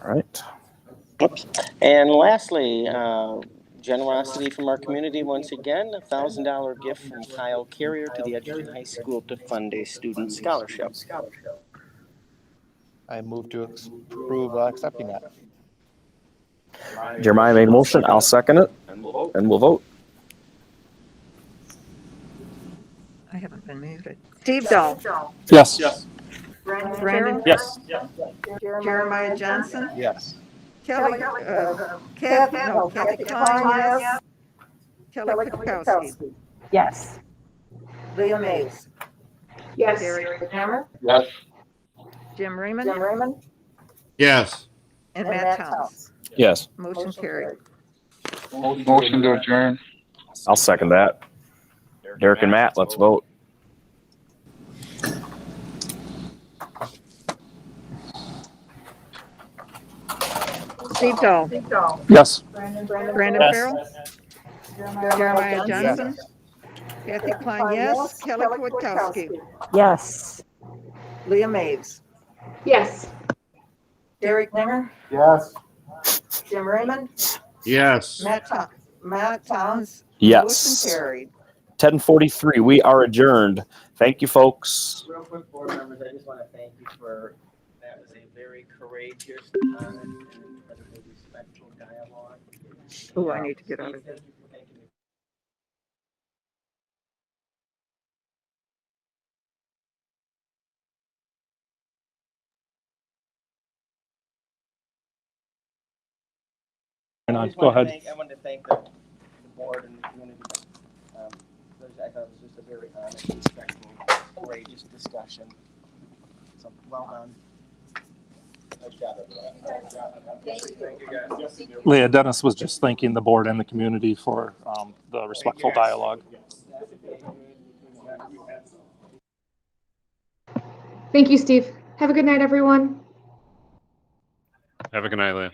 All right. Oops. And lastly, generosity from our community once again, a $1,000 gift from Kyle Carrier to the Edgerton High School to fund a student scholarship. I move to approve accepting that. Jeremiah made a motion. I'll second it, and we'll vote. I haven't been muted. Steve Dahl. Yes. Brandon Farrell. Yes. Jeremiah Johnson. Yes. Kathy Klein, yes. Kelly Kwiatkowski. Yes. Leah Mapes. Yes. Derek Nimmer. Yes. Jim Raymond. Yes. And Matt Towns. Yes. Motion carried. Motion to adjourn. I'll second that. Derek and Matt, let's vote. Steve Dahl. Yes. Brandon Yes. Farrell. Jeremiah Johnson. Kathy Klein, yes. Kelly Kwiatkowski. Yes. Leah Mapes. Yes. Derek Nimmer. Yes. Jim Raymond. Yes. Matt Towns. Yes. Motion carried. 10:43. We are adjourned. Thank you, folks. Real quick, board members, I just want to thank you for, that was a very courageous, honest, and incredibly respectful dialogue. Oh, I need to get out of here. Thank you for taking the Go ahead. I wanted to thank the board and the community. I thought it was just a very honest, respectful, courageous discussion. So, well done. Nice job, everyone. Thank you, guys. Leah, Dennis was just thanking the board and the community for the respectful dialogue. Thank you, Steve. Have a good night, everyone. Have a good night, Leah.